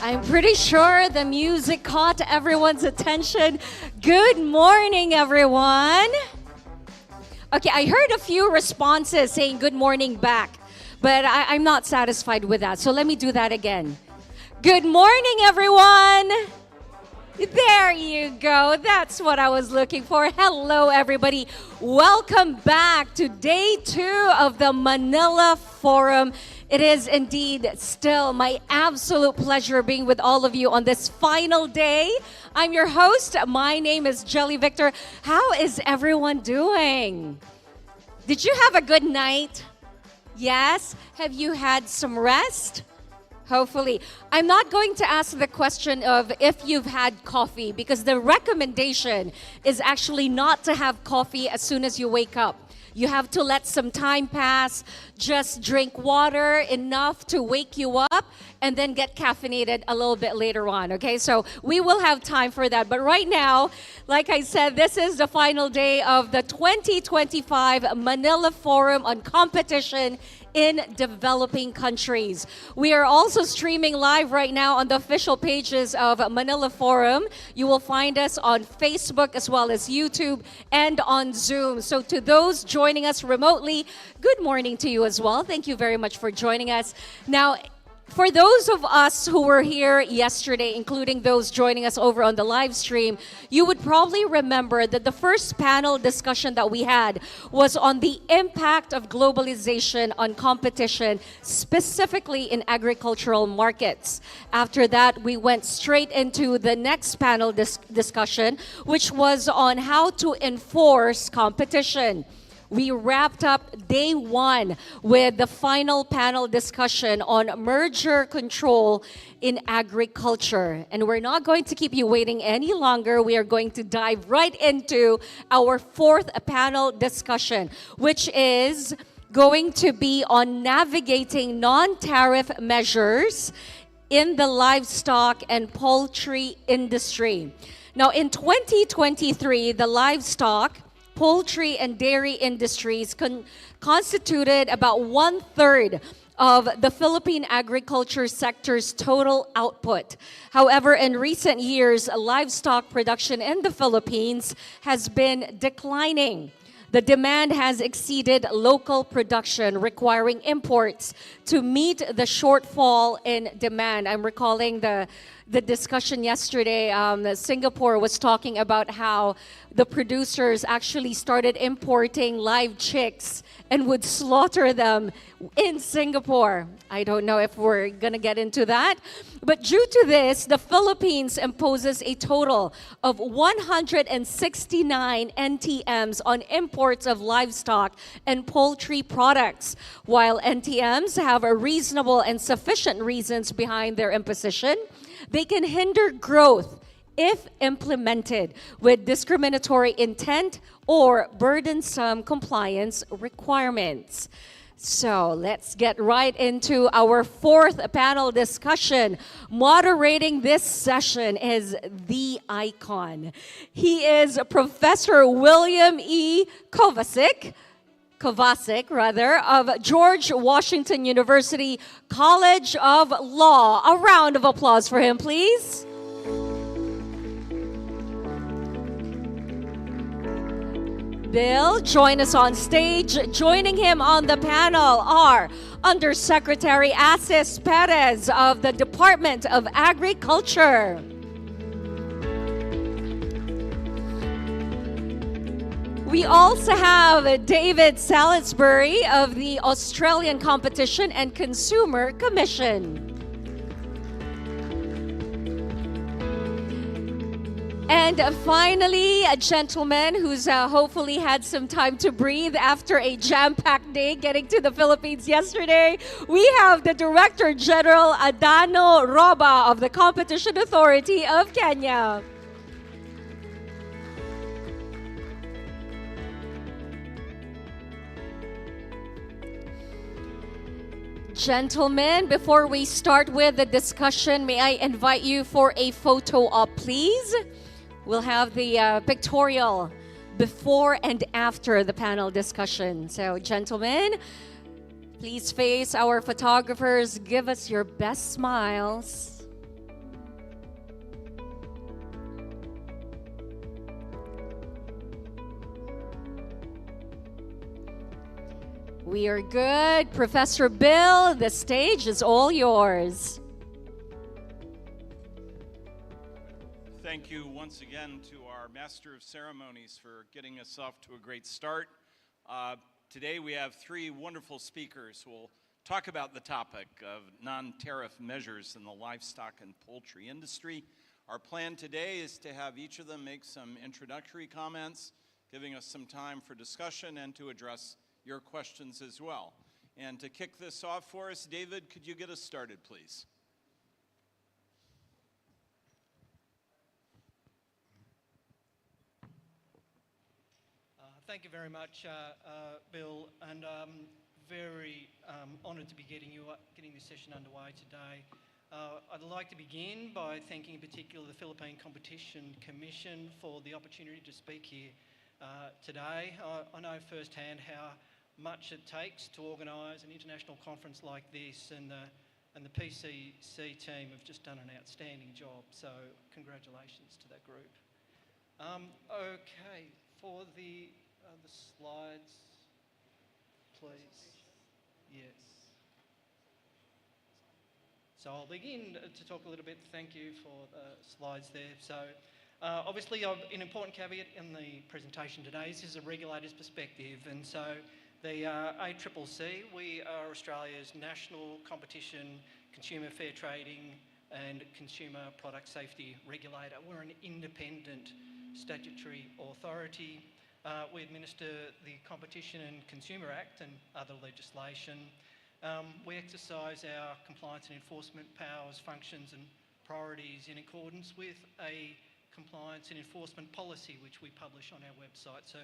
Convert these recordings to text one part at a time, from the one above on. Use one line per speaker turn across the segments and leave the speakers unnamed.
I'm pretty sure the music caught everyone's attention. Good morning, everyone. Okay, I heard a few responses saying good morning back, but I'm not satisfied with that. So let me do that again. Good morning, everyone. There you go. That's what I was looking for. Hello, everybody. Welcome back to day 2 of the Manila Forum. It is indeed still my absolute pleasure being with all of you on this final day. I'm your host. My name is Jelly Victor. How is everyone doing? Did you have a good night? Yes? Have you had some rest? Hopefully. I'm not going to ask the question of if you've had coffee because the recommendation is actually not to have coffee as soon as you wake up. You have to let some time pass, just drink water enough to wake you up, and then get caffeinated a little bit later on, okay? So we will have time for that. But right now, like I said, this is the final day of the 2025 Manila Forum on Competition in Developing Countries. We are also streaming live right now on the official pages of Manila Forum. You will find us on Facebook as well as YouTube and on Zoom. So to those joining us remotely, good morning to you as well. Thank you very much for joining us. Now, for those of us who were here yesterday, including those joining us over on the live stream, you would probably remember that the first panel discussion that we had was on the impact of globalization on competition, specifically in agricultural markets. After that, we went straight into the next panel discussion, which was on how to enforce competition. We wrapped up day 1 with the final panel discussion on merger control in agriculture. And we're not going to keep you waiting any longer. We are going to dive right into our 4th panel discussion, which is going to be on navigating non-tariff measures in the livestock and poultry industry. Now, in 2023, the livestock, poultry and dairy industries constituted about 1/3 of the Philippine agriculture sector's total output. However, in recent years, livestock production in the Philippines has been declining. The demand has exceeded local production, requiring imports to meet the shortfall in demand. I'm recalling the discussion yesterday. Singapore was talking about how the producers actually started importing live chicks and would slaughter them in Singapore. I don't know if we're going to get into that. But due to this, the Philippines imposes a total of 169 NTMs on imports of livestock and poultry products. While NTMs have a reasonable and sufficient reasons behind their imposition, they can hinder growth if implemented with discriminatory intent or burdensome compliance requirements. So let's get right into our 4th panel discussion. Moderating this session is the icon. He is Professor William E. Kovacic of George Washington University College of Law. A round of applause for him, please. Bill, join us on stage. Joining him on the panel are Undersecretary Asis Perez of the Department of Agriculture. We also have David Salisbury of the Australian Competition and Consumer Commission. And finally, a gentleman who's hopefully had some time to breathe after a jam-packed day getting to the Philippines yesterday. We have the Director General Adano Roba of the Competition Authority of Kenya. Gentlemen, before we start with the discussion, may I invite you for a photo op, please? We'll have the pictorial before and after the panel discussion. So, gentlemen, please face our photographers. Give us your best smiles. We are good. Professor Bill, the stage is all yours.
Thank you once again to our Master of Ceremonies for getting us off to a great start. Today we have three wonderful speakers who will talk about the topic of non-tariff measures in the livestock and poultry industry. Our plan today is to have each of them make some introductory comments, giving us some time for discussion and to address your questions as well. And to kick this off for us, David, could you get us started, please?
Thank you very much, Bill, and very honoured to be getting this session underway today. I'd like to begin by thanking in particular the Philippine Competition Commission for the opportunity to speak here today. I know firsthand how much it takes to organise an international conference like this, and the PCC team have just done an outstanding job, so congratulations to that group. Okay, for the slides, please. Yes. So I'll begin to talk a little bit. Thank you for the slides there. So obviously an important caveat in the presentation today is this is a regulator's perspective, and so the ACCC, we are Australia's national competition, consumer fair trading and consumer product safety regulator. We're an independent statutory authority. We administer the Competition and Consumer Act and other legislation. We exercise our compliance and enforcement powers, functions and priorities in accordance with a compliance and enforcement policy which we publish on our website. So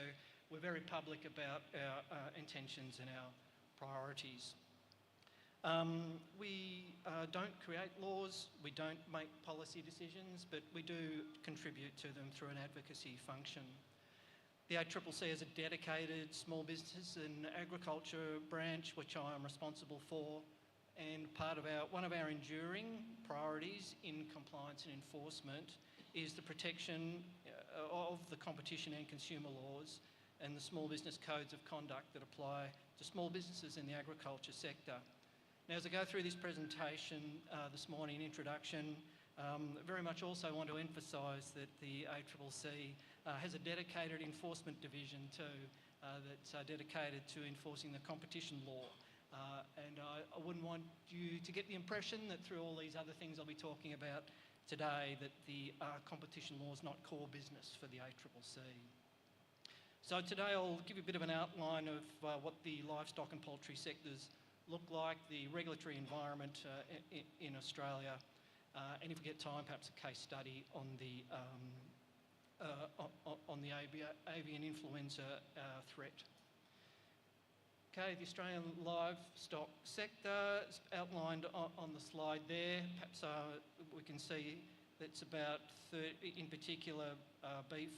we're very public about our intentions and our priorities. We don't create laws, we don't make policy decisions, but we do contribute to them through an advocacy function. The ACCC is a dedicated small business and agriculture branch which I am responsible for, and one of our enduring priorities in compliance and enforcement is the protection of the competition and consumer laws and the small business codes of conduct that apply to small businesses in the agriculture sector. Now, as I go through this presentation this morning, introduction, very much also want to emphasise that the ACCC has a dedicated enforcement division too that's dedicated to enforcing the competition law. And I wouldn't want you to get the impression that through all these other things I'll be talking about today that the competition law is not core business for the ACCC. So today I'll give you a bit of an outline of what the livestock and poultry sectors look like, the regulatory environment in Australia, and if we get time, perhaps a case study on the avian influenza threat. Okay, the Australian livestock sector is outlined on the slide there. Perhaps we can see that's about, in particular, beef,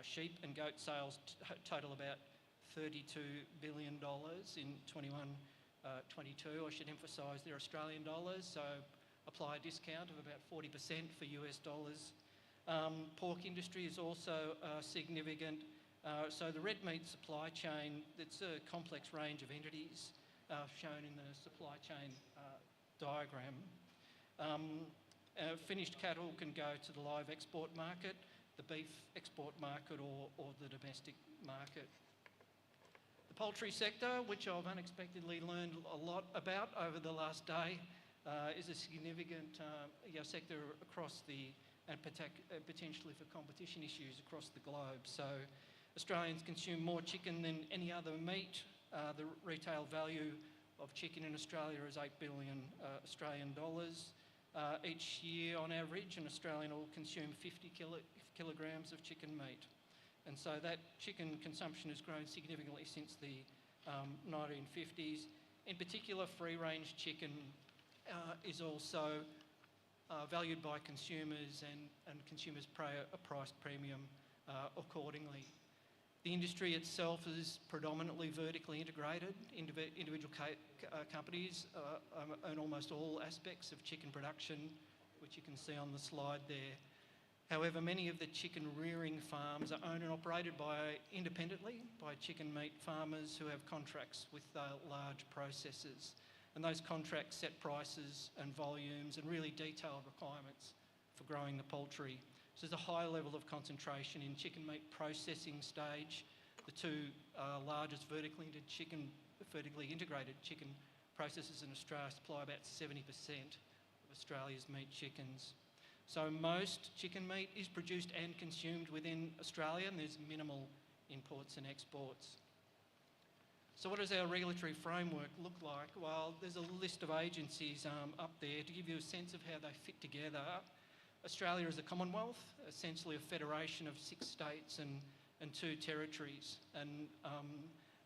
sheep and goat sales total about $32 billion in 21-22. I should emphasise they're Australian dollars, so apply a discount of about 40% for US dollars. Pork industry is also significant. So the red meat supply chain, it's a complex range of entities shown in the supply chain diagram. Finished cattle can go to the live export market, the beef export market or the domestic market. The poultry sector, which I've unexpectedly learned a lot about over the last day, is a significant sector across and potentially for competition issues across the globe. So Australians consume more chicken than any other meat. The retail value of chicken in Australia is $8 billion Australian dollars. Each year, on average, an Australian will consume 50 kilograms of chicken meat. And so that chicken consumption has grown significantly since the 1950s. In particular, free-range chicken is also valued by consumers, and consumers pay a price premium accordingly. The industry itself is predominantly vertically integrated. Individual companies own almost all aspects of chicken production, which you can see on the slide there. However, many of the chicken rearing farms are owned and operated independently by chicken meat farmers who have contracts with large processors. And those contracts set prices and volumes and really detailed requirements for growing the poultry. So there's a high level of concentration in chicken meat processing stage. The two largest vertically integrated chicken processors in Australia supply about 70% of Australia's meat chickens. So most chicken meat is produced and consumed within Australia, and there's minimal imports and exports. So what does our regulatory framework look like? Well, there's a list of agencies up there to give you a sense of how they fit together. Australia is a Commonwealth, essentially a federation of 6 states and 2 territories.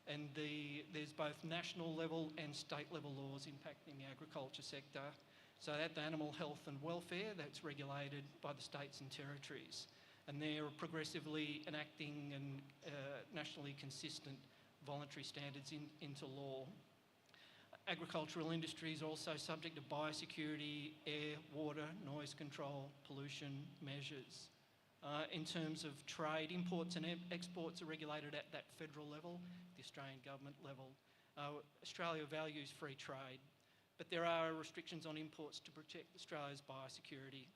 There's both national level and state level laws impacting the agriculture sector. So at the animal health and welfare, that's regulated by the states and territories. And they're progressively enacting and nationally consistent voluntary standards into law. Agricultural industry is also subject to biosecurity, air, water, noise control, pollution measures. In terms of trade, imports and exports are regulated at that federal level, the Australian government level. Australia values free trade, but there are restrictions on imports to protect Australia's biosecurity.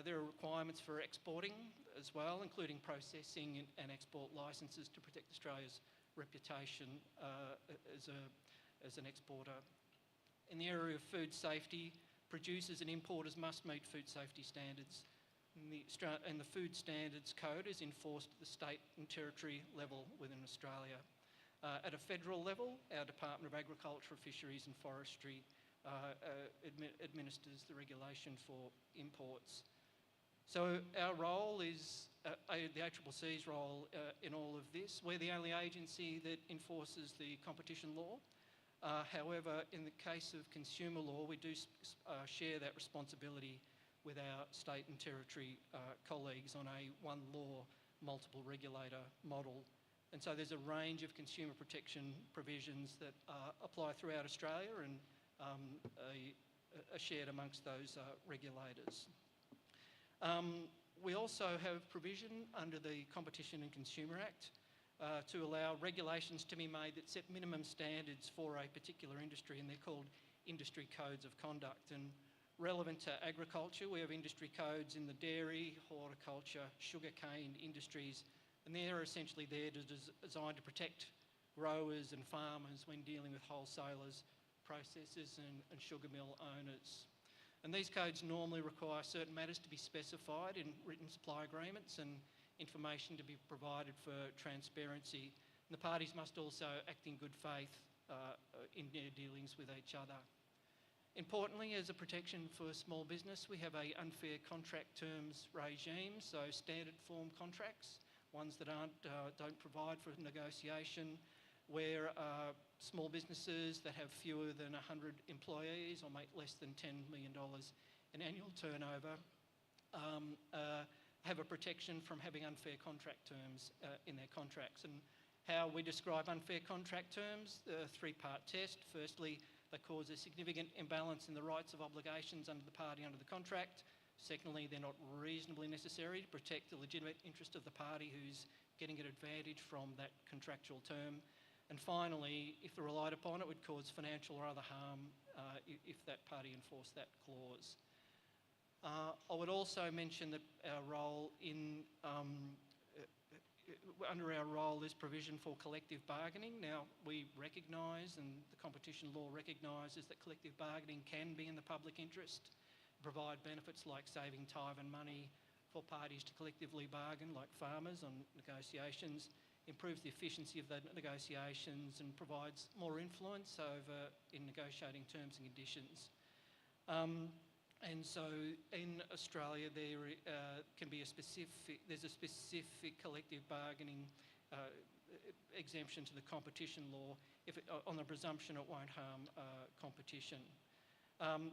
There are requirements for exporting as well, including processing and export licences to protect Australia's reputation as an exporter. In the area of food safety, producers and importers must meet food safety standards. And the Food Standards Code is enforced at the state and territory level within Australia. At a federal level, our Department of Agriculture, Fisheries and Forestry administers the regulation for imports. So our role is, the ACCC's role in all of this. We're the only agency that enforces the competition law. However, in the case of consumer law, we do share that responsibility with our state and territory colleagues on a one law, multiple regulator model. And so there's a range of consumer protection provisions that apply throughout Australia and are shared amongst those regulators. We also have provision under the Competition and Consumer Act to allow regulations to be made that set minimum standards for a particular industry, and they're called industry codes of conduct. And relevant to agriculture, we have industry codes in the dairy, horticulture, sugarcane industries, and they're essentially there designed to protect growers and farmers when dealing with wholesalers, processors and sugar mill owners. And these codes normally require certain matters to be specified in written supply agreements and information to be provided for transparency. And the parties must also act in good faith in their dealings with each other. Importantly, as a protection for small business, we have an unfair contract terms regime, so standard form contracts, ones that don't provide for negotiation, where small businesses that have fewer than 100 employees or make less than $10 million in annual turnover have a protection from having unfair contract terms in their contracts. And how we describe unfair contract terms, the 3-part test. Firstly, they cause a significant imbalance in the rights of obligations under the party under the contract. Secondly, they're not reasonably necessary to protect the legitimate interest of the party who's getting an advantage from that contractual term. And finally, if they're relied upon, it would cause financial or other harm if that party enforced that clause. I would also mention that our role under our role is provision for collective bargaining. Now, we recognise, and the competition law recognises, that collective bargaining can be in the public interest, provide benefits like saving time and money for parties to collectively bargain, like farmers on negotiations, improves the efficiency of the negotiations and provides more influence over in negotiating terms and conditions. And so in Australia, there can be there's a specific collective bargaining exemption to the competition law on the presumption it won't harm competition.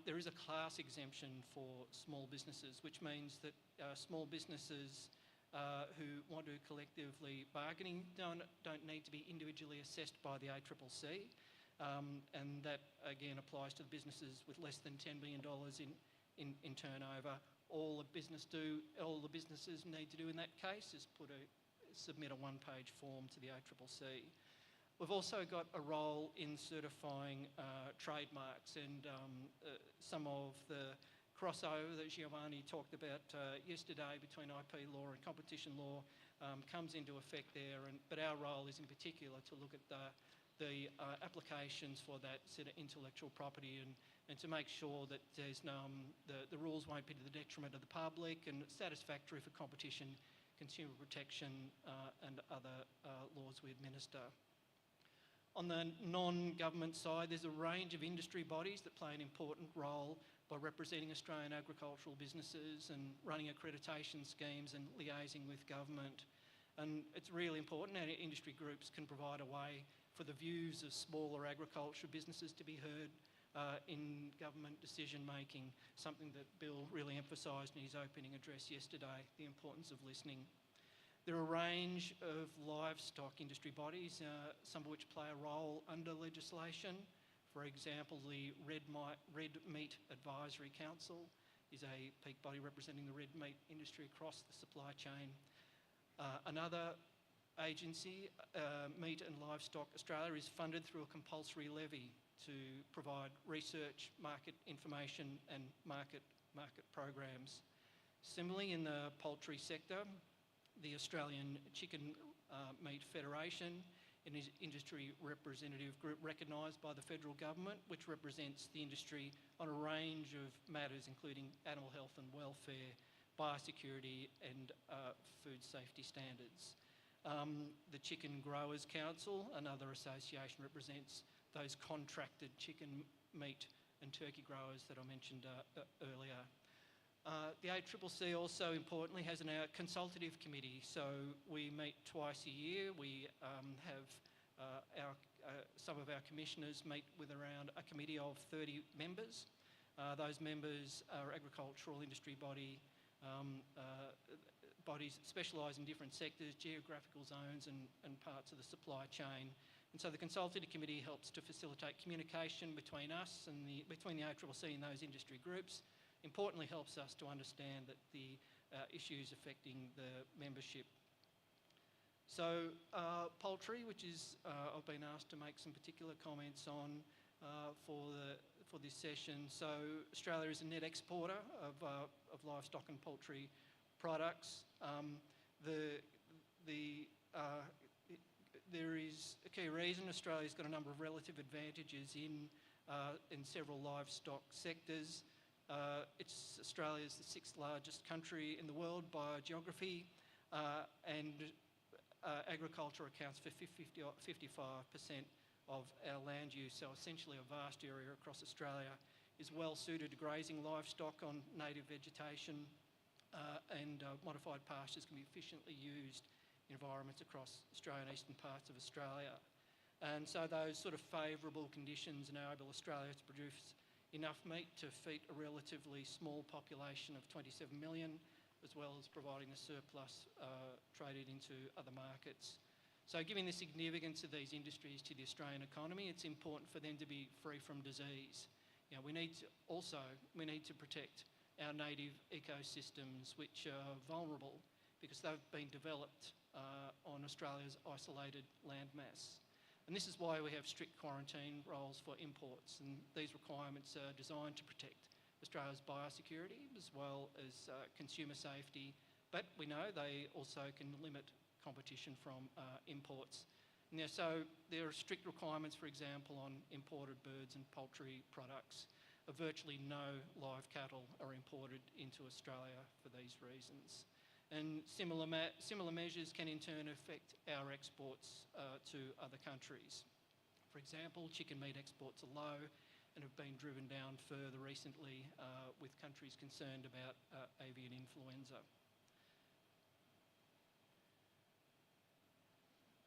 There is a class exemption for small businesses, which means that small businesses who want to collectively bargaining don't need to be individually assessed by the ACCC, and that again applies to the businesses with less than $10 million in turnover all the businesses need to do in that case is submit a one-page form to the ACCC. We've also got a role in certifying trademarks, and some of the crossover that Giovanni talked about yesterday between IP law and competition law comes into effect there. But our role is in particular to look at the applications for that set of intellectual property and to make sure that there's the rules won't be to the detriment of the public and satisfactory for competition, consumer protection and other laws we administer. On the non-government side, there's a range of industry bodies that play an important role by representing Australian agricultural businesses and running accreditation schemes and liaising with government. And it's really important that industry groups can provide a way for the views of smaller agriculture businesses to be heard in government decision making, something that Bill really emphasised in his opening address yesterday, the importance of listening. There are a range of livestock industry bodies, some of which play a role under legislation. For example, the Red Meat Advisory Council is a peak body representing the red meat industry across the supply chain. Another agency, Meat and Livestock Australia, is funded through a compulsory levy to provide research, market information and market programs. Similarly, in the poultry sector, the Australian Chicken Meat Federation, an industry representative group recognised by the federal government, which represents the industry on a range of matters including animal health and welfare, biosecurity and food safety standards. The Chicken Growers Council, another association, represents those contracted chicken meat and turkey growers that I mentioned earlier. The ACCC also importantly has a consultative committee, so we meet twice a year. We have some of our commissioners meet with around a committee of 30 members. Those members are agricultural industry bodies that specialise in different sectors, geographical zones and parts of the supply chain. And so the consultative committee helps to facilitate communication between us and between the ACCC and those industry groups. Importantly, helps us to understand that the issues affecting the membership. So poultry, which is I've been asked to make some particular comments on for this session. So Australia is a net exporter of livestock and poultry products. There is a key reason Australia's got a number of relative advantages in several livestock sectors. Australia's the 6th largest country in the world by geography, and agriculture accounts for 55% of our land use. So essentially a vast area across Australia is well suited to grazing livestock on native vegetation, and modified pastures can be efficiently used in environments across Australia and eastern parts of Australia. And so those sort of favourable conditions enable Australia to produce enough meat to feed a relatively small population of 27 million, as well as providing a surplus traded into other markets. So given the significance of these industries to the Australian economy, it's important for them to be free from disease. You know, we need to protect our native ecosystems, which are vulnerable because they've been developed on Australia's isolated landmass. And this is why we have strict quarantine rules for imports, and these requirements are designed to protect Australia's biosecurity as well as consumer safety, but we know they also can limit competition from imports. Now, so there are strict requirements, for example, on imported birds and poultry products. Virtually no live cattle are imported into Australia for these reasons. And similar measures can in turn affect our exports to other countries. For example, chicken meat exports are low and have been driven down further recently with countries concerned about avian influenza.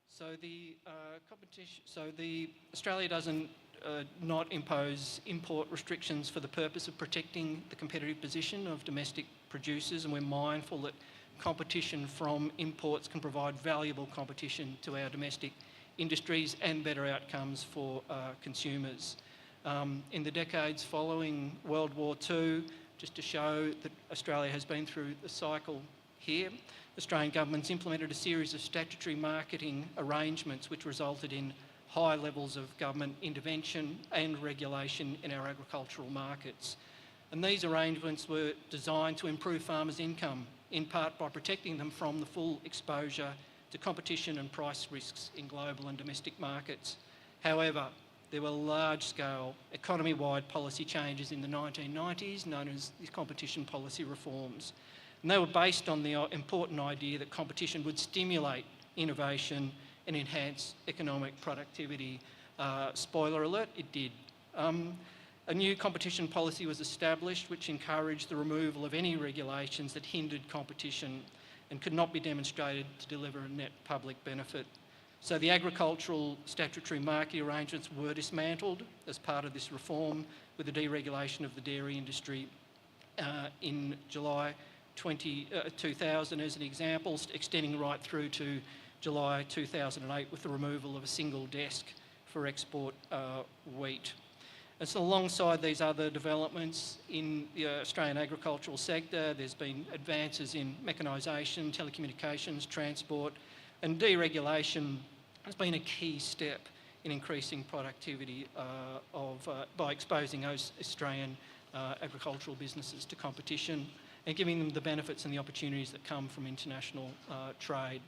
So Australia doesn't not impose import restrictions for the purpose of protecting the competitive position of domestic producers, and we're mindful that competition from imports can provide valuable competition to our domestic industries and better outcomes for consumers. In the decades following World War II, just to show that Australia has been through the cycle here. Australian government's implemented a series of statutory marketing arrangements which resulted in high levels of government intervention and regulation in our agricultural markets. And these arrangements were designed to improve farmers' income, in part by protecting them from the full exposure to competition and price risks in global and domestic markets. However, there were large-scale economy-wide policy changes in the 1990s, known as the competition policy reforms. And they were based on the important idea that competition would stimulate innovation and enhance economic productivity. Spoiler alert, it did. A new competition policy was established which encouraged the removal of any regulations that hindered competition and could not be demonstrated to deliver a net public benefit. So the agricultural statutory market arrangements were dismantled as part of this reform, with the deregulation of the dairy industry in July 2000 as an example, extending right through to July 2008 with the removal of a single desk for export wheat. And so alongside these other developments in the Australian agricultural sector, there's been advances in mechanisation, telecommunications, transport, and deregulation has been a key step in increasing productivity by exposing those Australian agricultural businesses to competition and giving them the benefits and the opportunities that come from international trade.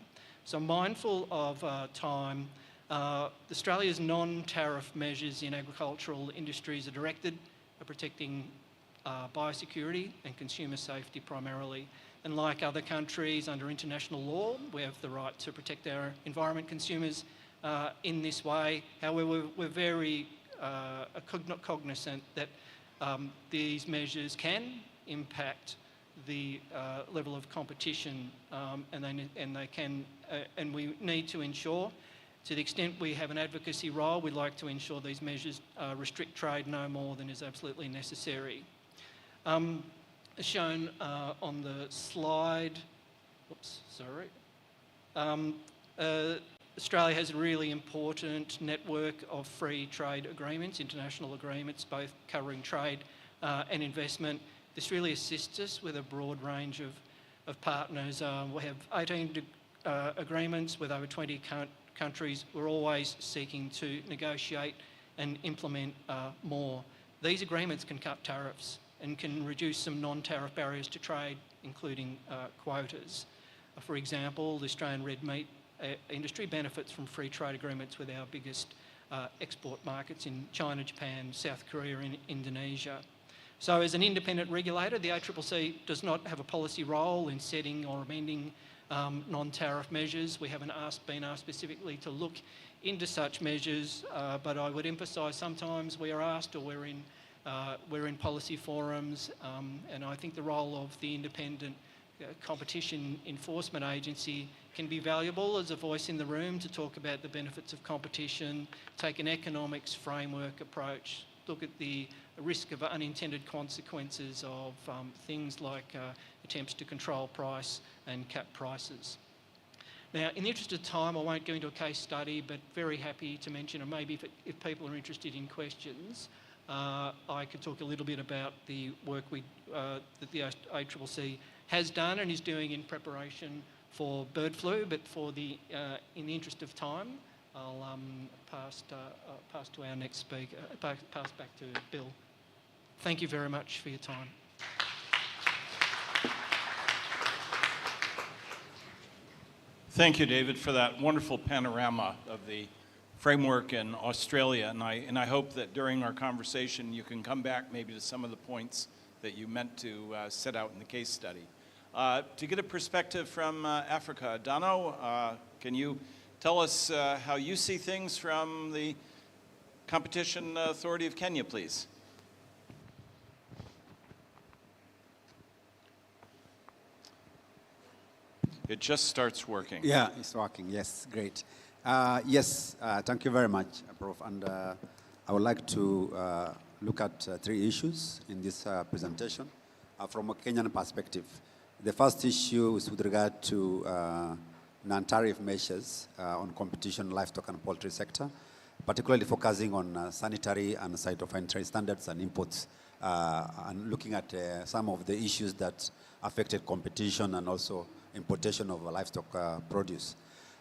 So mindful of time, Australia's non-tariff measures in agricultural industries are directed at protecting biosecurity and consumer safety primarily. And like other countries under international law, we have the right to protect our environment, consumers in this way. However, we're very cognizant that these measures can impact the level of competition, and we need to ensure, to the extent we have an advocacy role, we'd like to ensure these measures restrict trade no more than is absolutely necessary. As shown on the slide, Australia has a really important network of free trade agreements, international agreements, both covering trade and investment. This really assists us with a broad range of partners. We have 18 agreements with over 20 countries. We're always seeking to negotiate and implement more. These agreements can cut tariffs and can reduce some non-tariff barriers to trade, including quotas. For example, the Australian red meat industry benefits from free trade agreements with our biggest export markets in China, Japan, South Korea and Indonesia. So as an independent regulator, the ACCC does not have a policy role in setting or amending non-tariff measures. We haven't been asked specifically to look into such measures, but I would emphasise sometimes we are asked, or we're in policy forums, and I think the role of the independent competition enforcement agency can be valuable as a voice in the room to talk about the benefits of competition, take an economics framework approach, look at the risk of unintended consequences of things like attempts to control price and cap prices. Now, in the interest of time, I won't go into a case study, but very happy to mention, and maybe if people are interested in questions, I could talk a little bit about the work that the ACCC has done and is doing in preparation for bird flu, but in the interest of time, I'll pass to our next speaker, pass back to Bill. Thank you very much for your time.
Thank you, David, for that wonderful panorama of the framework in Australia, and I hope that during our conversation you can come back maybe to some of the points that you meant to set out in the case study. To get a perspective from Africa, Dano, can you tell us how you see things from the Competition Authority of Kenya, please? It just starts working.
Yeah, it's working. Yes, great. Yes, thank you very much, Prof. And I would like to look at three issues in this presentation from a Kenyan perspective. The first issue is with regard to non-tariff measures on competition, livestock and poultry sector, particularly focusing on sanitary and phytosanitary standards and imports and looking at some of the issues that affected competition and also importation of livestock produce.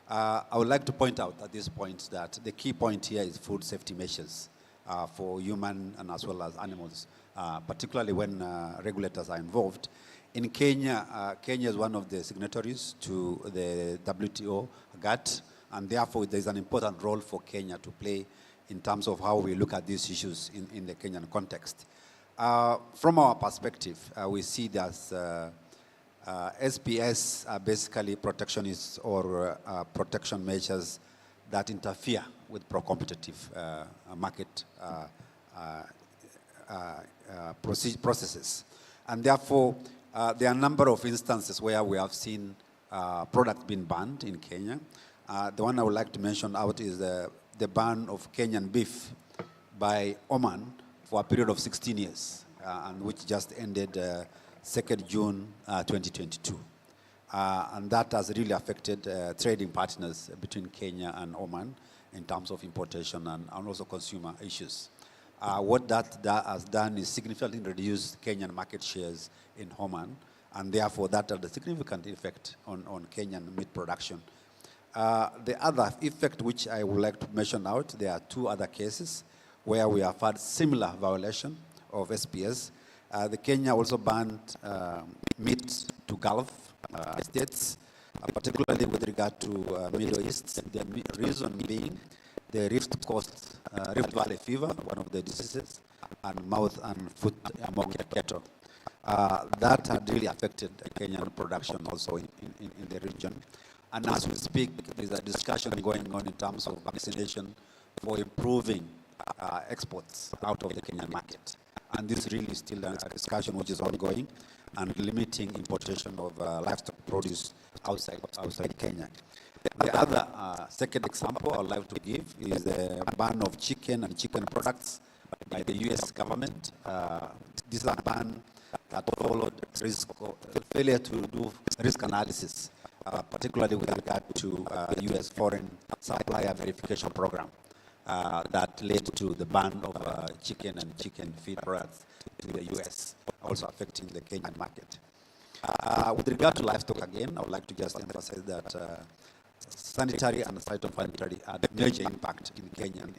I would like to point out at this point that the key point here is food safety measures for human and as well as animals, particularly when regulators are involved. In Kenya, Kenya is one of the signatories to the WTO GATT, and therefore there's an important role for Kenya to play in terms of how we look at these issues in the Kenyan context. From our perspective, we see that SPS are basically protectionists or protection measures that interfere with pro-competitive market processes. And therefore, there are a number of instances where we have seen products being banned in Kenya. The one I would like to mention out is the ban of Kenyan beef by Oman for a period of 16 years, and which just ended 2nd June 2022. And that has really affected trading partners between Kenya and Oman in terms of importation and also consumer issues. What that has done is significantly reduce Kenyan market shares in Oman, and therefore that had a significant effect on Kenyan meat production. The other effect which I would like to mention out, there are two other cases where we have had similar violation of SPS. The Kenya also banned meat to Gulf states, particularly with regard to Middle East. The reason being the Rift Valley fever, one of the diseases, and mouth and foot among the cattle. That had really affected Kenyan production also in the region. And as we speak, there's a discussion going on in terms of vaccination for improving exports out of the Kenyan market. And this really is still a discussion which is ongoing and limiting importation of livestock produce outside Kenya. The other second example I would like to give is the ban of chicken and chicken products by the US government. This is a ban that followed failure to do risk analysis, particularly with regard to US foreign supplier verification program that led to the ban of chicken and chicken feed products to the US, also affecting the Kenyan market. With regard to livestock, again, I would like to just emphasize that sanitary and phytosanitary had a major impact in Kenyan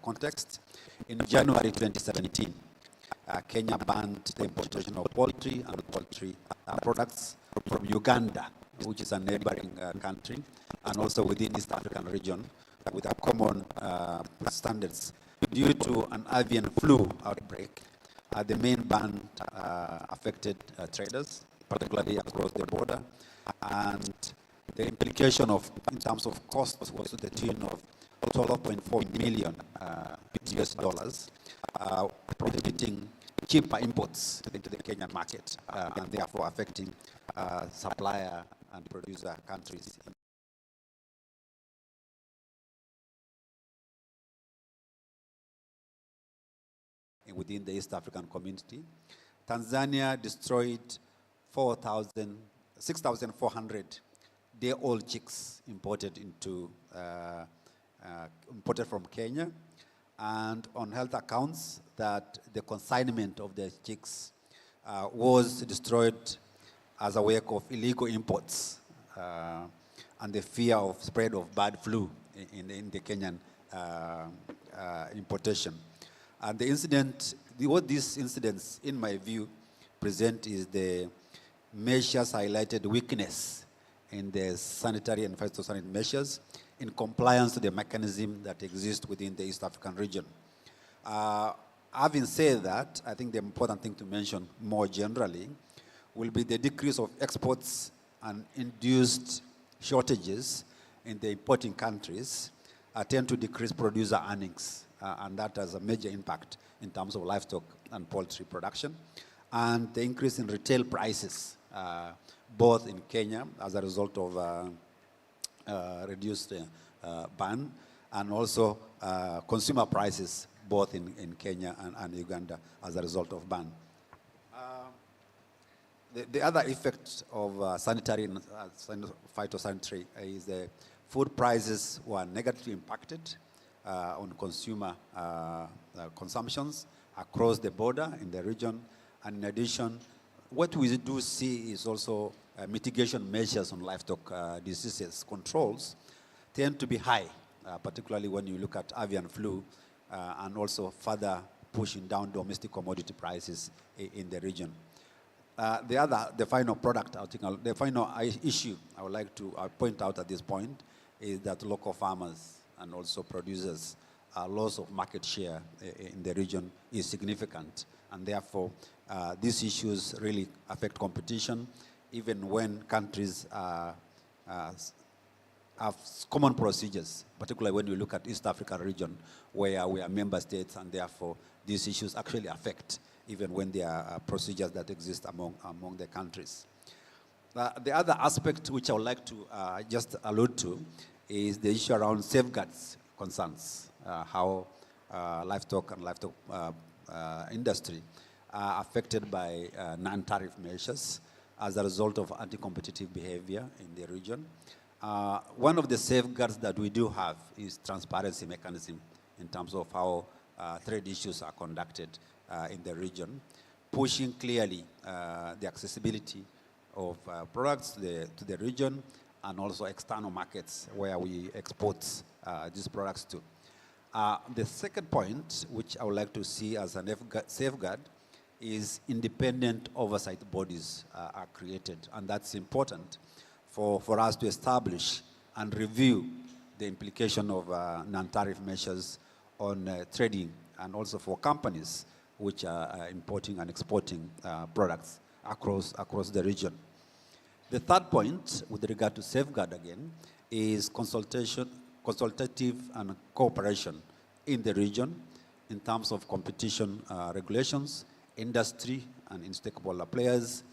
context. In January 2017, Kenya banned the importation of poultry and poultry products from Uganda, which is a neighboring country, and also within East African region, with a common standards. Due to an avian flu outbreak, the main ban affected traders, particularly across the border, and the implication in terms of cost was to the tune of $12.4 million US dollars, prohibiting cheaper imports into the Kenyan market, and therefore affecting supplier and producer countries. Within the East African community. Tanzania destroyed 6,400 day-old chicks imported from Kenya, and on health accounts that the consignment of the chicks was destroyed as a way of illegal imports and the fear of spread of bad flu in the Kenyan importation. And the incident, what these incidents, in my view, present is the measures highlighted weakness in the sanitary and phytosanitary measures in compliance to the mechanism that exists within the East African region. Having said that, I think the important thing to mention more generally will be the decrease of exports and induced shortages in the importing countries tend to decrease producer earnings. And that has a major impact in terms of livestock and poultry production. And the increase in retail prices, both in Kenya as a result of reduced ban, and also consumer prices, both in Kenya and Uganda as a result of ban. The other effect of sanitary and phytosanitary is the food prices were negatively impacted on consumer consumptions across the border in the region. And in addition, what we do see is also mitigation measures on livestock diseases controls tend to be high, particularly when you look at avian flu and also further pushing down domestic commodity prices in the region. The final product, the final issue I would like to point out at this point is that local farmers and also producers' loss of market share in the region is significant, and therefore these issues really affect competition, even when countries have common procedures, particularly when you look at East African region, where we are member states, and therefore these issues actually affect, even when there are procedures that exist among the countries. The other aspect which I would like to just allude to is the issue around safeguards concerns, how livestock and livestock industry are affected by non-tariff measures as a result of anti-competitive behavior in the region. One of the safeguards that we do have is transparency mechanism in terms of how trade issues are conducted in the region, pushing clearly the accessibility of products to the region and also external markets where we export these products to. The second point, which I would like to see as a safeguard, is independent oversight bodies are created, and that's important for us to establish and review the implication of non-tariff measures on trading and also for companies which are importing and exporting products across the region. The third point with regard to safeguard again is consultative and cooperation in the region in terms of competition regulations, industry and stakeholder players,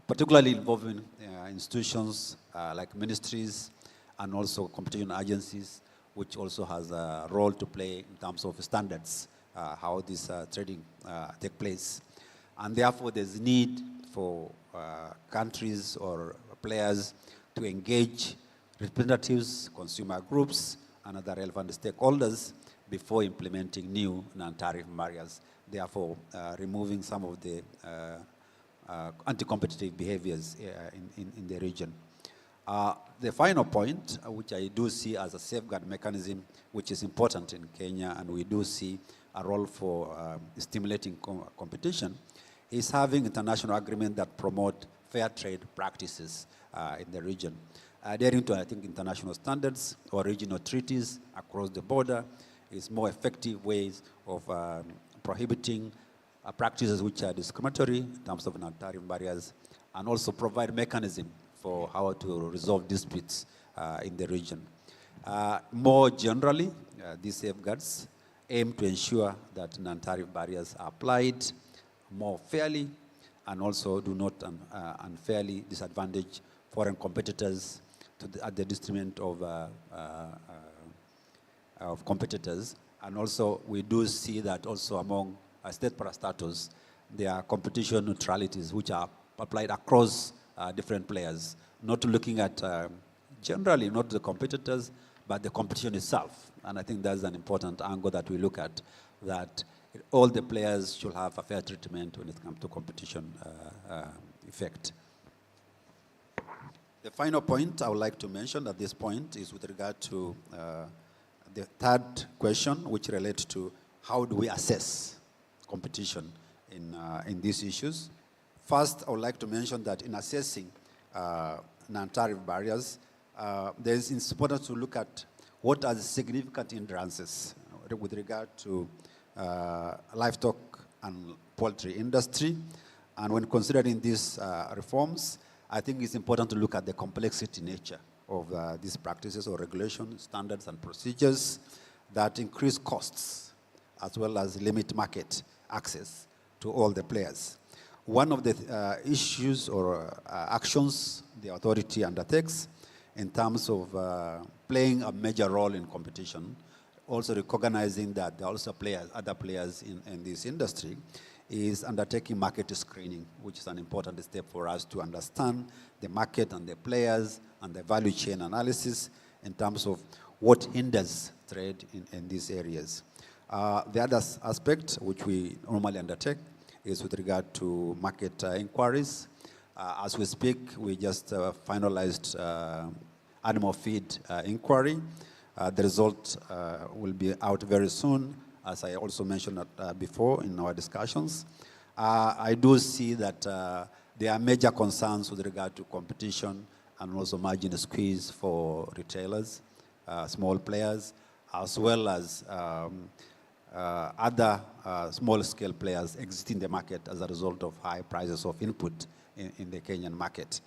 particularly involving institutions like ministries and also competition agencies, which also has a role to play in terms of standards, how this trading take place. And therefore, there's need for countries or players to engage representatives, consumer groups, and other relevant stakeholders before implementing new non-tariff barriers, therefore removing some of the anti-competitive behaviors in the region. The final point, which I do see as a safeguard mechanism, which is important in Kenya, and we do see a role for stimulating competition, is having international agreements that promote fair trade practices in the region. Adhering to, I think, international standards or regional treaties across the border is more effective ways of prohibiting practices which are discriminatory in terms of non-tariff barriers, and also provide mechanism for how to resolve disputes in the region. More generally, these safeguards aim to ensure that non-tariff barriers are applied more fairly and also do not unfairly disadvantage foreign competitors at the detriment of competitors. And also, we do see that also among state parastatals, there are competition neutralities which are applied across different players, not looking at generally not the competitors, but the competition itself. And I think that's an important angle that we look at, that all the players should have a fair treatment when it comes to competition effect. The final point I would like to mention at this point is with regard to the third question, which relates to how do we assess competition in these issues. First, I would like to mention that in assessing non-tariff barriers, it's important to look at what are the significant hindrances with regard to livestock and poultry industry. And when considering these reforms, I think it's important to look at the complexity nature of these practices or regulations, standards, and procedures that increase costs as well as limit market access to all the players. One of the issues or actions the authority undertakes in terms of playing a major role in competition, also recognizing that there are also other players in this industry, is undertaking market screening, which is an important step for us to understand the market and the players and the value chain analysis in terms of what hinders trade in these areas. The other aspect which we normally undertake is with regard to market inquiries. As we speak, we just finalized animal feed inquiry. The result will be out very soon, as I also mentioned before in our discussions. I do see that there are major concerns with regard to competition and also margin squeeze for retailers, small players, as well as other small-scale players exiting the market as a result of high prices of input in the Kenyan market.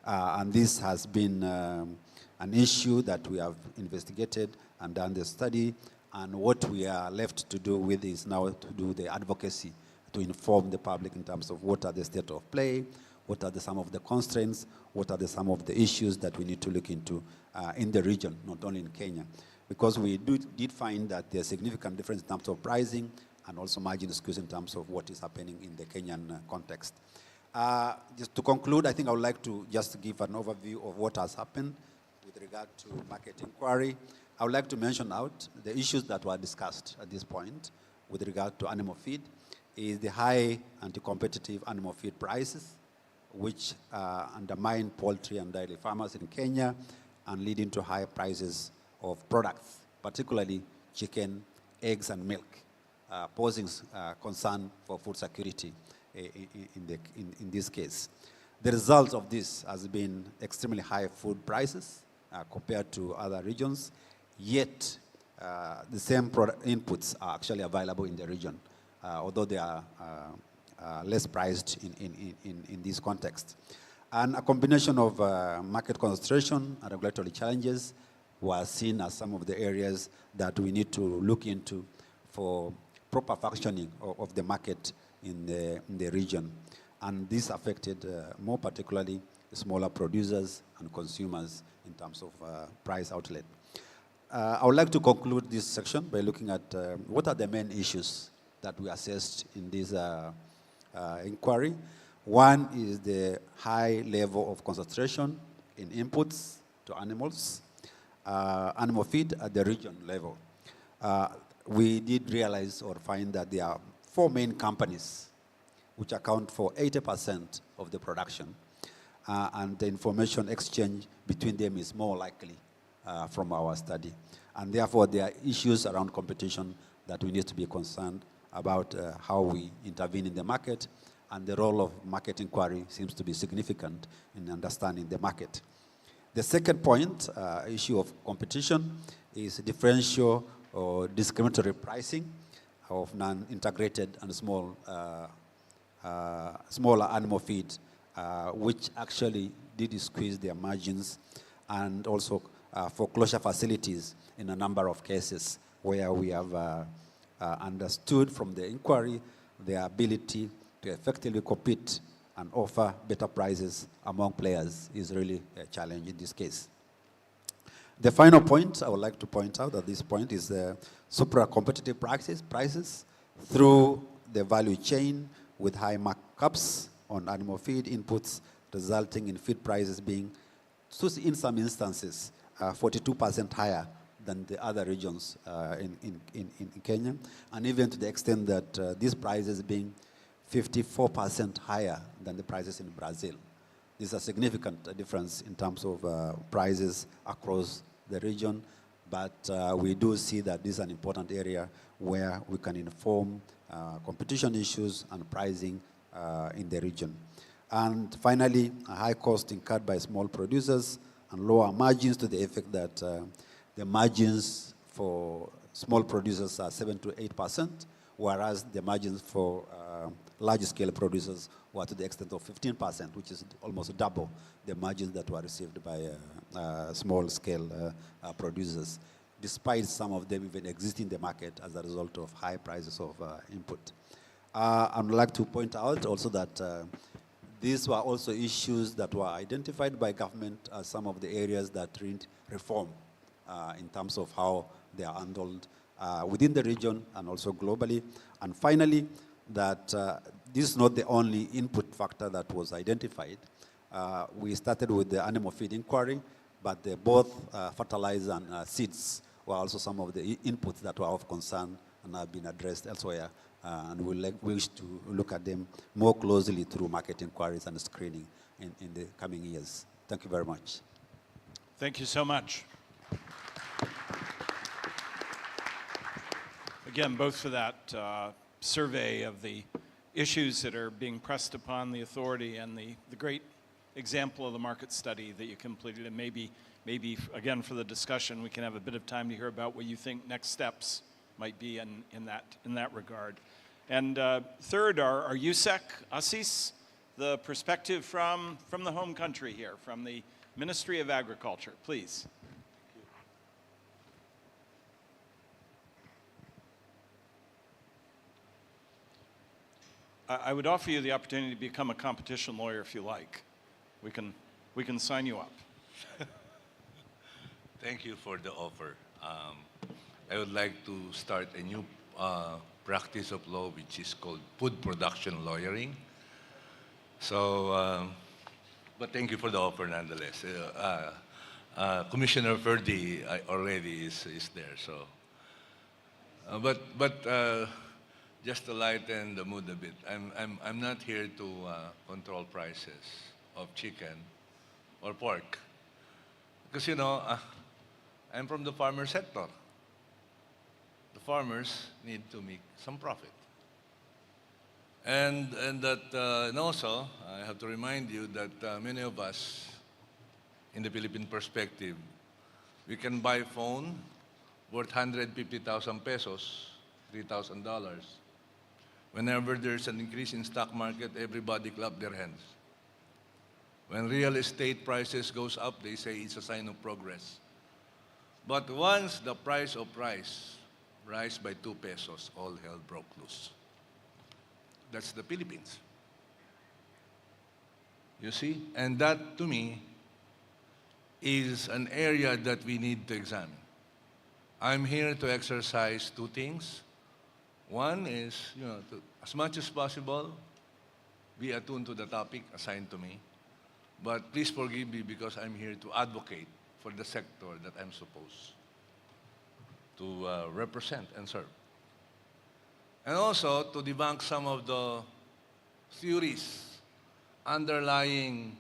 And this has been an issue that we have investigated and done the study, and what we are left to do with is now to do the advocacy to inform the public in terms of what are the state of play, what are some of the constraints, what are some of the issues that we need to look into in the region, not only in Kenya. Because we did find that there's significant difference in terms of pricing and also margin squeeze in terms of what is happening in the Kenyan context. Just to conclude, I think I would like to just give an overview of what has happened with regard to market inquiry. I would like to mention out the issues that were discussed at this point with regard to animal feed is the high anti-competitive animal feed prices, which undermine poultry and dairy farmers in Kenya and leading to high prices of products, particularly chicken, eggs, and milk, posing concern for food security in this case. The result of this has been extremely high food prices compared to other regions, yet the same product inputs are actually available in the region, although they are less priced in this context. And a combination of market concentration and regulatory challenges were seen as some of the areas that we need to look into for proper functioning of the market in the region. And this affected more particularly smaller producers and consumers in terms of price outlet. I would like to conclude this section by looking at what are the main issues that we assessed in this inquiry. One is the high level of concentration in inputs to animals, animal feed at the region level. We did realize or find that there are 4 main companies which account for 80% of the production, and the information exchange between them is more likely from our study. And therefore, there are issues around competition that we need to be concerned about how we intervene in the market, and the role of market inquiry seems to be significant in understanding the market. The second point, issue of competition, is differential or discriminatory pricing of non-integrated and smaller animal feed, which actually did squeeze their margins, and also foreclosure facilities in a number of cases where we have understood from the inquiry their ability to effectively compete and offer better prices among players is really a challenge in this case. The final point I would like to point out at this point is the supra-competitive prices through the value chain with high markups on animal feed inputs, resulting in feed prices being, in some instances, 42% higher than the other regions in Kenya, and even to the extent that these prices being 54% higher than the prices in Brazil. This is a significant difference in terms of prices across the region, but we do see that this is an important area where we can inform competition issues and pricing in the region. And finally, a high cost incurred by small producers and lower margins to the effect that the margins for small producers are 7 to 8%, whereas the margins for large-scale producers were to the extent of 15%, which is almost double the margins that were received by small-scale producers, despite some of them even existing in the market as a result of high prices of input. I would like to point out also that these were also issues that were identified by government as some of the areas that need reform in terms of how they are handled within the region and also globally. And finally, that this is not the only input factor that was identified. We started with the animal feed inquiry, but both fertilizer and seeds were also some of the inputs that were of concern and have been addressed elsewhere, and we wish to look at them more closely through market inquiries and screening in the coming years. Thank you very much.
Thank you so much. Again, both for that survey of the issues that are being pressed upon the authority and the great example of the market study that you completed, and maybe again for the discussion we can have a bit of time to hear about what you think next steps might be in that regard. And third, our USEC, Assis, the perspective from the home country here, from the Ministry of Agriculture, please. I would offer you the opportunity to become a competition lawyer if you like. We can sign you up.
Thank you for the offer. I would like to start a new practice of law which is called food production lawyering. So, but thank you for the offer nonetheless. Commissioner Ferdi already is there. So, just to lighten the mood a bit, I'm not here to control prices of chicken or pork, because I'm from the farmer sector. The farmers need to make some profit, and also I have to remind you that many of us, in the Philippine perspective, we can buy a phone worth 150,000 pesos, $3,000. Whenever there's an increase in stock market, everybody clap their hands. When real estate prices goes up, they say it's a sign of progress. But once the price of rice rise by 2 pesos, all hell broke loose. That's the Philippines. You see? And that, to me, is an area that we need to examine. I'm here to exercise two things. One is, to, as much as possible, be attuned to the topic assigned to me. But please forgive me because I'm here to advocate for the sector that I'm supposed to represent and serve. And also to debunk some of the theories underlying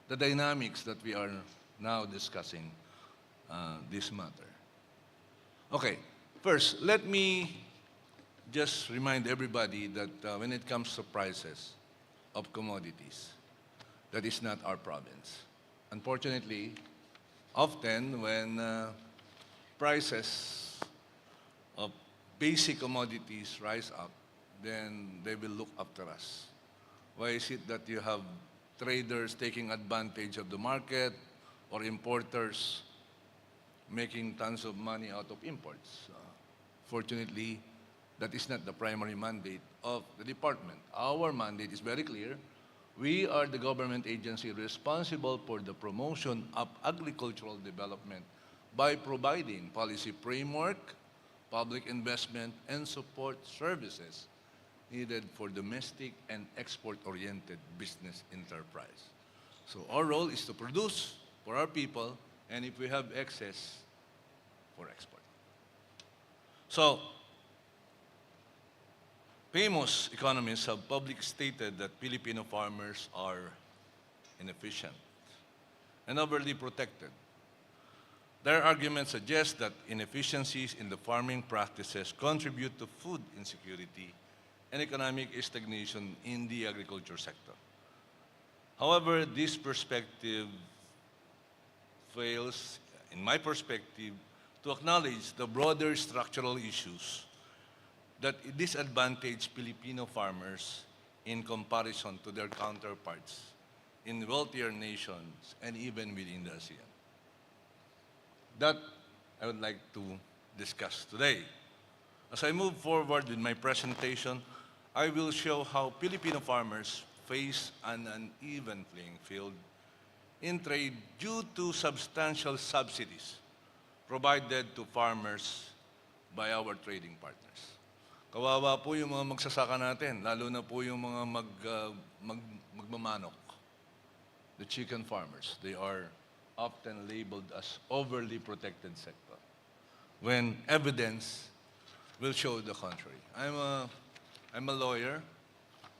the dynamics that we are now discussing this matter. Okay, first, let me just remind everybody that when it comes to prices of commodities, that is not our province. Unfortunately, often when prices of basic commodities rise up, then they will look after us. Why is it that you have traders taking advantage of the market or importers making tons of money out of imports? Fortunately, that is not the primary mandate of the department. Our mandate is very clear. We are the government agency responsible for the promotion of agricultural development by providing policy framework, public investment, and support services needed for domestic and export-oriented business enterprise. So our role is to produce for our people, and if we have excess, for export. So, famous economists have publicly stated that Filipino farmers are inefficient and overly protected. Their arguments suggest that inefficiencies in the farming practices contribute to food insecurity and economic stagnation in the agriculture sector. However, this perspective fails, in my perspective, to acknowledge the broader structural issues that disadvantage Filipino farmers in comparison to their counterparts in wealthier nations and even within the ASEAN. That I would like to discuss today. As I move forward with my presentation, I will show how Filipino farmers face an uneven playing field in trade due to substantial subsidies provided to farmers by our trading partners. Kawawa po yung mga magsasaka natin, lalo na po yung mga magmamanok. The chicken farmers, they are often labeled as overly protected sector, when evidence will show the contrary. I'm a lawyer,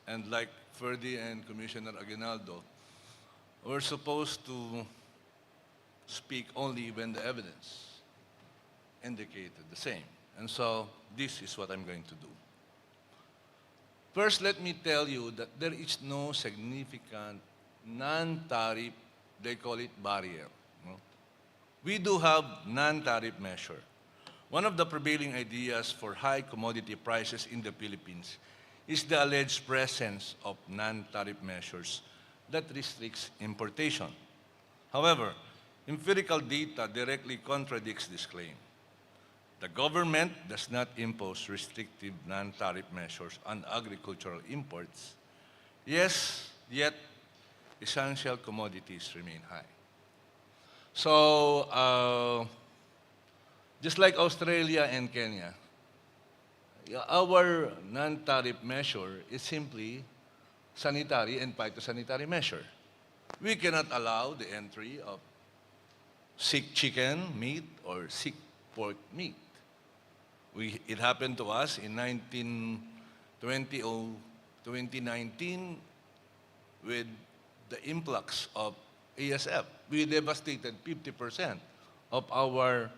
and like Ferdy and Commissioner Aguinaldo, we're supposed to speak only when the evidence indicated the same. And so this is what I'm going to do. First, let me tell you that there is no significant non-tariff, they call it barrier. No? We do have non-tariff measure. One of the prevailing ideas for high commodity prices in the Philippines is the alleged presence of non-tariff measures that restricts importation. However, empirical data directly contradicts this claim. The government does not impose restrictive non-tariff measures on agricultural imports. Yes, yet essential commodities remain high. So, just like Australia and Kenya, our non-tariff measure is simply sanitary and phytosanitary measure. We cannot allow the entry of sick chicken meat or sick pork meat. It happened to us in 2019 with the influx of ASF. We devastated 50% of our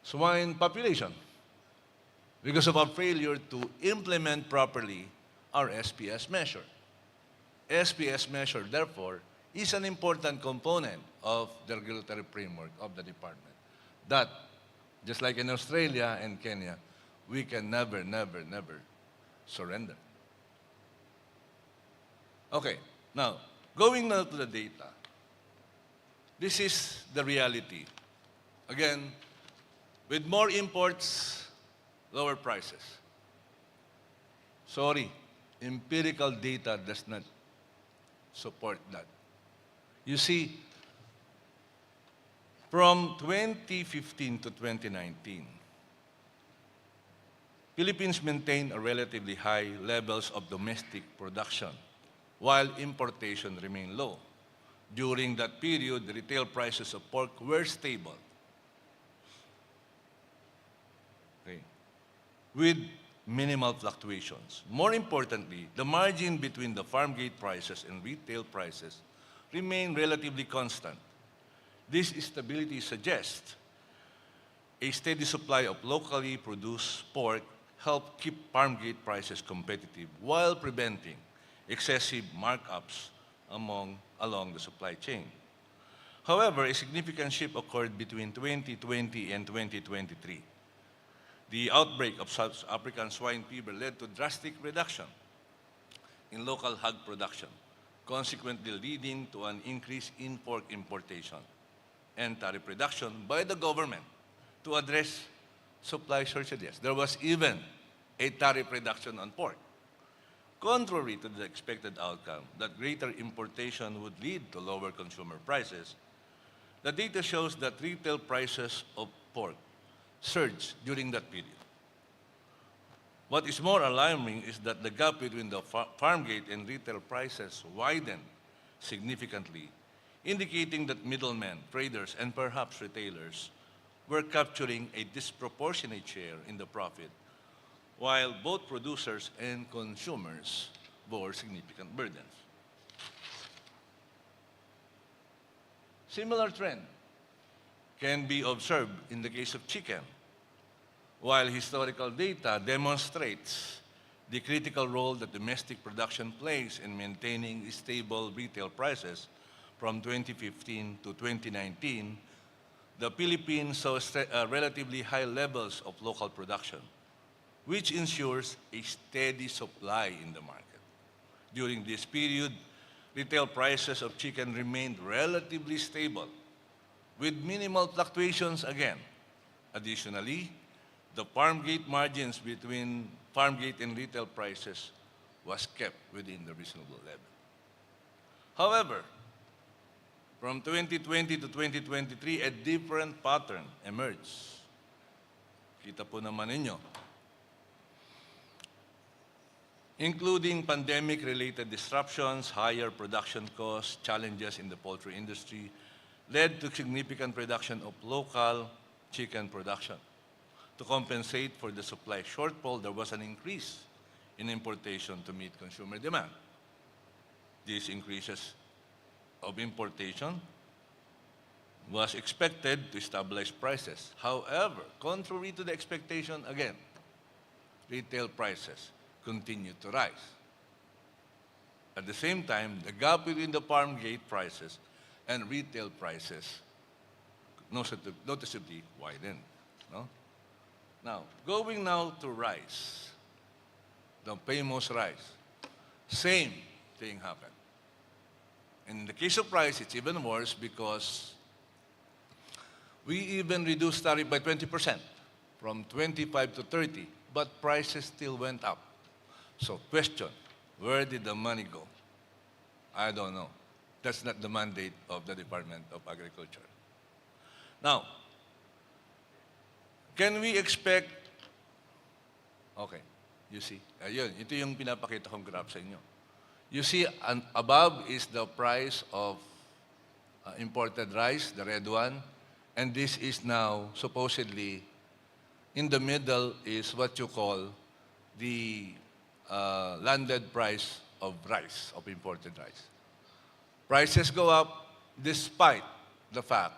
swine population because of our failure to implement properly our SPS measure. SPS measure, therefore, is an important component of the regulatory framework of the department. That, just like in Australia and Kenya, we can never, never, never surrender. Okay, now, going now to the data. This is the reality. Again, with more imports, lower prices. Sorry, empirical data does not support that. You see, from 2015 to 2019, Philippines maintained a relatively high levels of domestic production, while importation remained low. During that period, the retail prices of pork were stable, okay, with minimal fluctuations. More importantly, the margin between the farm gate prices and retail prices remained relatively constant. This stability suggests a steady supply of locally produced pork helped keep farm gate prices competitive while preventing excessive markups along the supply chain. However, a significant shift occurred between 2020 and 2023. The outbreak of South African swine fever led to drastic reduction in local hog production, consequently leading to an increase in pork importation and tariff reduction by the government to address supply shortages. There was even a tariff reduction on pork. Contrary to the expected outcome that greater importation would lead to lower consumer prices, the data shows that retail prices of pork surged during that period. What is more alarming is that the gap between the farm gate and retail prices widened significantly, indicating that middlemen, traders, and perhaps retailers were capturing a disproportionate share in the profit, while both producers and consumers bore significant burdens. Similar trend can be observed in the case of chicken. While historical data demonstrates the critical role that domestic production plays in maintaining stable retail prices from 2015 to 2019, the Philippines saw relatively high levels of local production, which ensures a steady supply in the market. During this period, retail prices of chicken remained relatively stable, with minimal fluctuations again. Additionally, the farm gate margins between farm gate and retail prices was kept within the reasonable level. However, from 2020 to 2023, a different pattern emerged. Kita po naman ninyo. Including pandemic-related disruptions, higher production costs, challenges in the poultry industry, led to significant reduction of local chicken production. to compensate for the supply shortfall, there was an increase in importation to meet consumer demand. These increases of importation was expected to stabilize prices. However, contrary to the expectation, again, retail prices continued to rise. At the same time, the gap between the farm gate prices and retail prices noticeably widened. No? Now, going now to rice, the famous rice, same thing happened. And in the case of rice, it's even worse because we even reduced tariff by 20%, from 25 to 30, but prices still went up. So question, where did the money go? I don't know. That's not the mandate of the Department of Agriculture. Now, can we expect, okay, you see, ayun, ito yung pinapakita kong graph sa inyo. You see, above is the price of imported rice, the red one, and this is now supposedly, in the middle is what you call the landed price of rice, of imported rice. Prices go up despite the fact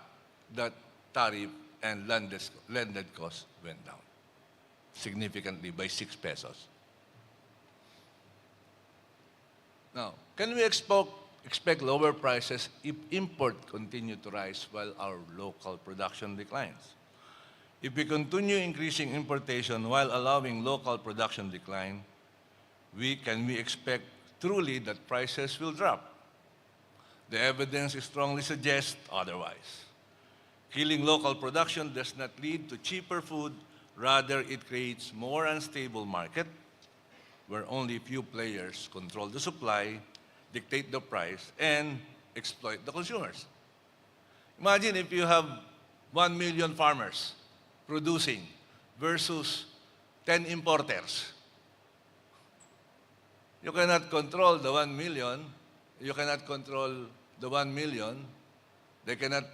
that tariff and landed costs went down significantly by 6 pesos. Now, can we expect lower prices if import continue to rise while our local production declines? If we continue increasing importation while allowing local production decline, can we expect truly that prices will drop? The evidence strongly suggests otherwise. Killing local production does not lead to cheaper food, rather it creates more unstable market where only few players control the supply, dictate the price, and exploit the consumers. Imagine if you have 1 million farmers producing versus 10 importers. You cannot control the 1 million. You cannot control the 1 million. They cannot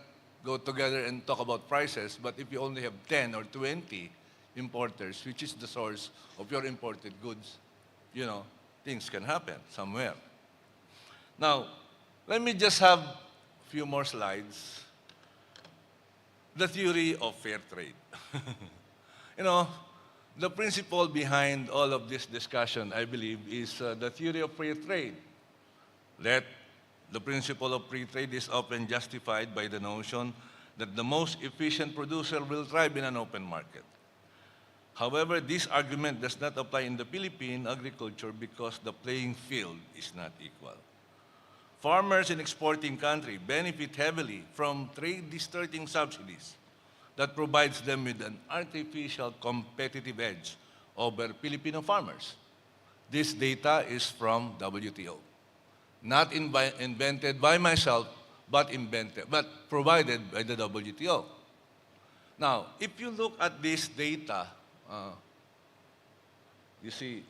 go together and talk about prices. But if you only have 10 or 20 importers, which is the source of your imported goods, you know, things can happen somewhere. Now, let me just have a few more slides. The theory of fair trade. You know, the principle behind all of this discussion, I believe, is the theory of free trade. The principle of free trade is often justified by the notion that the most efficient producer will thrive in an open market. However, this argument does not apply in the Philippine agriculture because the playing field is not equal. Farmers in exporting country benefit heavily from trade-distorting subsidies that provides them with an artificial competitive edge over Filipino farmers. This data is from WTO. Not invented by myself, but provided by the WTO. Now, if you look at this data, you see,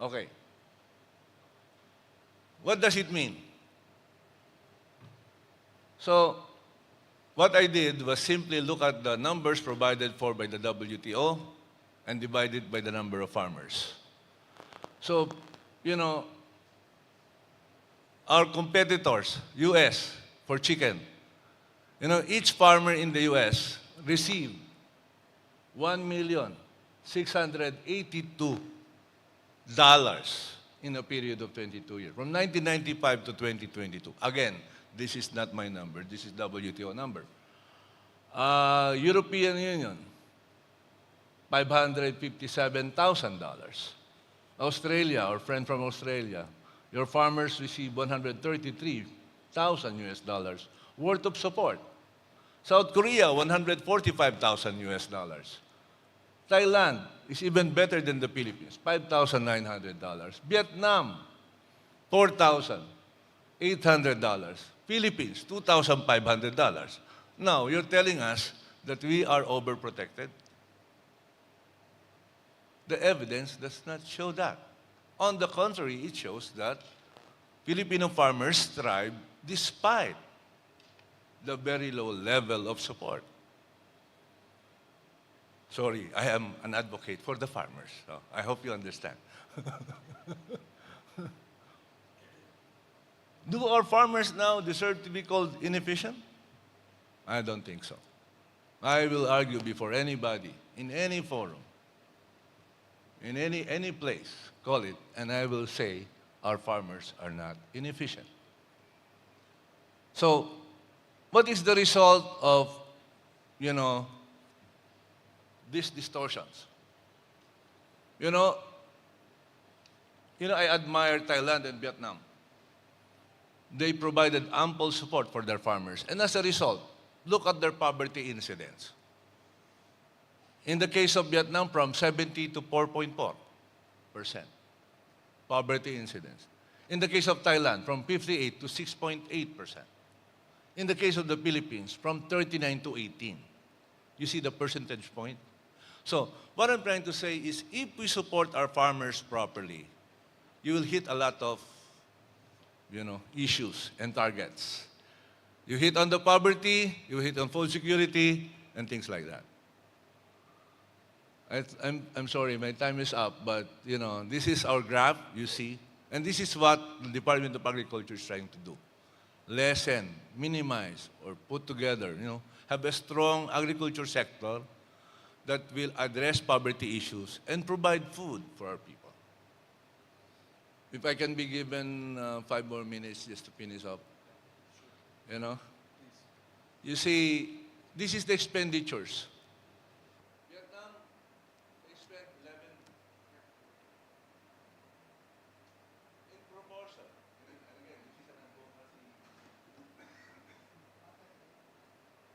okay, what does it mean? So, what I did was simply look at the numbers provided for by the WTO and divide it by the number of farmers. So, you know, our competitors, US, for chicken, you know, each farmer in the US received $1,682 in a period of 22 years, from 1995 to 2022. Again, this is not my number. This is WTO number. European Union, $557,000. Australia, our friend from Australia, your farmers receive $133,000 worth of support. South Korea, $145,000. Thailand is even better than the Philippines, $5,900. Vietnam, $4,800. Philippines, $2,500. Now, you're telling us that we are overprotected? The evidence does not show that. On the contrary, it shows that Filipino farmers thrive despite the very low level of support. Sorry, I am an advocate for the farmers. So I hope you understand. Do our farmers now deserve to be called inefficient? I don't think so. I will argue before anybody, in any forum, in any place, call it, and I will say our farmers are not inefficient. So, what is the result of, you know, these distortions? You know, I admire Thailand and Vietnam. They provided ample support for their farmers. And as a result, look at their poverty incidence. In the case of Vietnam, from 70 to 4.4% poverty incidence. In the case of Thailand, from 58 to 6.8%. In the case of the Philippines, from 39 to 18. You see the percentage point? So, what I'm trying to say is, if we support our farmers properly, you will hit a lot of, issues and targets. You hit on the poverty, you hit on food security, and things like that. I'm sorry, my time is up, but, this is our graph, you see, and this is what the Department of Agriculture is trying to do. Lessen, minimize, or put together, have a strong agriculture sector that will address poverty issues and provide food for our people. If I can be given 5 more minutes just to finish up. You see, this is the expenditures. Vietnam, they spent 11 in proportion. And again, this is an advocacy.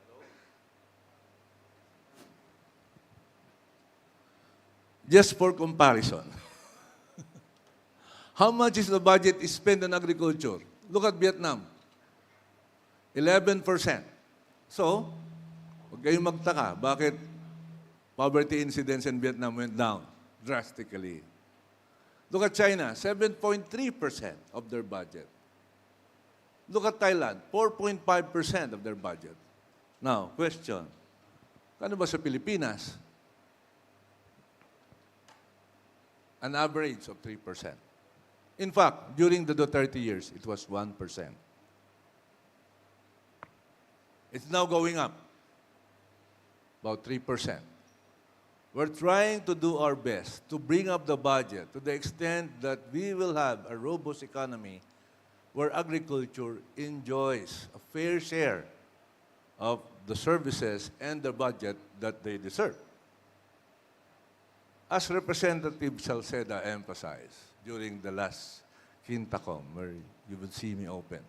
Hello? Just for comparison, how much is the budget spent on agriculture? Look at Vietnam. 11%. So, huwag kayong magtaka. Bakit poverty incidence in Vietnam went down drastically? Look at China, 7.3% of their budget. Look at Thailand, 4.5% of their budget. Now, question. Kano ba sa Pilipinas? An average of 3%. In fact, during the Duterte years, it was 1%. It's now going up, about 3%. We're trying to do our best to bring up the budget to the extent that we will have a robust economy where agriculture enjoys a fair share of the services and the budget that they deserve. As Representative Salceda emphasized during the last Quintacom, where you would see me open,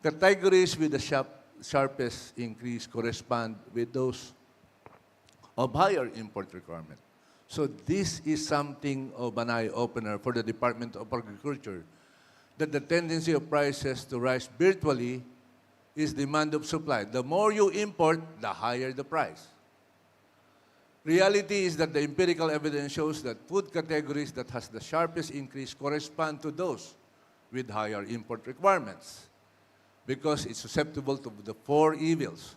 categories with the sharpest increase correspond with those of higher import requirement. So this is something of an eye-opener for the Department of Agriculture, that the tendency of prices to rise virtually is demand of supply. The more you import, the higher the price. Reality is that the empirical evidence shows that food categories that has the sharpest increase correspond to those with higher import requirements, because it's susceptible to the 4 evils: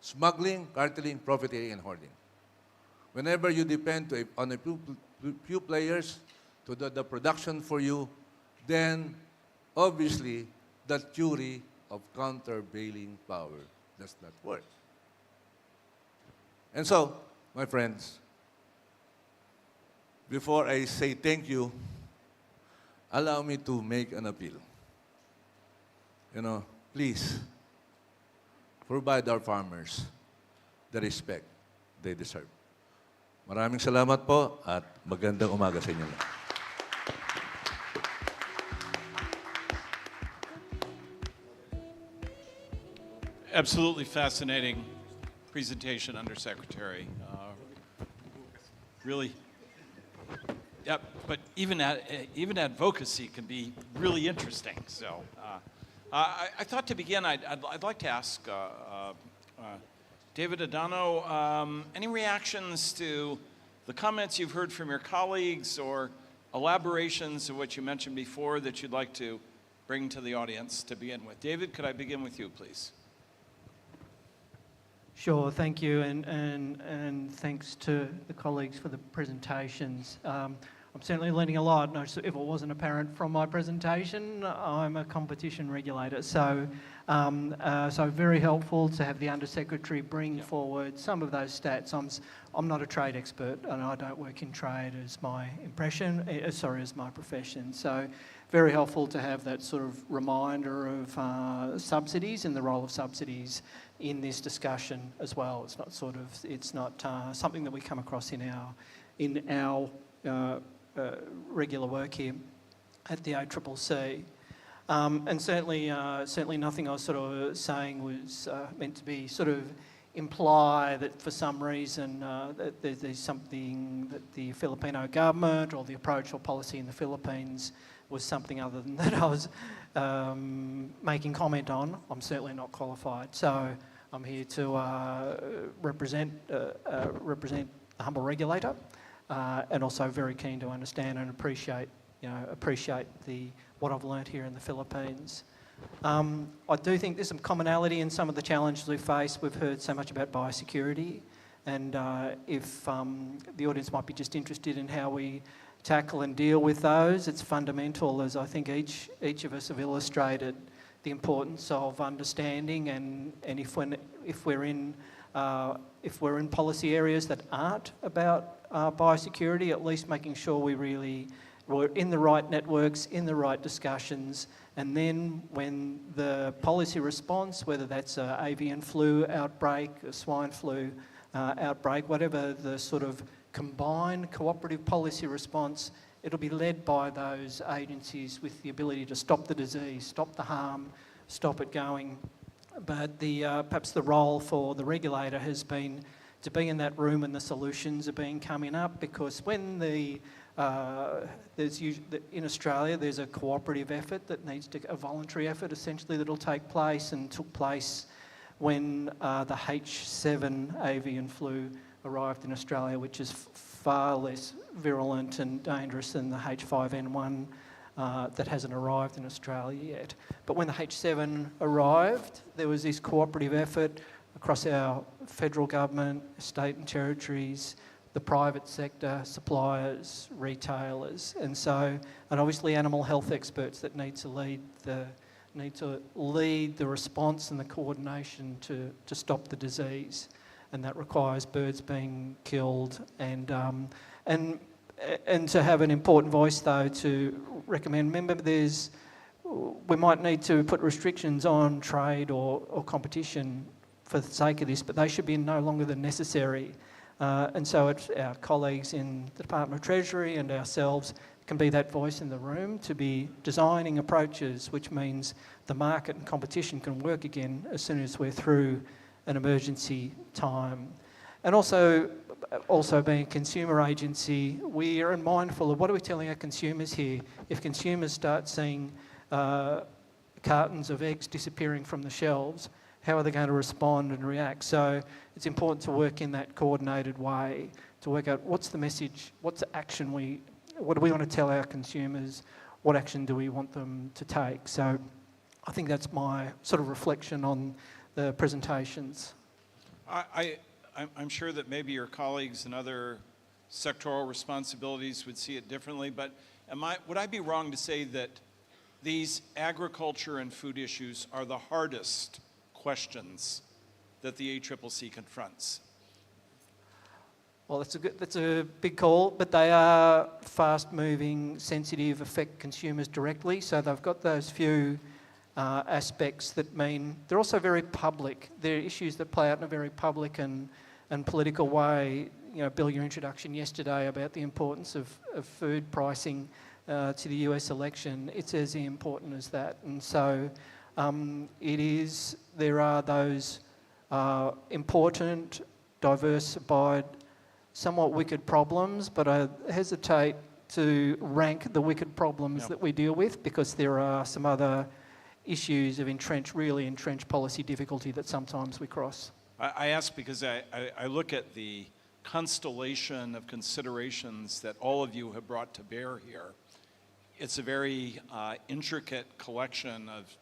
smuggling, carteling, profiteering, and hoarding. Whenever you depend on a few players to do the production for you, then obviously that theory of countervailing power does not work. And so, my friends, before I say thank you, allow me to make an appeal. Please, provide our farmers the respect they deserve. Maraming salamat po at magandang umaga sa inyo lahat.
Absolutely fascinating presentation, Undersecretary. Really, yeah, but even advocacy can be really interesting. So I thought to begin, I'd like to ask David Adano, any reactions to the comments you've heard from your colleagues or elaborations of what you mentioned before that you'd like to bring to the audience to begin with? David, could I begin with you, please?
Sure, thank you, and thanks to the colleagues for the presentations. I'm certainly learning a lot. No, if it wasn't apparent from my presentation, I'm a competition regulator, so very helpful to have the Undersecretary bring forward some of those stats. I'm not a trade expert, and I don't work in trade as my as my profession. So very helpful to have that sort of reminder of subsidies and the role of subsidies in this discussion as well. It's not something that we come across in our regular work here at the ACCC. And certainly nothing I was sort of saying was meant to be sort of imply that for some reason that there's something that the Filipino government or the approach or policy in the Philippines was something other than that I was making comment on. I'm certainly not qualified. So I'm here to represent the humble regulator, and also very keen to understand and appreciate what I've learnt here in the Philippines. I do think there's some commonality in some of the challenges we face. We've heard so much about biosecurity, and if the audience might be just interested in how we tackle and deal with those, it's fundamental, as I think each of us have illustrated, the importance of understanding, and if we're in policy areas that aren't about biosecurity, at least making sure we're in the right networks, in the right discussions, and then when the policy response, whether that's an avian flu outbreak, a swine flu outbreak, whatever the sort of combined cooperative policy response, it'll be led by those agencies with the ability to stop the disease, stop the harm, stop it going. But perhaps the role for the regulator has been to be in that room when the solutions are being coming up, because when in Australia there's a cooperative effort a voluntary effort essentially that'll take place, and took place when the H7 avian flu arrived in Australia, which is far less virulent and dangerous than the H5N1 that hasn't arrived in Australia yet. But when the H7 arrived, there was this cooperative effort across our federal government, state and territories, the private sector, suppliers, retailers, and obviously animal health experts that need to lead the response and the coordination to stop the disease, and that requires birds being killed and to have an important voice though to recommend. Remember, we might need to put restrictions on trade or competition for the sake of this, but they should be no longer than necessary. And so it's our colleagues in the Department of Treasury and ourselves can be that voice in the room to be designing approaches, which means the market and competition can work again as soon as we're through an emergency time. And also being a consumer agency, we are mindful of what are we telling our consumers here. If consumers start seeing cartons of eggs disappearing from the shelves, how are they going to respond and react? So it's important to work in that coordinated way to work out what's the message, what's the action what do we want to tell our consumers, what action do we want them to take? So I think that's my sort of reflection on the presentations.
I'm sure that maybe your colleagues in other sectoral responsibilities would see it differently, but would I be wrong to say that these agriculture and food issues are the hardest questions that the ACCC confronts?
Well, that's a big call, but they are fast-moving, sensitive, affect consumers directly. So they've got those few aspects that mean they're also very public. They're issues that play out in a very public and political way. You know, Bill, your introduction yesterday about the importance of food pricing to the US election, it's as important as that. And so there are those important, diversified, somewhat wicked problems, but I hesitate to rank the wicked problems that we deal with, because there are some other issues of really entrenched policy difficulty that sometimes we cross.
I ask because I look at the constellation of considerations that all of you have brought to bear here. It's a very intricate collection of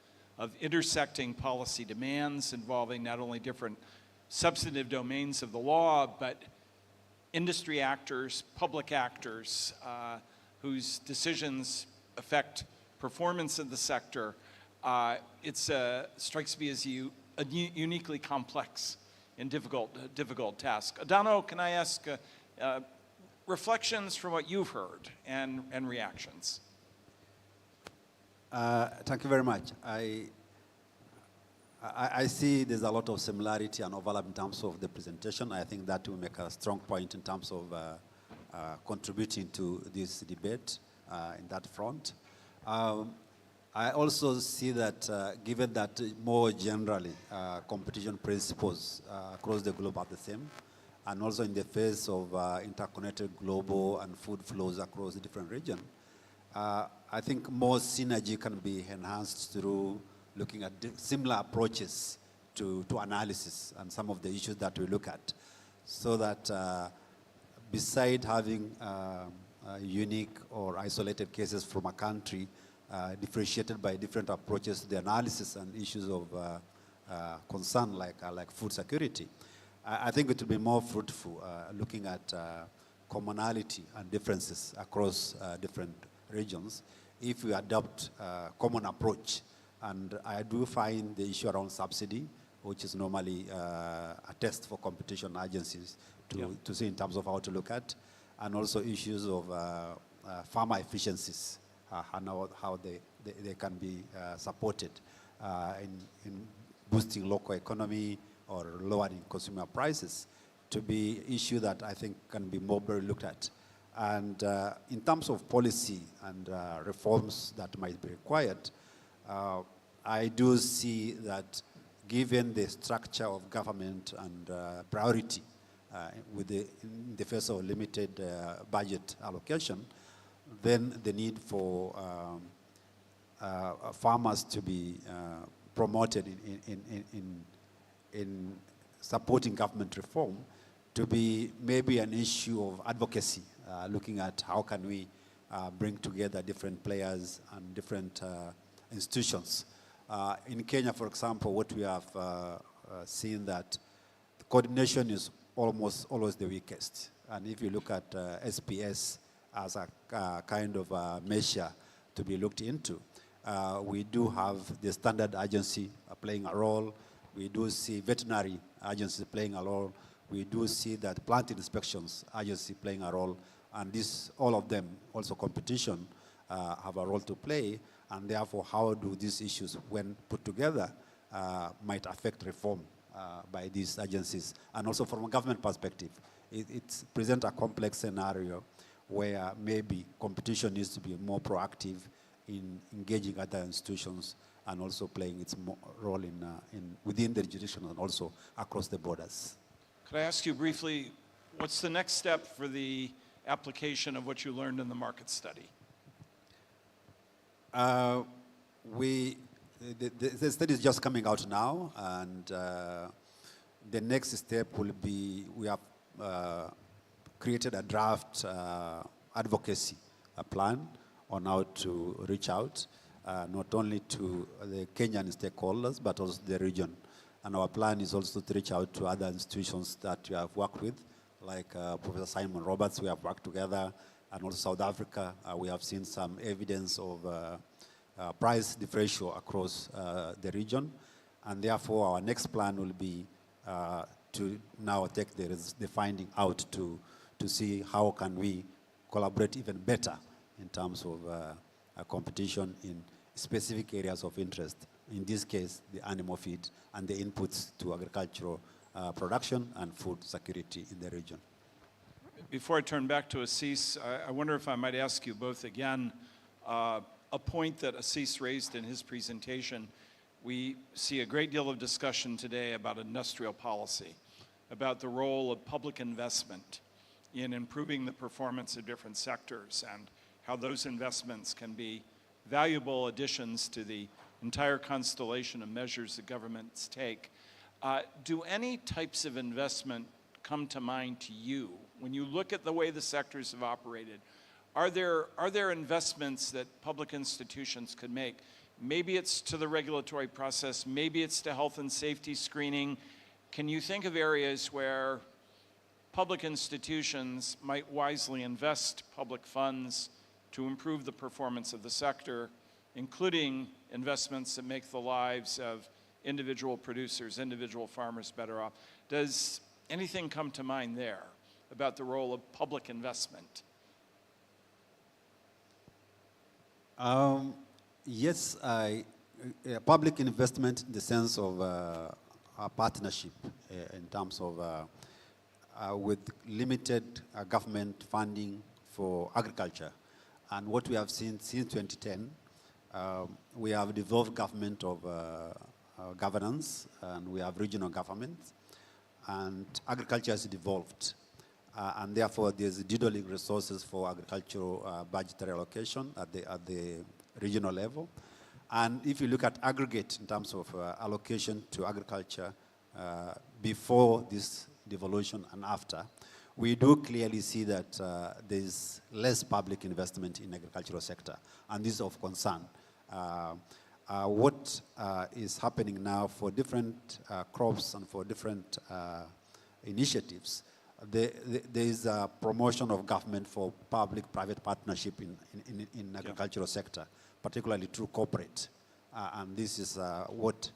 intersecting policy demands involving not only different substantive domains of the law, but industry actors, public actors, whose decisions affect performance of the sector, it strikes me as a uniquely complex and difficult task. Adano, can I ask reflections from what you've heard and reactions?
Thank you very much. I see there's a lot of similarity and overlap in terms of the presentation. I think that will make a strong point in terms of contributing to this debate in that front. I also see that given that more generally competition principles across the globe are the same, and also in the face of interconnected global and food flows across the different regions, I think more synergy can be enhanced through looking at similar approaches to analysis and some of the issues that we look at, so that beside having unique or isolated cases from a country differentiated by different approaches to the analysis and issues of concern like food security, I think it will be more fruitful looking at commonality and differences across different regions if we adopt a common approach. And I do find the issue around subsidy, which is normally a test for competition agencies to see in terms of how to look at, and also issues of farmer efficiencies and how they can be supported in boosting local economy or lowering consumer prices, to be issue that I think can be more looked at. And in terms of policy and reforms that might be required, I do see that given the structure of government and priority in the face of limited budget allocation, then the need for farmers to be promoted in supporting government reform to be maybe an issue of advocacy, looking at how can we bring together different players and different institutions. In Kenya, for example, what we have seen that the coordination is almost always the weakest. And if you look at SPS as a kind of a measure to be looked into, we do have the standard agency playing a role. We do see veterinary agencies playing a role. We do see that plant inspections agency playing a role. And this, all of them, also competition, have a role to play. And therefore, how do these issues, when put together, might affect reform by these agencies? And also from a government perspective, it presents a complex scenario where maybe competition needs to be more proactive in engaging other institutions and also playing its role within the jurisdiction and also across the borders.
Could I ask you briefly, what's the next step for the application of what you learned in the market study?
The study is just coming out now, and the next step will be, we have created a draft advocacy plan on how to reach out, not only to the Kenyan stakeholders, but also the region. And our plan is also to reach out to other institutions that we have worked with, like Professor Simon Roberts, we have worked together, and also South Africa. We have seen some evidence of price differential across the region. And therefore, our next plan will be to now take the finding out to see how can we collaborate even better in terms of competition in specific areas of interest. In this case, the animal feed and the inputs to agricultural production and food security in the region.
Before I turn back to Assis, I wonder if I might ask you both again, a point that Assis raised in his presentation. We see a great deal of discussion today about industrial policy, about the role of public investment in improving the performance of different sectors and how those investments can be valuable additions to the entire constellation of measures that governments take. Do any types of investment come to mind to you when you look at the way the sectors have operated? Are there investments that public institutions could make? Maybe it's to the regulatory process, maybe it's to health and safety screening. can you think of areas where public institutions might wisely invest public funds to improve the performance of the sector, including investments that make the lives of individual producers, individual farmers better off? Does anything come to mind there about the role of public investment?
Yes, public investment in the sense of a partnership in terms of with limited government funding for agriculture. And what we have seen since 2010, we have devolved government of governance, and we have regional governments, and agriculture has devolved. And therefore, there's doodling resources for agricultural budgetary allocation at the regional level. And if you look at aggregate in terms of allocation to agriculture before this devolution and after, we do clearly see that there's less public investment in agricultural sector, and this is of concern. What is happening now for different crops and for different initiatives, there is a promotion of government for public-private partnership in agricultural sector, particularly through corporate. And this is what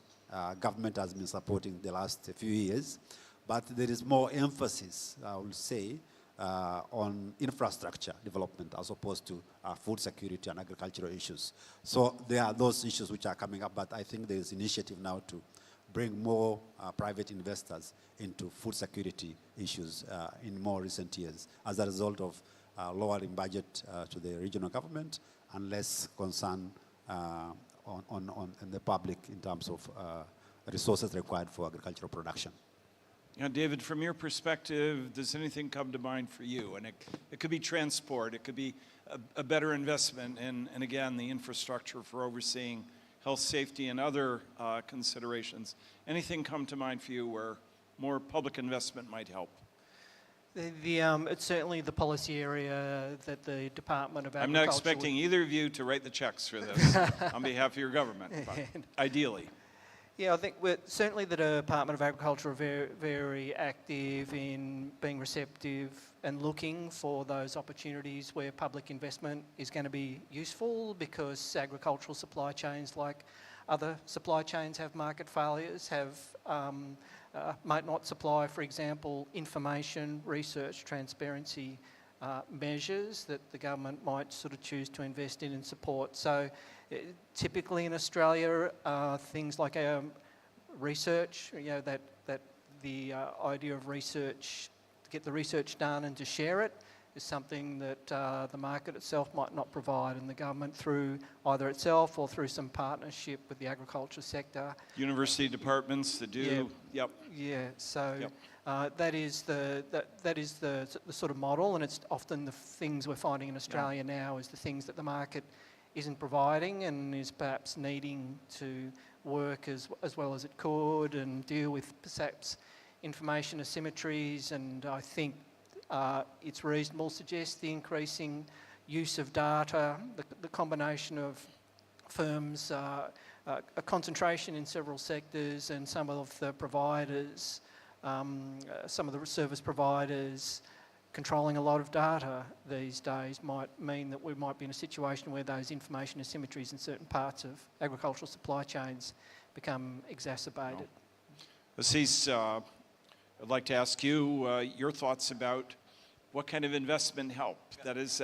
government has been supporting the last few years. But there is more emphasis, I will say, on infrastructure development as opposed to food security and agricultural issues. So there are those issues which are coming up, but I think there is initiative now to bring more private investors into food security issues in more recent years as a result of lowering budget to the regional government and less concern on the public in terms of resources required for agricultural production.
Now, David, from your perspective, does anything come to mind for you? And it could be transport, it could be a better investment in, and again, the infrastructure for overseeing health, safety, and other considerations. Anything come to mind for you where more public investment might help?
It's certainly the policy area that the Department of Agriculture...
I'm not expecting either of you to write the checks for this on behalf of your government, but ideally.
Yeah, I think certainly the Department of Agriculture are very, very active in being receptive and looking for those opportunities where public investment is going to be useful, because agricultural supply chains, like other supply chains, have market failures, might not supply, for example, information, research, transparency measures that the government might sort of choose to invest in and support. So typically in Australia, things like research, that the idea of research, to get the research done and to share it, is something that the market itself might not provide, and the government, through either itself or through some partnership with the agriculture sector.
University departments that do, yep.
Yeah, so
Yep.
that is the sort of model, and it's often the things we're finding in Australia now is the things that the market isn't providing and is perhaps needing to work as well as it could and deal with perhaps information asymmetries. And I think it's reasonable to suggest the increasing use of data, the combination of firms, a concentration in several sectors, and some of the providers, some of the service providers controlling a lot of data these days might mean that we might be in a situation where those information asymmetries in certain parts of agricultural supply chains become exacerbated.
Assis, I'd like to ask you your thoughts about what kind of investment help. That is,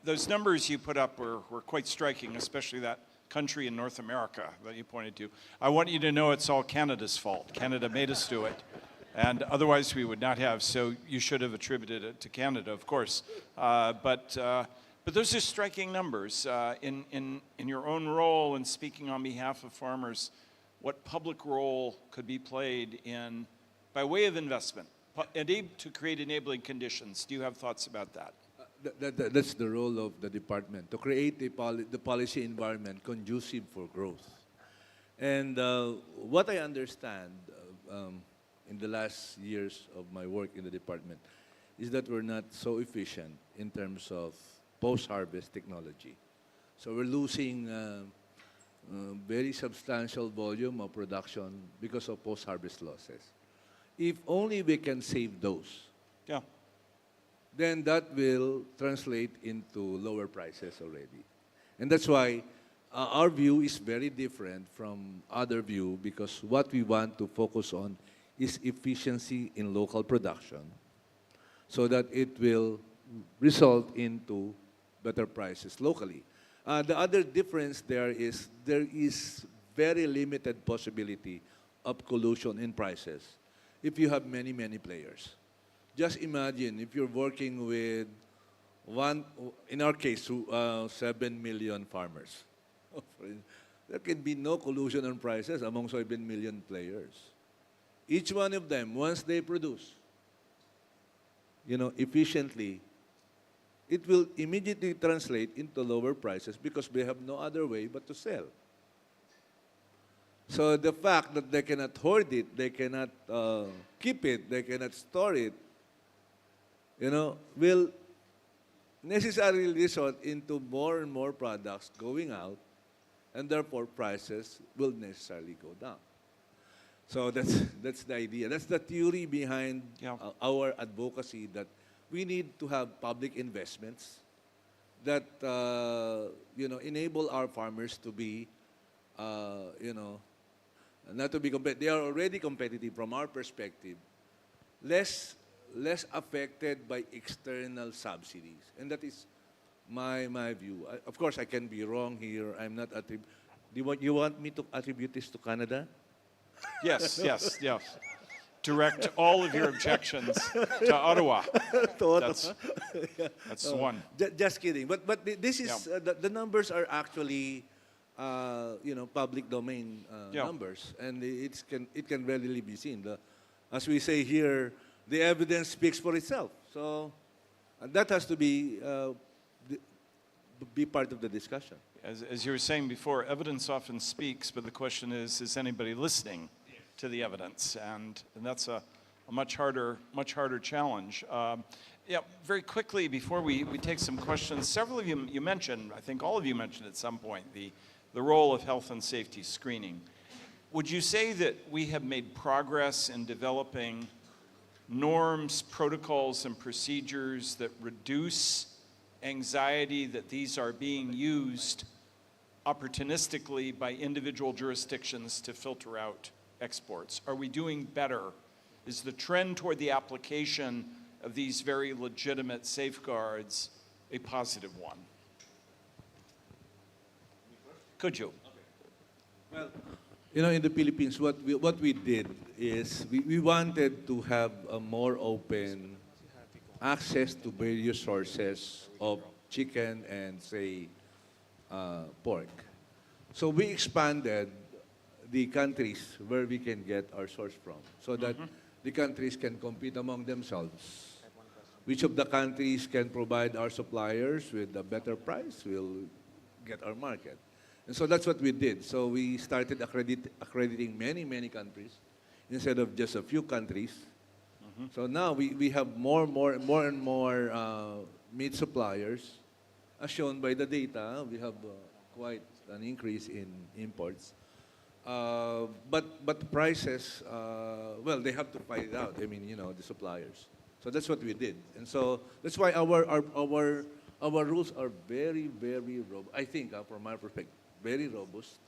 those numbers you put up were quite striking, especially that country in North America that you pointed to. I want you to know it's all Canada's fault. Canada made us do it. And otherwise we would not have, so you should have attributed it to Canada, of course. But those are striking numbers. In your own role in speaking on behalf of farmers, what public role could be played in, by way of investment, to create enabling conditions? Do you have thoughts about that?
That's the role of the department, to create the policy environment conducive for growth. And what I understand in the last years of my work in the department is that we're not so efficient in terms of post-harvest technology. So we're losing very substantial volume of production because of post-harvest losses. If only we can save those,
Yeah.
then that will translate into lower prices already. And that's why our view is very different from other view, because what we want to focus on is efficiency in local production so that it will result into better prices locally. The other difference there is very limited possibility of collusion in prices if you have many, many players. Just imagine if you're working with one, in our case, 7 million farmers. There can be no collusion on prices among 7 million players. Each one of them, once they produce, efficiently, it will immediately translate into lower prices because they have no other way but to sell. So the fact that they cannot hoard it, they cannot keep it, they cannot store it, will necessarily result into more and more products going out, and therefore prices will necessarily go down. So that's the idea. That's the theory behind our advocacy, that we need to have public investments that enable our farmers to be, not to be competitive. They are already competitive from our perspective, less affected by external subsidies, and that is my view. Of course, I can be wrong here. I'm not you want me to attribute this to Canada?
Yes, yes, yes. Direct all of your objections to Ottawa. That's the one.
Just kidding. But this is the numbers are actually public domain numbers, and it can readily be seen. As we say here, the evidence speaks for itself. So that has to be part of the discussion.
As you were saying before, evidence often speaks, but the question is anybody listening to the evidence? And that's a much harder challenge. Very quickly, before we take some questions, several of you mentioned, I think all of you mentioned at some point, the role of health and safety screening. Would you say that we have made progress in developing norms, protocols, and procedures that reduce anxiety that these are being used opportunistically by individual jurisdictions to filter out exports? Are we doing better? Is the trend toward the application of these very legitimate safeguards a positive one? Could you?
Well, in the Philippines, what we did is we wanted to have a more open access to various sources of chicken and, say, pork. So we expanded the countries where we can get our source from, so that the countries can compete among themselves. Which of the countries can provide our suppliers with a better price will get our market. And so that's what we did. So we started accrediting many, many countries instead of just a few countries. So now we have more and more meat suppliers. As shown by the data, we have quite an increase in imports. But prices, well, they have to fight it out. I mean, the suppliers. So that's what we did. And so that's why our rules are very, very robust. I think, from my perspective, very robust.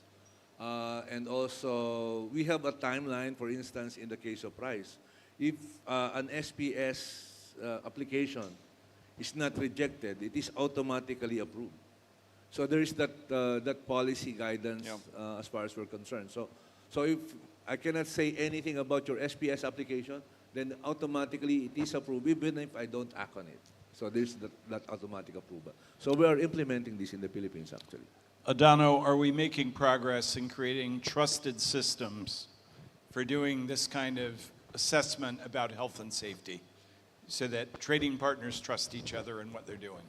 And also, we have a timeline, for instance, in the case of rice. If an SPS application is not rejected, it is automatically approved. So there is that policy guidance as far as we're concerned. So if I cannot say anything about your SPS application, then automatically it is approved, even if I don't act on it. So there's that automatic approval. So we are implementing this in the Philippines, actually.
Adano, are we making progress in creating trusted systems for doing this kind of assessment about health and safety so that trading partners trust each other in what they're doing?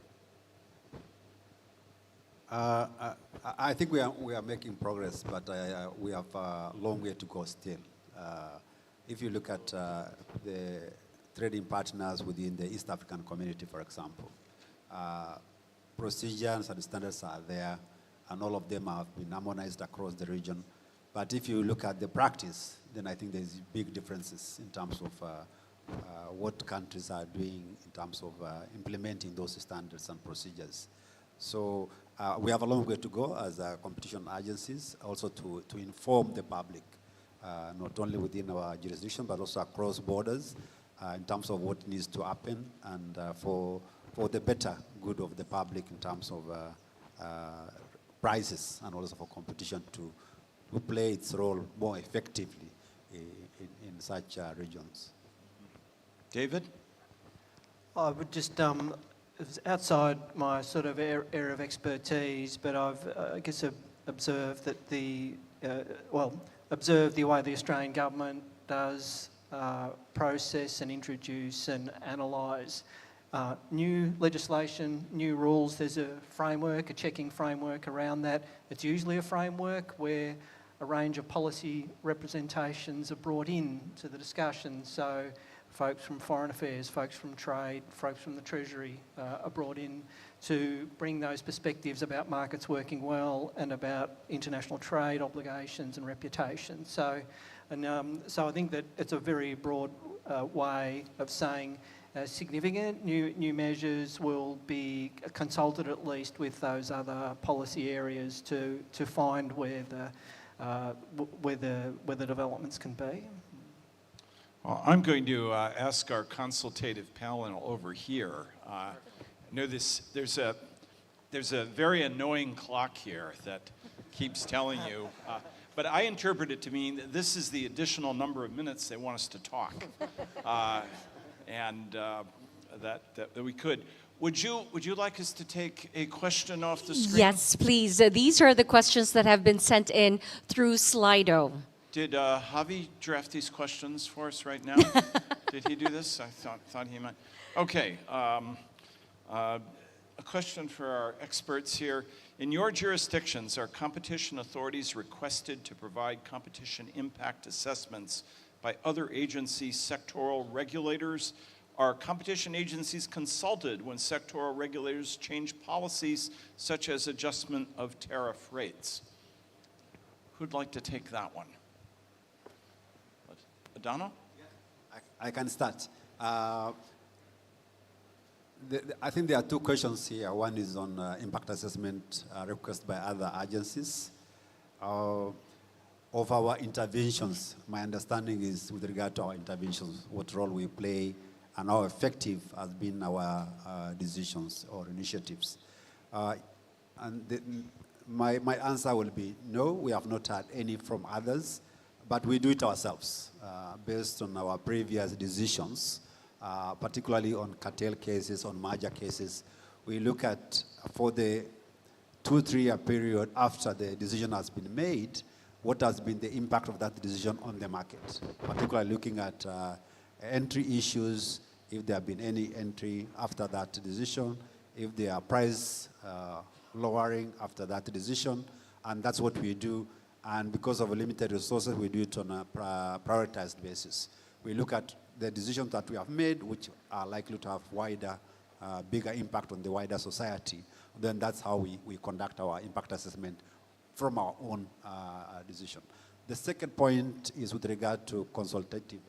I think we are making progress, but we have a long way to go still. If you look at the trading partners within the East African community, for example, procedures and standards are there, and all of them have been harmonized across the region. But if you look at the practice, then I think there's big differences in terms of what countries are doing in terms of implementing those standards and procedures. So we have a long way to go as competition agencies, also to inform the public, not only within our jurisdiction, but also across borders in terms of what needs to happen and for the better good of the public in terms of prices and also for competition to play its role more effectively in such regions.
David?
I would just, it's outside my sort of area of expertise, but I've, I guess, observed that observed the way the Australian government does process and introduce and analyse new legislation, new rules. There's a framework, a checking framework around that. It's usually a framework where a range of policy representations are brought in to the discussion. So folks from Foreign Affairs, folks from Trade, folks from the Treasury are brought in to bring those perspectives about markets working well and about international trade obligations and reputation. So I think that it's a very broad way of saying significant new measures will be consulted at least with those other policy areas to find where the developments can be.
Well, I'm going to ask our consultative panel over here. There's a very annoying clock here that keeps telling you, but I interpret it to mean that this is the additional number of minutes they want us to talk, and that we could. Would you like us to take a question off the screen?
Yes, please. These are the questions that have been sent in through Slido.
Did Javi draft these questions for us right now? Did he do this? I thought he might. Okay. A question for our experts here. In your jurisdictions, are competition authorities requested to provide competition impact assessments by other agencies, sectoral regulators? Are competition agencies consulted when sectoral regulators change policies, such as adjustment of tariff rates? Who'd like to take that one? Adano?
I can start. I think there are two questions here. One is on impact assessment request by other agencies. Of our interventions, my understanding is with regard to our interventions, what role we play and how effective has been our decisions or initiatives. My answer will be no, we have not had any from others, but we do it ourselves based on our previous decisions, particularly on cartel cases, on merger cases. We look at, for the 2-3 year period after the decision has been made, what has been the impact of that decision on the market, particularly looking at entry issues, if there have been any entry after that decision, if there are price lowering after that decision, and that's what we do. And because of limited resources, we do it on a prioritized basis. We look at the decisions that we have made, which are likely to have wider, bigger impact on the wider society. Then that's how we conduct our impact assessment from our own decision. The second point is with regard to consultative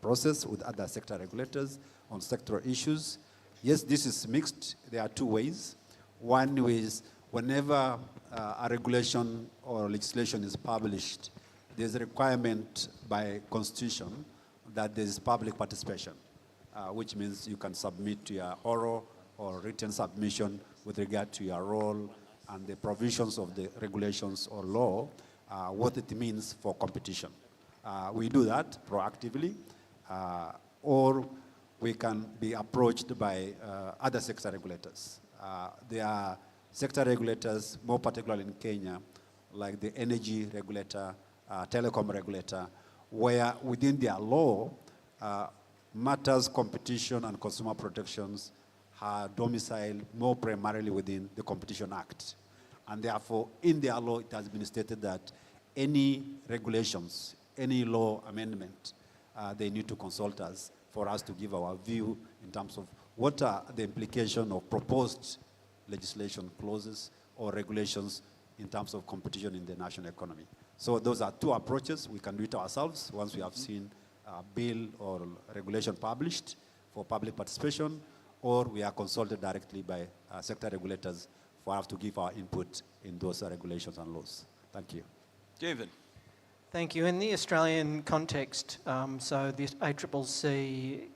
process with other sector regulators on sectoral issues. Yes, this is mixed. There are two ways. One is whenever a regulation or legislation is published, there's a requirement by constitution that there is public participation, which means you can submit to your oral or written submission with regard to your role and the provisions of the regulations or law, what it means for competition. We do that proactively, or we can be approached by other sector regulators. There are sector regulators, more particularly in Kenya, like the energy regulator, telecom regulator, where within their law, matters competition and consumer protections are domiciled more primarily within the Competition Act. And therefore, in their law, it has been stated that any regulations, any law amendment, they need to consult us for us to give our view in terms of what are the implications of proposed legislation clauses or regulations in terms of competition in the national economy. So those are two approaches. We can do it ourselves once we have seen a bill or regulation published for public participation, or we are consulted directly by sector regulators for us to give our input in those regulations and laws. Thank you.
David.
Thank you. In the Australian context, so the ACCC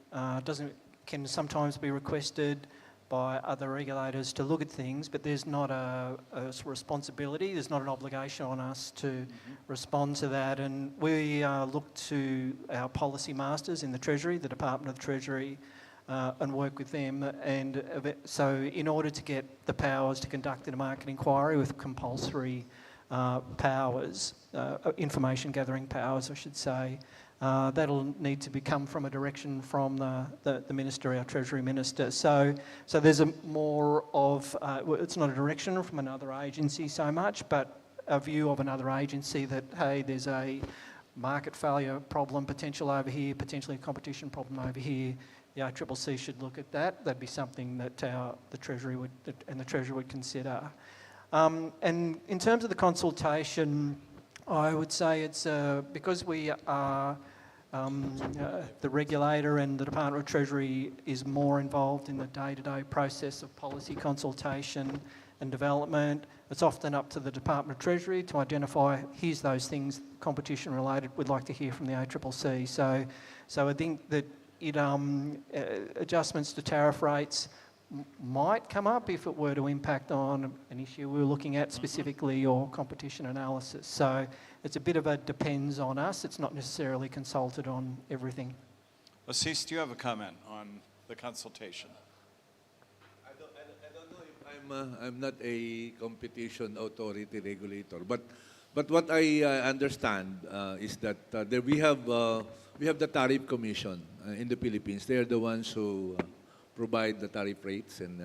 can sometimes be requested by other regulators to look at things, but there's not a responsibility, there's not an obligation on us to respond to that. And we look to our policy masters in the Treasury, the Department of the Treasury, and work with them. And so in order to get the powers to conduct a market inquiry with compulsory powers, information gathering powers, I should say, that'll need to come from a direction from the minister, our Treasury Minister. So there's a more of, it's not a direction from another agency so much, but a view of another agency that, hey, there's a market failure problem potential over here, potentially a competition problem over here. The ACCC should look at that. That'd be something that the Treasury would consider. And in terms of the consultation, I would say it's because we are the regulator and the Department of Treasury is more involved in the day-to-day process of policy consultation and development. It's often up to the Department of Treasury to identify, here's those things competition related we'd like to hear from the ACCC. So I think that adjustments to tariff rates might come up if it were to impact on an issue we were looking at specifically or competition analysis. So it's a bit of a depends on us. It's not necessarily consulted on everything.
Assis, do you have a comment on the consultation?
I don't know if I'm not a competition authority regulator, but what I understand is that we have the Tariff Commission in the Philippines. They are the ones who provide the tariff rates, and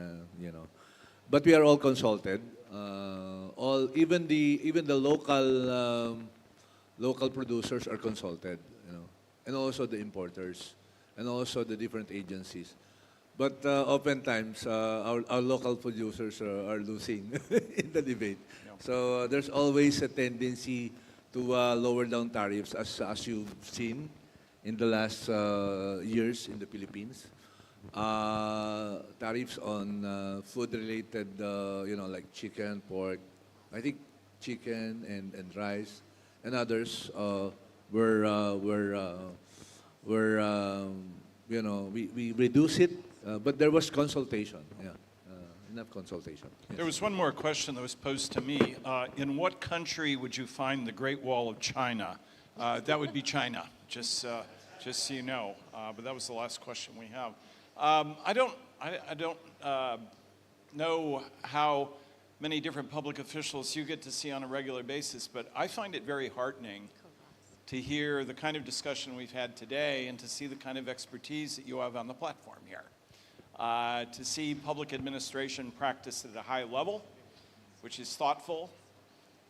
but we are all consulted. Even the local producers are consulted, and also the importers, and also the different agencies. But oftentimes, our local producers are losing in the debate. Yeah. So there's always a tendency to lower down tariffs, as you've seen in the last years in the Philippines. Tariffs on food-related, like chicken, pork. I think chicken and rice and others we reduce it, but there was consultation. Yeah, enough consultation. Yes.
There was one more question that was posed to me. In what country would you find the Great Wall of China? That would be China. Just so you know. But that was the last question we have. I don't know how many different public officials you get to see on a regular basis, but I find it very heartening to hear the kind of discussion we've had today and to see the kind of expertise that you have on the platform here. To see public administration practiced at a high level, which is thoughtful,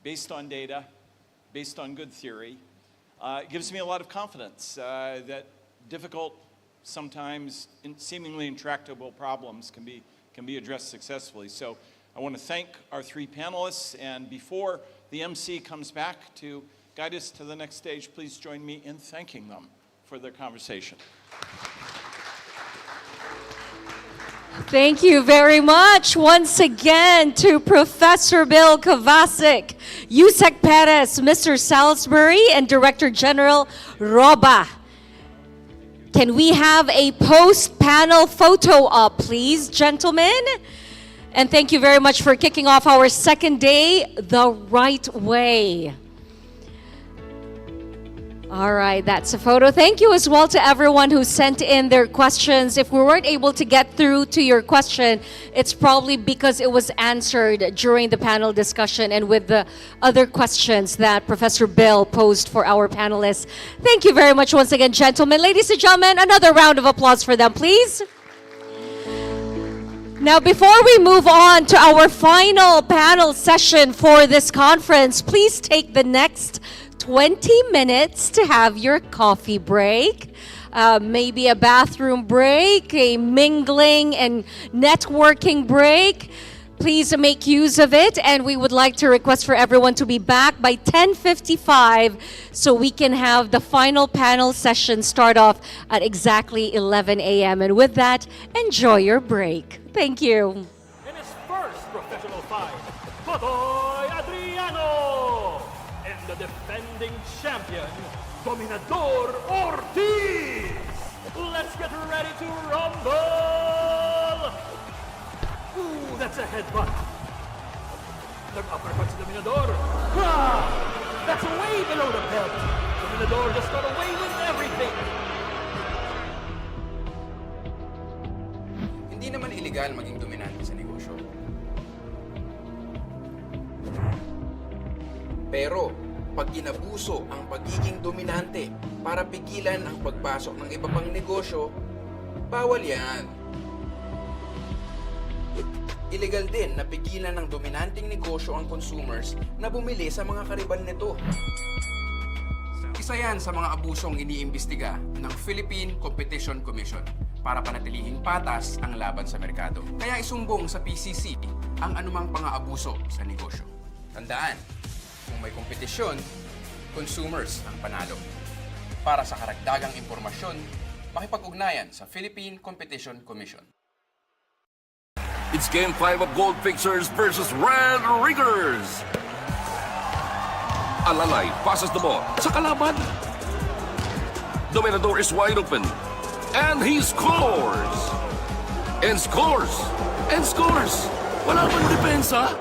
based on data, based on good theory, gives me a lot of confidence that difficult, sometimes seemingly intractable problems can be addressed successfully. So I want to thank our three panelists, and before the MC comes back to guide us to the next stage, please join me in thanking them for their conversation.
Thank you very much once again to Professor Bill Kovacic, Yusek Perez, Mr. Salisbury, and Director General Roba. Can we have a post-panel photo up, please, gentlemen? And thank you very much for kicking off our second day the right way. All right, that's a photo. Thank you as well to everyone who sent in their questions. If we weren't able to get through to your question, it's probably because it was answered during the panel discussion and with the other questions that Professor Bill posed for our panelists. Thank you very much once again, gentlemen. Ladies and gentlemen, another round of applause for them, please. Now, before we move on to our final panel session for this conference, please take the next 20 minutes to have your coffee break, maybe a bathroom break, a mingling and networking break. Please make use of it, and we would like to request for everyone to be back by 10:55 so we can have the final panel session start off at exactly 11 a.m. And with that, enjoy your break. Thank you.
In his first professional fight, Totoy Adriano and the defending champion, Dominador Ortiz. Let's get ready to rumble! Ooh, that's a headbutt. Nag-uppercut si Dominador. Ah! That's way below the belt. Dominador just got away with everything.
Hindi naman illegal maging dominante sa negosyo. Pero, pag inabuso ang pagiging dominante para pigilan ang pagpasok ng iba pang negosyo, bawal yan. Illegal din na pigilan ng dominanteng negosyo ang consumers na bumili sa mga karibal nito. Isa yan sa mga abusong iniimbestiga ng Philippine Competition Commission para panatilihing patas ang laban sa merkado. Kaya isumbong sa PCC ang anumang pang-aabuso sa negosyo. Tandaan, kung may kompetisyon, consumers ang panalo. Para sa karagdagang impormasyon, makipag-ugnayan sa Philippine Competition Commission.
It's Game 5 of Gold Fixers versus Red Riggers. Alalay passes the ball sa kalaban. Dominador is wide open. And he scores! And scores! And scores! Wala bang depensa?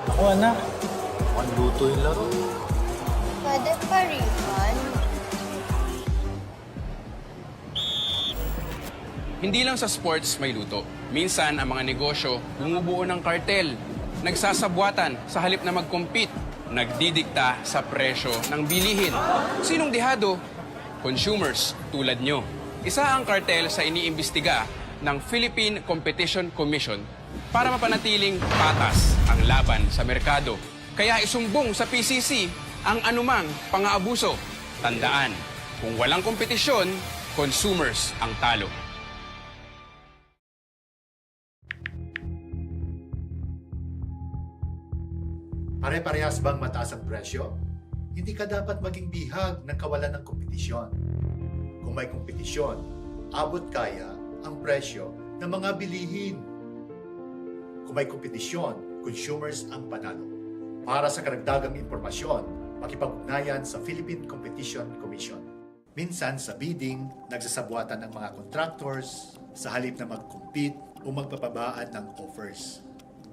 Ako anak, mukhang luto yung laro.
Pwede pa rin.
Hindi lang sa sports may luto. Minsan, ang mga negosyo bumubuo ng kartel, nagsasabwatan sa halip na mag-compete, nagdidikta sa presyo ng bilihin. Sinong dihado? Consumers tulad nyo. Isa ang kartel sa iniimbestiga ng Philippine Competition Commission para mapanatiling patas ang laban sa merkado. Kaya isumbong sa PCC ang anumang pang-aabuso. Tandaan, kung walang kompetisyon, consumers ang talo.
Pare-parehas bang mataas ang presyo? Hindi ka dapat maging bihag ng kawalan ng kompetisyon. Kung may kompetisyon, abot kaya ang presyo ng mga bilihin. Kung may kompetisyon, consumers ang panalo. Para sa karagdagang impormasyon, makipag-ugnayan sa Philippine Competition Commission. Minsan sa bidding, nagsasabwatan ang mga contractors sa halip na mag-compete o magpapabaan ng offers.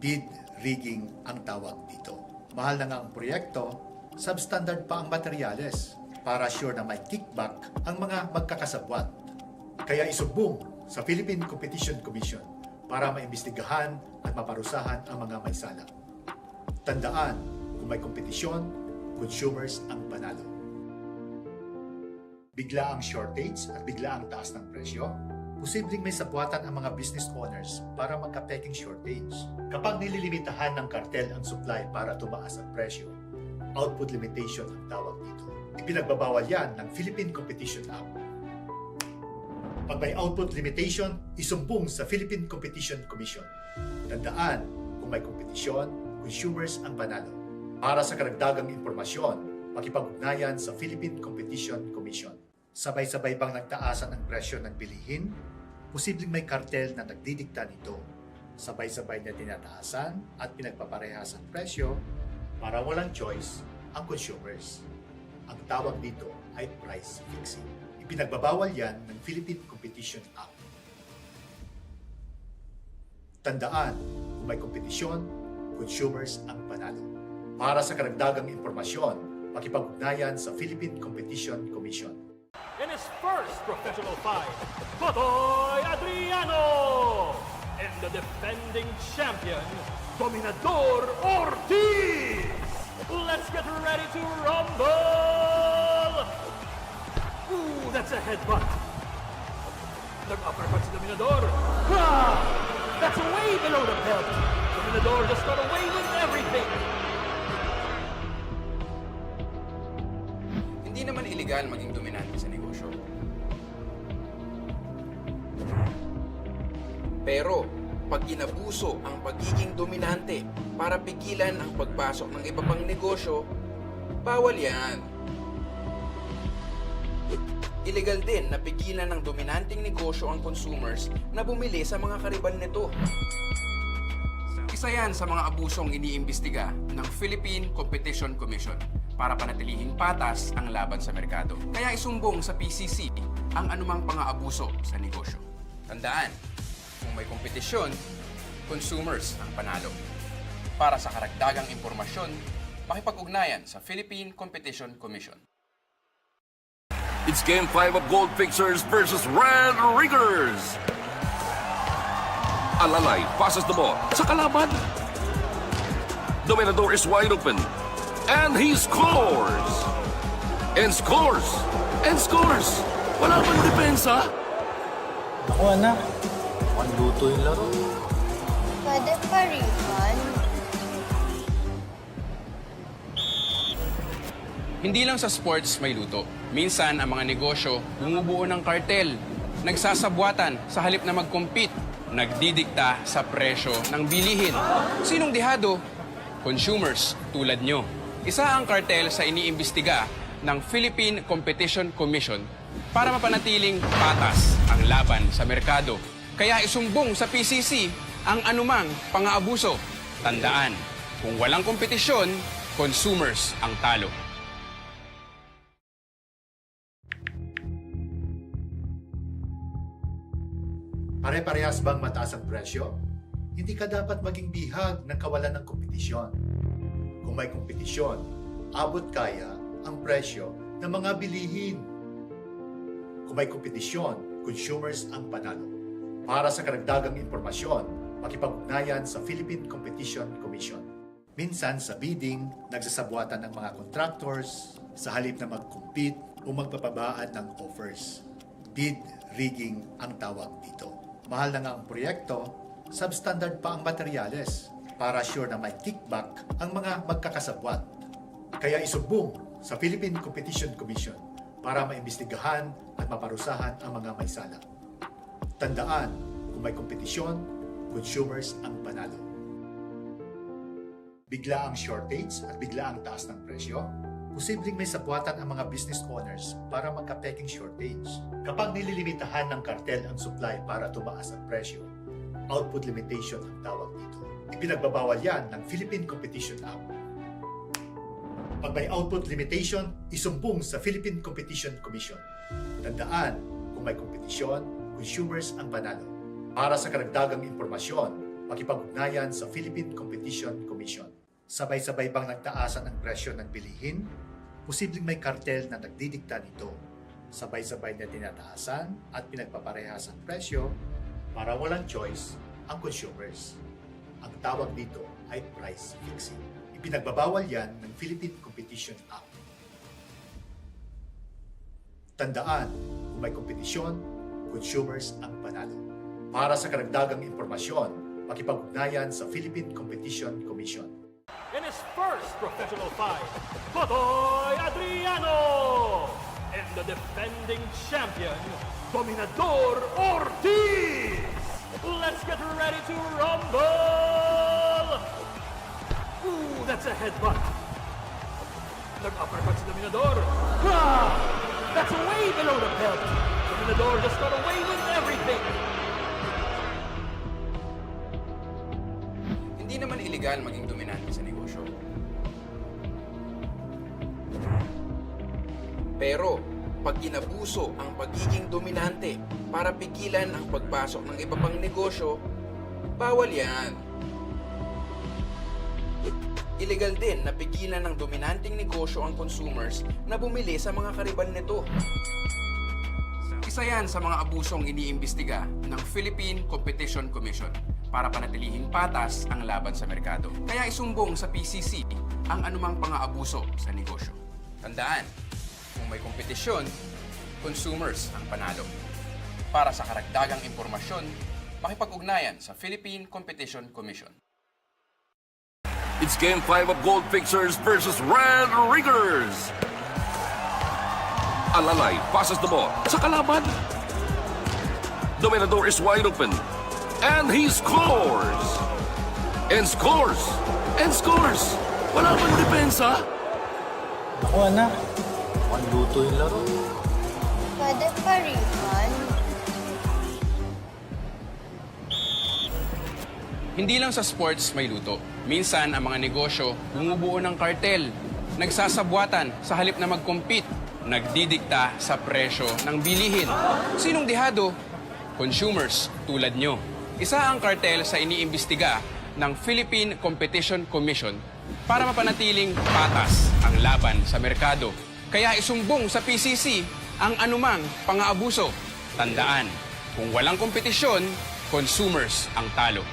Bid rigging ang tawag dito. Mahal na nga ang proyekto, substandard pa ang materyales para sure na may kickback ang mga magkakasabwat. Kaya isumbong sa Philippine Competition Commission para maimbestigahan at maparusahan ang mga may sala. Tandaan, kung may kompetisyon, consumers ang panalo. Bigla ang shortage at bigla ang taas ng presyo, posibleng may sabwatan ang mga business owners para magka-peking shortage. Kapag nililimitahan ng kartel ang supply para tumaas ang presyo, output limitation ang tawag dito. Ipinagbabawal yan ng Philippine Competition Act. Pag may output limitation, isumbong sa Philippine Competition Commission. Tandaan, kung may kompetisyon, consumers ang panalo. Para sa karagdagang impormasyon, makipag-ugnayan sa Philippine Competition Commission. Sabay-sabay bang nagtaasan ang presyo ng bilihin? Posibleng may kartel na nagdidikta nito. Sabay-sabay na tinataasan at pinagpaparehas ang presyo para walang choice ang consumers. Ang tawag dito ay price fixing. Ipinagbabawal yan ng Philippine Competition Act. Tandaan, kung may kompetisyon, consumers ang panalo. Para sa karagdagang impormasyon, makipag-ugnayan sa Philippine Competition Commission.
In his first professional fight, Totoy Adriano and the defending champion, Dominador Ortiz. Let's get ready to rumble! Ooh, that's a headbutt. Nag-uppercut si Dominador. Ah! That's way below the belt. Dominador just got away with everything.
Hindi naman illegal maging dominante sa negosyo. Pero, pag inabuso ang pagiging dominante para pigilan ang pagpasok ng iba pang negosyo, bawal yan. Illegal din na pigilan ng dominanteng negosyo ang consumers na bumili sa mga karibal nito. Isa yan sa mga abusong iniimbestiga ng Philippine Competition Commission para panatilihing patas ang laban sa merkado. Kaya isumbong sa PCC ang anumang pang-aabuso sa negosyo. Tandaan, kung may kompetisyon, consumers ang panalo. Para sa karagdagang impormasyon, makipag-ugnayan sa Philippine Competition Commission.
It's Game 5 of Gold Fixers versus Red Riggers. Alalay passes the ball sa kalaban. Dominador is wide open. And he scores! And scores! And scores! Wala bang depensa?
Ako anak, mukhang luto yung laro.
Pwede pa rin.
Hindi lang sa sports may luto. Minsan, ang mga negosyo bumubuo ng kartel, nagsasabwatan sa halip na mag-compete, nagdidikta sa presyo ng bilihin. Sinong dihado? Consumers tulad nyo. Isa ang kartel sa iniimbestiga ng Philippine Competition Commission para mapanatiling patas ang laban sa merkado. Kaya isumbong sa PCC ang anumang pang-aabuso. Tandaan, kung walang kompetisyon, consumers ang talo.
Pare-parehas bang mataas ang presyo? Hindi ka dapat maging bihag ng kawalan ng kompetisyon. Kung may kompetisyon, abot kaya ang presyo ng mga bilihin. Kung may kompetisyon, consumers ang panalo. Para sa karagdagang impormasyon, makipag-ugnayan sa Philippine Competition Commission. Minsan sa bidding, nagsasabwatan ng mga contractors sa halip na mag-compete o magpapabaan ng offers. Bid rigging ang tawag dito. Mahal na nga ang proyekto, substandard pa ang materyales para sure na may kickback ang mga magkakasabwat. Kaya isumbong sa Philippine Competition Commission para maimbestigahan at maparusahan ang mga may sala. Tandaan, kung may kompetisyon, consumers ang panalo. Bigla ang shortage at bigla ang taas ng presyo, posibleng may sabwatan ang mga business owners para magka-peking shortage. Kapag nililimitahan ng kartel ang supply para tumaas ang presyo, output limitation ang tawag dito. Ipinagbabawal yan ng Philippine Competition Act. Pag may output limitation, isumbong sa Philippine Competition Commission. Tandaan, kung may kompetisyon, consumers ang panalo. Para sa karagdagang impormasyon, makipag-ugnayan sa Philippine Competition Commission. Sabay-sabay bang nagtaasan ang presyo ng bilihin? Posibleng may kartel na nagdidikta nito. Sabay-sabay na tinataasan at pinagpaparehas ang presyo para walang choice ang consumers. Ang tawag dito ay price fixing. Ipinagbabawal yan ng Philippine Competition Act. Tandaan, kung may kompetisyon, consumers ang panalo. Para sa karagdagang impormasyon, makipag-ugnayan sa Philippine Competition Commission.
In his first professional fight, Totoy Adriano and the defending champion, Dominador Ortiz. Let's get ready to rumble! Ooh, that's a headbutt. Nag-uppercut si Dominador. Ah, that's way below the belt. Dominador just got away with everything.
Hindi naman illegal maging dominante sa negosyo. Pero, pag inabuso ang pagiging dominante para pigilan ang pagpasok ng iba pang negosyo, bawal yan. Illegal din na pigilan ng dominanteng negosyo ang consumers na bumili sa mga karibal nito. Isa yan sa mga abusong iniimbestiga ng Philippine Competition Commission para panatilihing patas ang laban sa merkado. Kaya isumbong sa PCC ang anumang pang-aabuso sa negosyo. Tandaan, kung may kompetisyon, consumers ang panalo. Para sa karagdagang impormasyon, makipag-ugnayan sa Philippine Competition Commission.
It's Game 5 of Gold Fixers versus Red Riggers. Alalay passes the ball sa kalaban. Dominador is wide open. And he scores! And scores! And scores! Wala bang depensa?
Naku anak, mukhang luto yung laro.
Pwede pa rin.
Hindi lang sa sports may luto. Minsan, ang mga negosyo bumubuo ng kartel, nagsasabwatan sa halip na mag-compete, nagdidikta sa presyo ng bilihin. Sinong dihado? Consumers tulad nyo. Isa ang kartel sa iniimbestiga ng Philippine Competition Commission para mapanatiling patas ang laban sa merkado. Kaya isumbong sa PCC ang anumang pang-aabuso. Tandaan, kung walang kompetisyon, consumers ang talo.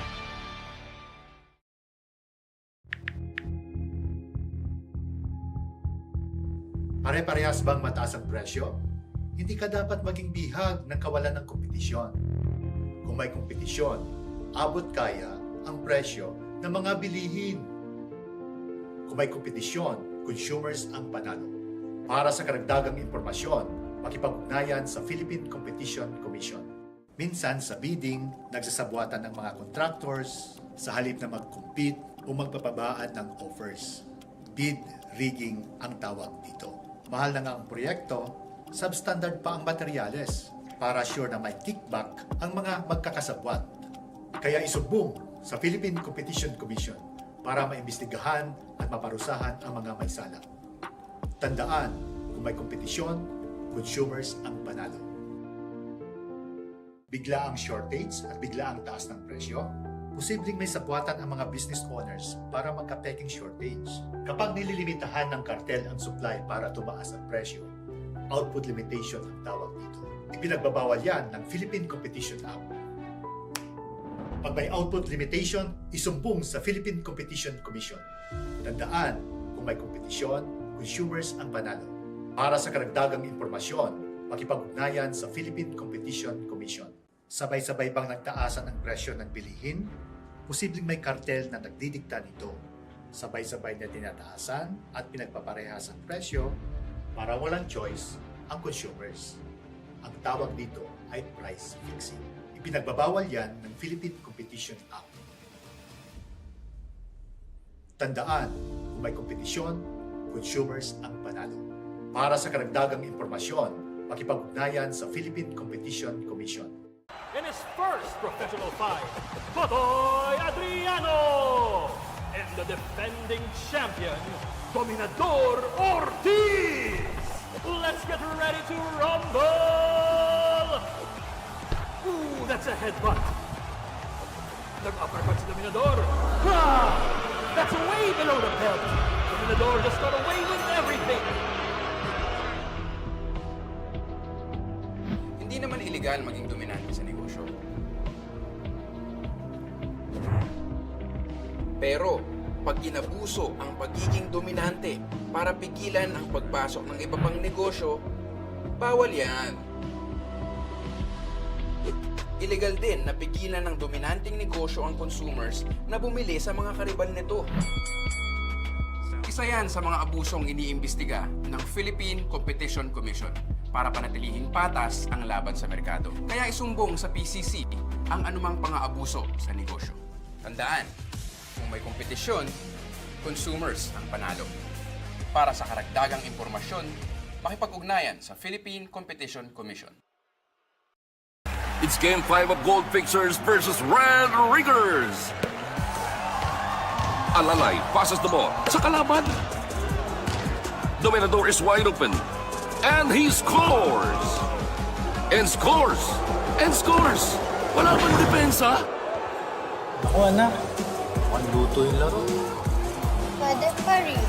Pare-parehas bang mataas ang presyo? Hindi ka dapat maging bihag ng kawalan ng kompetisyon. Kung may kompetisyon, abot kaya ang presyo ng mga bilihin. Kung may kompetisyon, consumers ang panalo. Para sa karagdagang impormasyon, makipag-ugnayan sa Philippine Competition Commission. Minsan sa bidding, nagsasabwatan ng mga contractors sa halip na mag-compete o magpapabaan ng offers. Bid rigging ang tawag dito. Mahal na nga ang proyekto, substandard pa ang materyales para sure na may kickback ang mga magkakasabwat. Kaya isumbong sa Philippine Competition Commission para maimbestigahan at maparusahan ang mga may sala. Tandaan, kung may kompetisyon, consumers ang panalo. Bigla ang shortage at bigla ang taas ng presyo, posibleng may sabwatan ang mga business owners para magka-peking shortage. Kapag nililimitahan ng kartel ang supply para tumaas ang presyo, output limitation ang tawag dito. Ipinagbabawal yan ng Philippine Competition Act. Pag may output limitation, isumbong sa Philippine Competition Commission. Tandaan, kung may kompetisyon, consumers ang panalo. Para sa karagdagang impormasyon, makipag-ugnayan sa Philippine Competition Commission. Sabay-sabay bang nagtaasan ang presyo ng bilihin? Posibleng may kartel na nagdidikta nito. Sabay-sabay na tinataasan at pinagpaparehas ang presyo para walang choice ang consumers. Ang tawag dito ay price fixing. Ipinagbabawal yan ng Philippine Competition Act. Tandaan, kung may kompetisyon, consumers ang panalo. Para sa karagdagang impormasyon, makipag-ugnayan sa Philippine Competition Commission.
In his first professional fight, Pasay Adriano and the defending champion, Dominador Ortiz. Let's get ready to rumble! Ooh, that's a headbutt. Nag-uppercut si Dominador. Ah, that's way below the belt. Dominador just got away with everything.
Hindi naman illegal maging dominante sa negosyo. Pero, pag inabuso ang pagiging dominante para pigilan ang pagpasok ng iba pang negosyo, bawal yan. Illegal din na pigilan ng dominanteng negosyo ang consumers na bumili sa mga karibal nito. Isa yan sa mga abusong iniimbestiga ng Philippine Competition Commission para panatilihing patas ang laban sa merkado. Kaya isumbong sa PCC ang anumang pang-aabuso sa negosyo. Tandaan, kung may kompetisyon, consumers ang panalo. Para sa karagdagang impormasyon, makipag-ugnayan sa Philippine Competition Commission.
It's Game 5 of Gold Pictures versus Red Riggers. Alalay passes the ball sa kalaban. Dominador is wide open. And he scores! And scores! And scores! Wala bang depensa?
Naku anak, mukhang luto yung laro.
Pwede pa rin.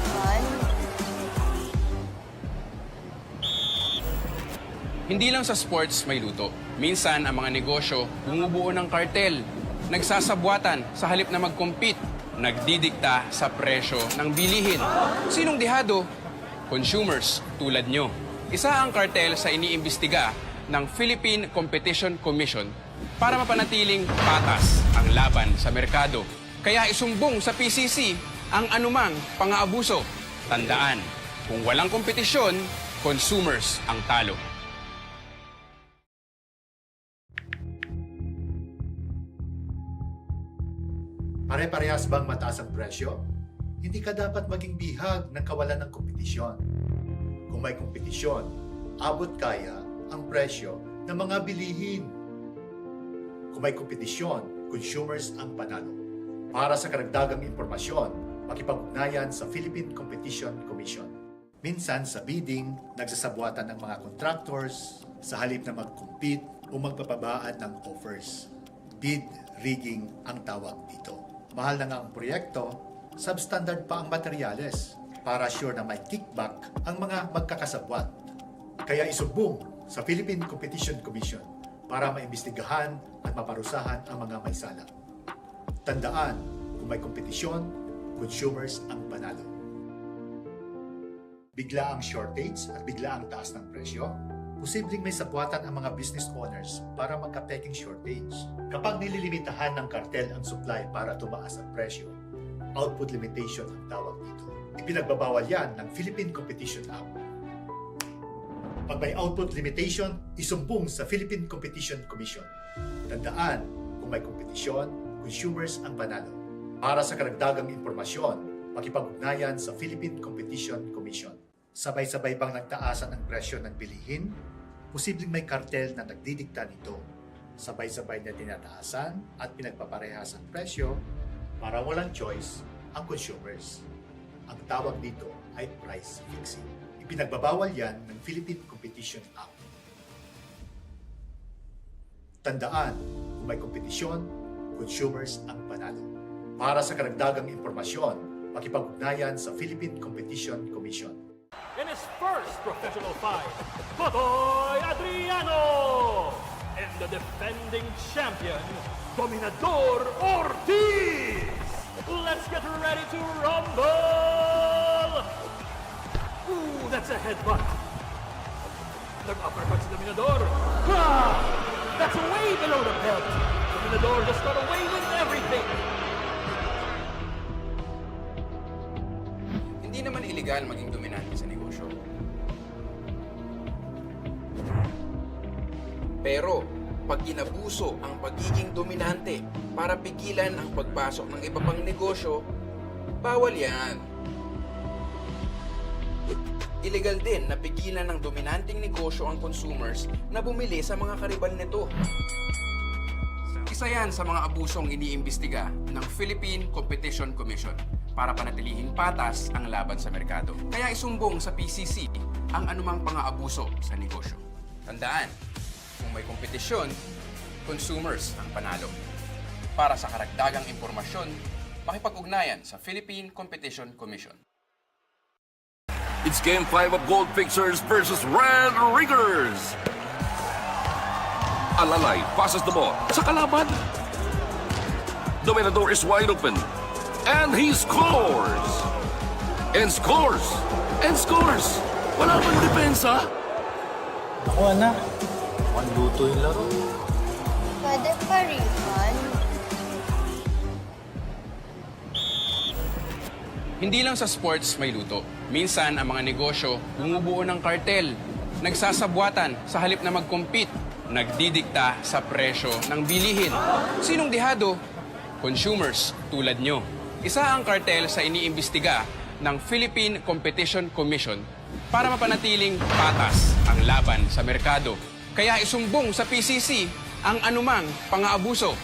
Hindi lang sa sports may luto. Minsan, ang mga negosyo bumubuo ng kartel, nagsasabwatan sa halip na mag-compete, nagdidikta sa presyo ng bilihin. Sinong dihado? Consumers tulad nyo. Isa ang kartel sa iniimbestiga ng Philippine Competition Commission para mapanatiling patas ang laban sa merkado. Kaya isumbong sa PCC ang anumang pang-aabuso. Tandaan, kung walang kompetisyon, consumers ang talo.
Pare-parehas bang mataas ang presyo? Hindi ka dapat maging bihag ng kawalan ng kompetisyon. Kung may kompetisyon, abot kaya ang presyo ng mga bilihin. Kung may kompetisyon, consumers ang panalo. Para sa karagdagang impormasyon, makipag-ugnayan sa Philippine Competition Commission. Minsan sa bidding, nagsasabwatan ng mga contractors sa halip na mag-compete o magpapabaan ng offers. Bid rigging ang tawag dito. Mahal na nga ang proyekto, substandard pa ang materyales para sure na may kickback ang mga magkakasabwat. Kaya isumbong sa Philippine Competition Commission para maimbestigahan at maparusahan ang mga may sala. Tandaan, kung may kompetisyon, consumers ang panalo. Bigla ang shortage at bigla ang taas ng presyo, posibleng may sabwatan ang mga business owners para magka-peking shortage. Kapag nililimitahan ng kartel ang supply para tumaas ang presyo, output limitation ang tawag dito. Ipinagbabawal yan ng Philippine Competition Act. Pag may output limitation, isumbong sa Philippine Competition Commission. Tandaan, kung may kompetisyon, consumers ang panalo. Para sa karagdagang impormasyon, makipag-ugnayan sa Philippine Competition Commission. Sabay-sabay bang nagtaasan ang presyo ng bilihin? Posibleng may kartel na nagdidikta nito. Sabay-sabay na tinataasan at pinagpaparehas ang presyo para walang choice ang consumers. Ang tawag dito ay price fixing. Ipinagbabawal yan ng Philippine Competition Act. Tandaan, kung may kompetisyon, consumers ang panalo. Para sa karagdagang impormasyon, makipag-ugnayan sa Philippine Competition Commission.
In his first professional fight, Pasay Adriano! And the defending champion, Dominador Ortiz! Let's get ready to rumble! Ooh, that's a headbutt. Nag-uppercut si Dominador. Ha! That's way below the belt. Dominador just got away with everything.
Hindi naman illegal maging dominante sa negosyo. Pero, pag inabuso ang pagiging dominante para pigilan ang pagpasok ng iba pang negosyo, bawal yan. Illegal din na pigilan ng dominanteng negosyo ang consumers na bumili sa mga karibal nito. Isa yan sa mga abusong iniimbestiga ng Philippine Competition Commission para panatilihin patas ang laban sa merkado. Kaya isumbong sa PCC ang anumang pang-aabuso sa negosyo. Tandaan, kung may kompetisyon, consumers ang panalo. Para sa karagdagang impormasyon, makipag-ugnayan sa Philippine Competition Commission.
It's Game 5 of Gold Fixers versus Red Riggers. Alalay passes the ball sa kalaban. Dominador is wide open. And he scores! And scores! And scores! Wala bang depensa?
Naku anak, mukhang luto yung laro.
Pwede pa rin.
Hindi lang sa sports may luto. Minsan, ang mga negosyo bumubuo ng kartel, nagsasabwatan sa halip na mag-compete, nagdidikta sa presyo ng bilihin. Sinong dihado? Consumers tulad nyo. Isa ang kartel sa iniimbestiga ng Philippine Competition Commission para mapanatiling patas ang laban sa merkado. Kaya isumbong sa PCC ang anumang pang-aabuso.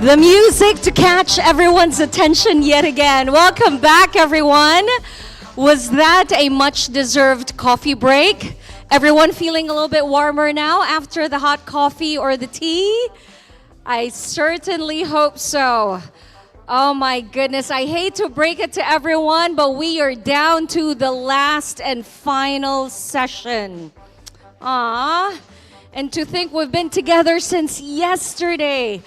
The music to catch everyone's attention yet again. Welcome back, everyone. Was that a much-deserved coffee break? Everyone feeling a little bit warmer now after the hot coffee or the tea? I certainly hope so. Oh my goodness, I hate to break it to everyone, but we are down to the last and final session. And to think we've been together since yesterday.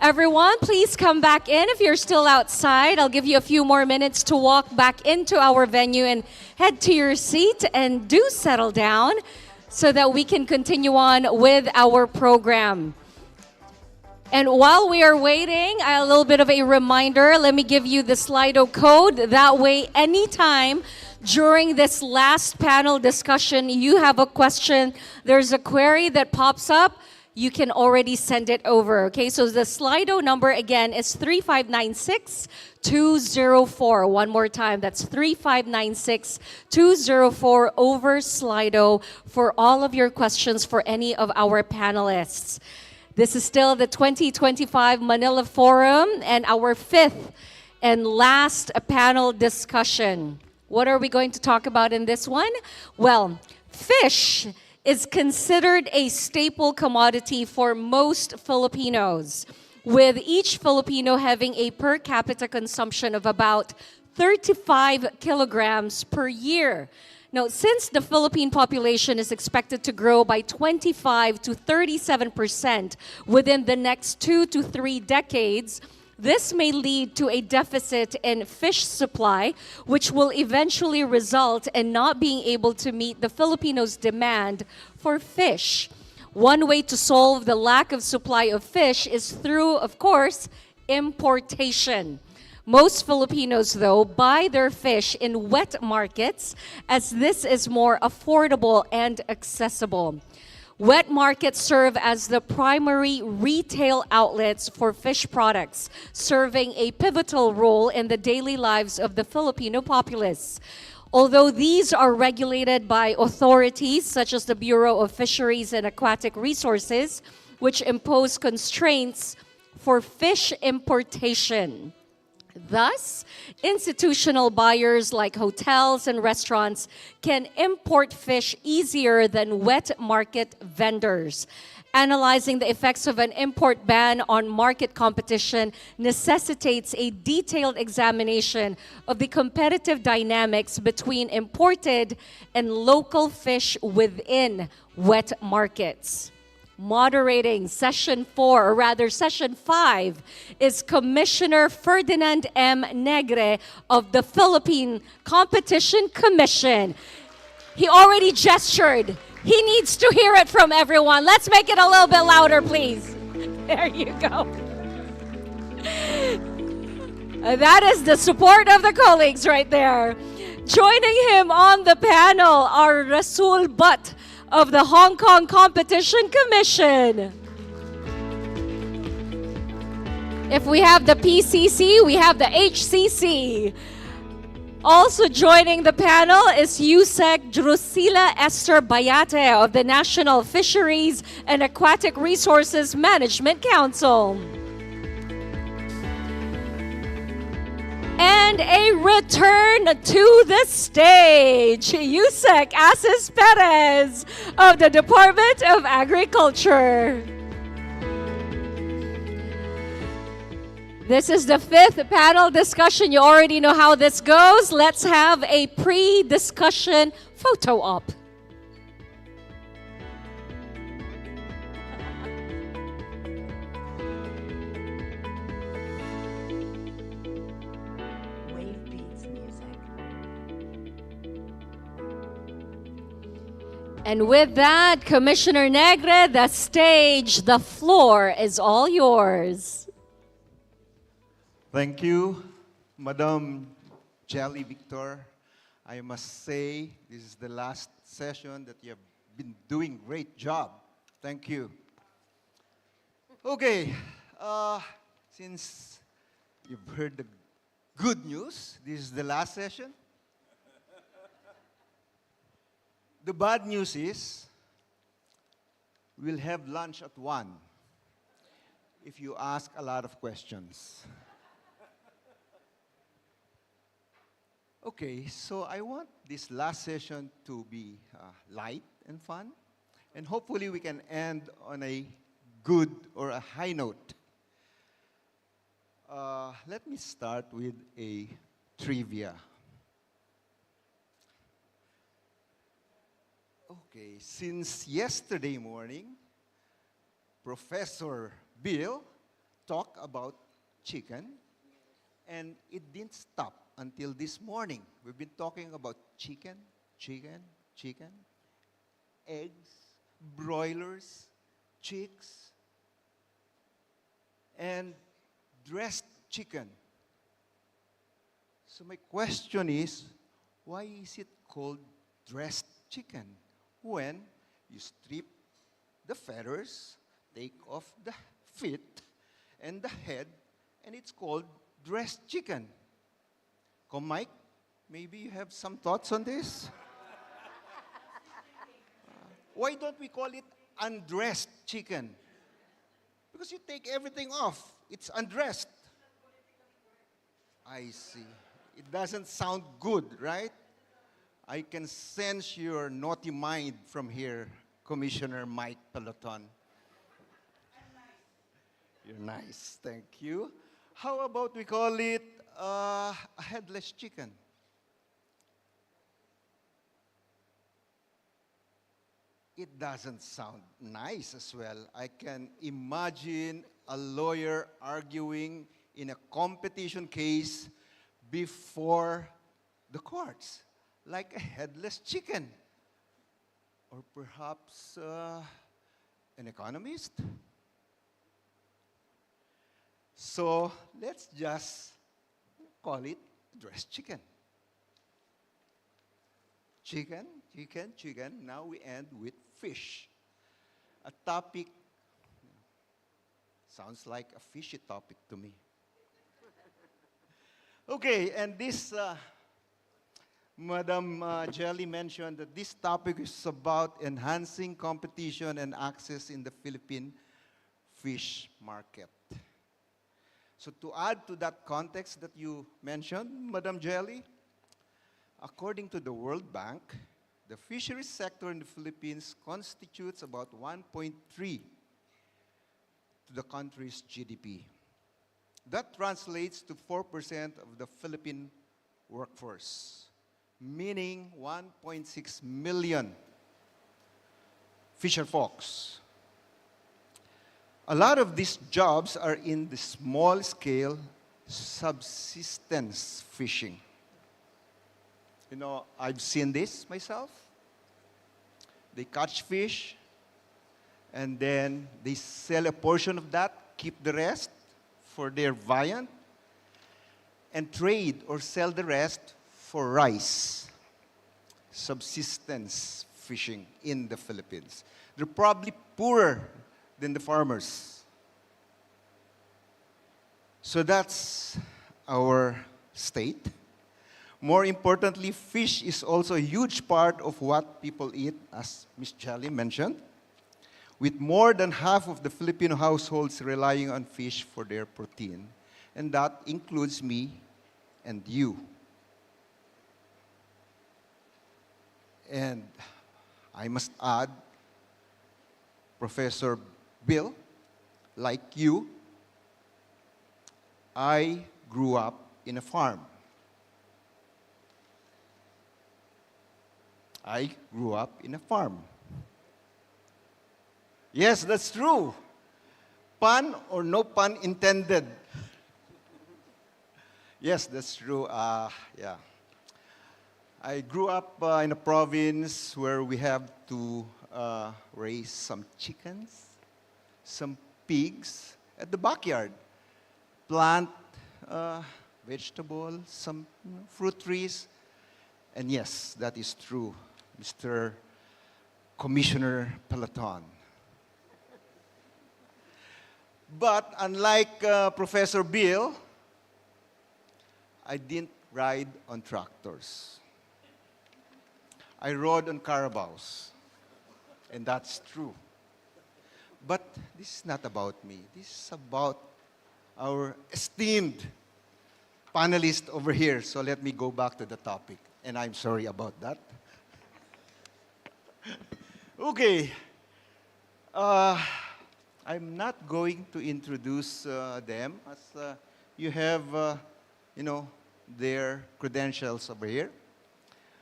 Everyone, please come back in if you're still outside. I'll give you a few more minutes to walk back into our venue and head to your seat and do settle down so that we can continue on with our program. And while we are waiting, a little bit of a reminder. Let me give you the Slido code. That way, anytime during this last panel discussion, you have a question, there's a query that pops up, you can already send it over. Okay, so the Slido number again is 3596-204. One more time, that's 3596-204 over Slido for all of your questions for any of our panelists. This is still the 2025 Manila Forum and our fifth and last panel discussion. What are we going to talk about in this one? Well, fish is considered a staple commodity for most Filipinos, with each Filipino having a per capita consumption of about 35 kilograms per year. Now, since the Philippine population is expected to grow by 25 to 37% within the next 2 to 3 decades, this may lead to a deficit in fish supply, which will eventually result in not being able to meet the Filipinos' demand for fish. One way to solve the lack of supply of fish is through, of course, importation. Most Filipinos, though, buy their fish in wet markets as this is more affordable and accessible. Wet markets serve as the primary retail outlets for fish products, serving a pivotal role in the daily lives of the Filipino populace. Although these are regulated by authorities such as the Bureau of Fisheries and Aquatic Resources, which impose constraints for fish importation. Thus, institutional buyers like hotels and restaurants can import fish easier than wet market vendors. Analyzing the effects of an import ban on market competition necessitates a detailed examination of the competitive dynamics between imported and local fish within wet markets. Moderating session 4, or rather session 5, is Commissioner Ferdinand M. Negre of the Philippine Competition Commission. He already gestured. He needs to hear it from everyone. Let's make it a little bit louder, please. There you go. That is the support of the colleagues right there. Joining him on the panel are Rasul Butt of the Hong Kong Competition Commission. If we have the PCC, we have the HCC. Also joining the panel is Yusek Drusila Esther Bayate of the National Fisheries and Aquatic Resources Management Council. And a return to the stage, Yusek Asis Perez of the Department of Agriculture. This is the fifth panel discussion. You already know how this goes. Let's have a pre-discussion photo op. And with that, Commissioner Negre, the stage, the floor is all yours.
Thank you, Madam Jelly Victor. I must say, this is the last session that you have been doing great job. Thank you. Okay, since you've heard the good news, this is the last session. The bad news is, we'll have lunch at 1. if you ask a lot of questions. Okay, so I want this last session to be light and fun, and hopefully we can end on a good or a high note. Let me start with a trivia. Okay, since yesterday morning, Professor Bill talked about chicken, and it didn't stop until this morning. We've been talking about chicken, chicken, chicken, eggs, broilers, chicks, and dressed chicken. So my question is, why is it called dressed chicken when you strip the feathers, take off the feet and the head, and it's called dressed chicken? Mike, maybe you have some thoughts on this? Why don't we call it undressed chicken? Because you take everything off. It's undressed. I see. It doesn't sound good, right? I can sense your naughty mind from here, Commissioner Mike Peloton. You're nice, thank you. How about we call it a headless chicken? It doesn't sound nice as well. I can imagine a lawyer arguing in a competition case before the courts, like a headless chicken. Or perhaps an economist. So let's just call it dressed chicken. Chicken, chicken, chicken. Now we end with fish. A topic, sounds like a fishy topic to me. Okay, and this, Madam Jelly mentioned that this topic is about enhancing competition and access in the Philippine fish market. So to add to that context that you mentioned, Madam Jelly, according to the World Bank, the fisheries sector in the Philippines constitutes about 1.3 to the country's GDP. That translates to 4% of the Philippine workforce, meaning 1.6 million fisher folks. A lot of these jobs are in the small-scale subsistence fishing. You know, I've seen this myself. They catch fish, and then they sell a portion of that, keep the rest for their viand, and trade or sell the rest for rice. Subsistence fishing in the Philippines. They're probably poorer than the farmers. So that's our state. More importantly, fish is also a huge part of what people eat, as Ms. Jelly mentioned, with more than half of the Filipino households relying on fish for their protein. And that includes me and you. And I must add, Professor Bill, like you, I grew up in a farm. I grew up in a farm. Yes, that's true. Pun or no pun intended. Yes, that's true. Yeah. I grew up in a province where we have to raise some chickens, some pigs at the backyard, plant vegetables, some fruit trees. And yes, that is true, Mr. Commissioner Peloton. But unlike Professor Bill, I didn't ride on tractors. I rode on carabaos, and that's true. But this is not about me. This is about our esteemed panelist over here. So let me go back to the topic. And I'm sorry about that. Okay. I'm not going to introduce them as you have, their credentials over here.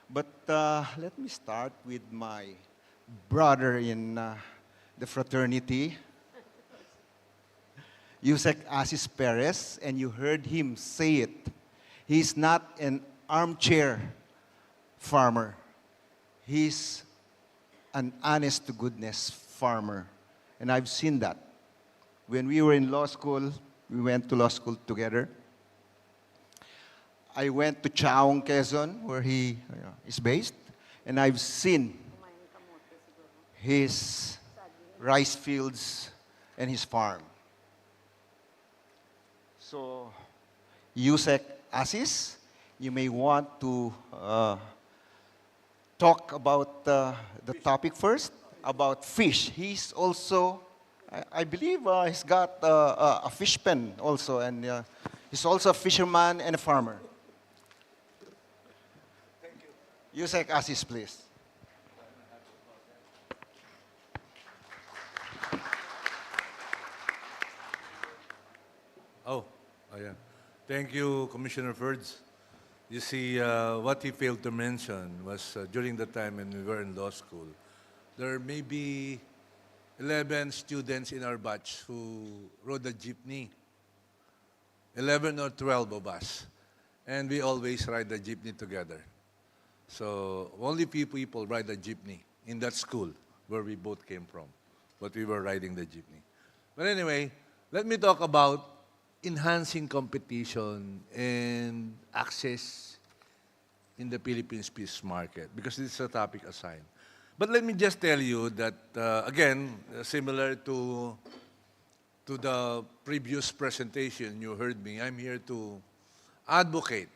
But let me start with my brother in the fraternity, Yusek Asis Perez, and you heard him say it. He's not an armchair farmer. He's an honest to goodness farmer. And I've seen that. When we were in law school, we went to law school together. I went to Chaong, Quezon, where he is based, and I've seen his rice fields and his farm. So, Yusek Asis, you may want to talk about the topic first, about fish. He's also, I believe he's got a fish pen also, and he's also a fisherman and a farmer. Yusek Asis, please.
Oh, yeah. Thank you, Commissioner Ferds. You see, what he failed to mention was during the time when we were in law school, there may be 11 students in our batch who rode a jeepney. 11 or 12 of us. And we always ride the jeepney together. So only few people ride the jeepney in that school where we both came from. But we were riding the jeepney. But anyway, let me talk about enhancing competition and access in the Philippines fish market, because this is a topic assigned. But let me just tell you that, again, similar to the previous presentation you heard me, I'm here to advocate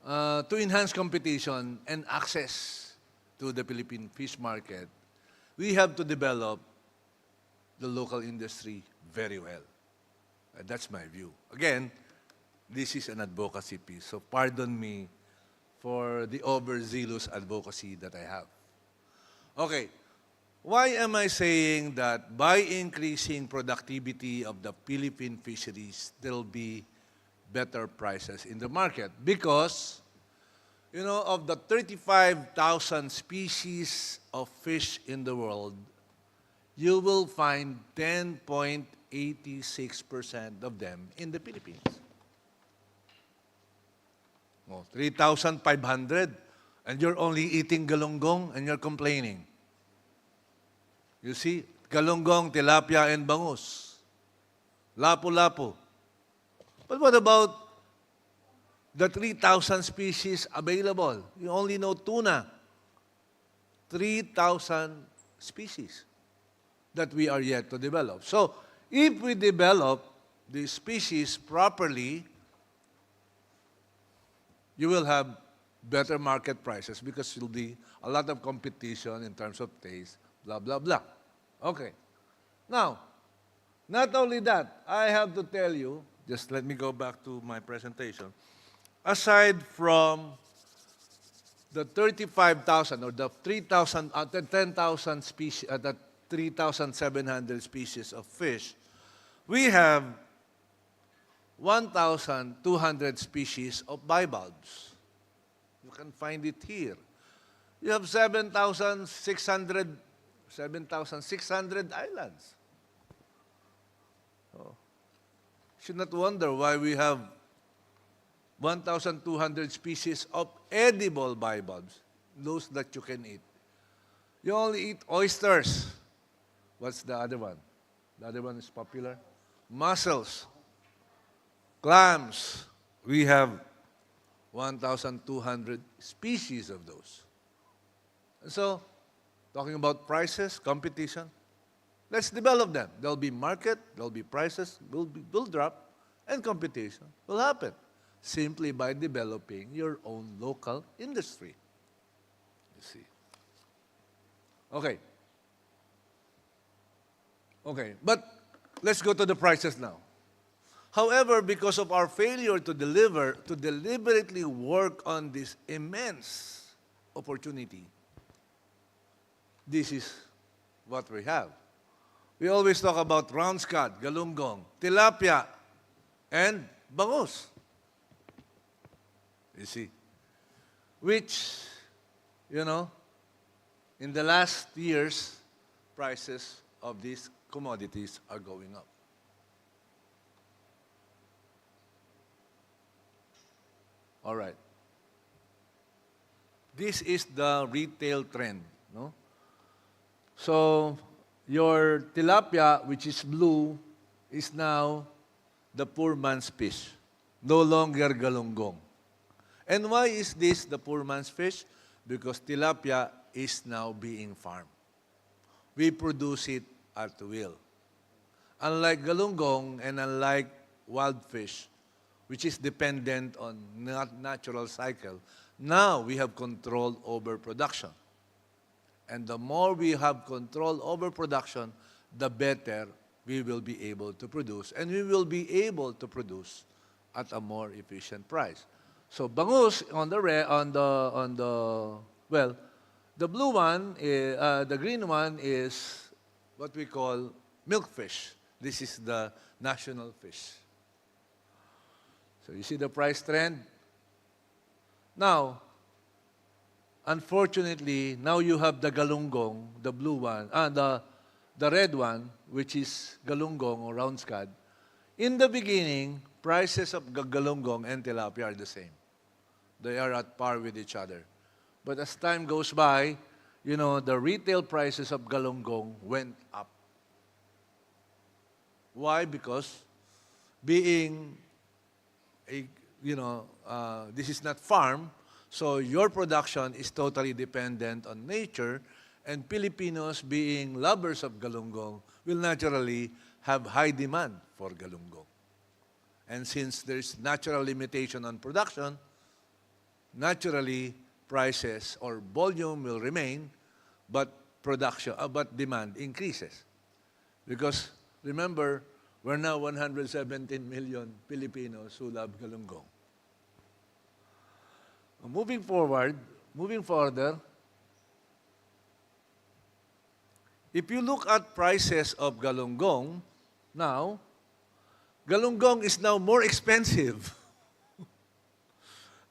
to enhance competition and access to the Philippine fish market. We have to develop the local industry very well. That's my view. Again, this is an advocacy piece, so pardon me for the overzealous advocacy that I have. Okay, why am I saying that by increasing productivity of the Philippine fisheries, there will be better prices in the market? Because, of the 35,000 species of fish in the world, you will find 10.86% of them in the Philippines. 3,500, and you're only eating galunggong and you're complaining. You see, galunggong, tilapia, and bangus. Lapu-lapu. But what about the 3,000 species available? You only know tuna. 3,000 species that we are yet to develop. So, if we develop the species properly, you will have better market prices because there will be a lot of competition in terms of taste, blah, blah, blah. Okay. Now, not only that, I have to tell you, just let me go back to my presentation. Aside from the 35,000 or the 3,000, 10,000 species, the 3,700 species of fish, we have 1,200 species of bivalves. You can find it here. You have 7,600 islands. Oh. Should not wonder why we have 1,200 species of edible bivalves, those that you can eat. You only eat oysters. What's the other one? The other one is popular. Mussels. Clams. We have 1,200 species of those. And so, talking about prices, competition, let's develop them. There'll be market, there'll be prices, will drop, and competition will happen simply by developing your own local industry. You see. Okay. Okay, but let's go to the prices now. However, because of our failure to deliberately work on this immense opportunity, this is what we have. We always talk about round scad, galunggong, tilapia, and bangus. You see, which, in the last years, prices of these commodities are going up. All right. This is the retail trend, no? So, your tilapia, which is blue, is now the poor man's fish, no longer galunggong. And why is this the poor man's fish? Because tilapia is now being farmed. We produce it at will. Unlike galunggong and unlike wild fish, which is dependent on natural cycle, now we have control over production. And the more we have control over production, the better we will be able to produce. And we will be able to produce at a more efficient price. So bangus the blue one, the green one is what we call milkfish. This is the national fish. So you see the price trend? Now, unfortunately, now you have the galunggong, the blue one, the red one, which is galunggong or round scad. In the beginning, prices of galunggong and tilapia are the same. They are at par with each other. But as time goes by, the retail prices of galunggong went up. Why? Because being this is not farm, so your production is totally dependent on nature, and Filipinos, being lovers of galunggong, will naturally have high demand for galunggong. And since there's natural limitation on production, naturally prices or volume will remain, but demand increases. Because remember, we're now 117 million Filipinos who love galunggong. Moving further, if you look at prices of galunggong, now, galunggong is now more expensive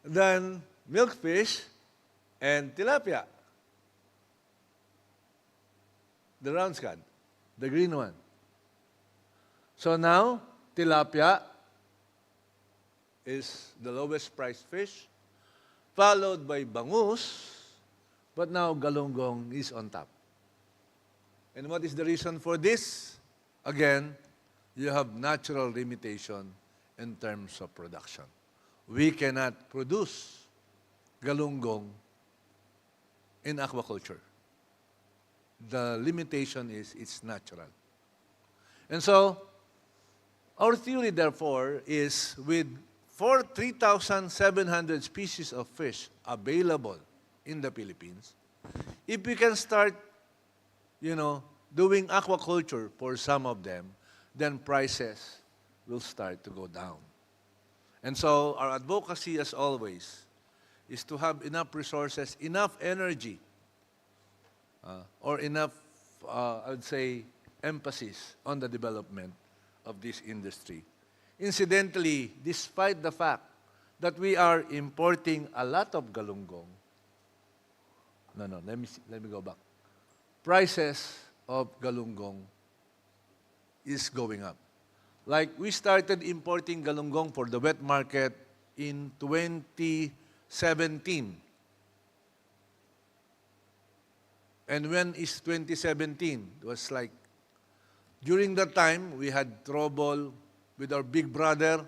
than milkfish and tilapia. The round scad, the green one. So now, tilapia is the lowest priced fish, followed by bangus, but now galunggong is on top. And what is the reason for this? Again, you have natural limitation in terms of production. We cannot produce galunggong in aquaculture. The limitation is it's natural. And so, our theory, therefore, is with 3,700 species of fish available in the Philippines, if we can start, doing aquaculture for some of them, then prices will start to go down. And so our advocacy, as always, is to have enough resources, enough energy, or enough, I would say, emphasis on the development of this industry. Incidentally, despite the fact that we are importing a lot of galunggong, let me go back. Prices of galunggong is going up. Like we started importing galunggong for the wet market in 2017. And when is 2017? It was like, during that time, we had trouble with our big brother.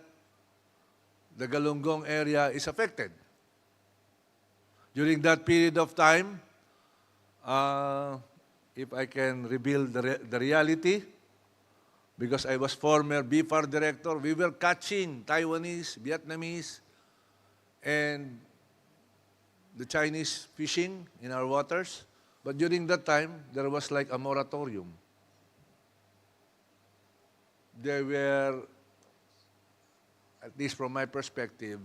The galunggong area is affected. During that period of time, if I can reveal the reality, because I was former BFAR director, we were catching Taiwanese, Vietnamese, and the Chinese fishing in our waters. But during that time, there was like a moratorium. they were, at least from my perspective,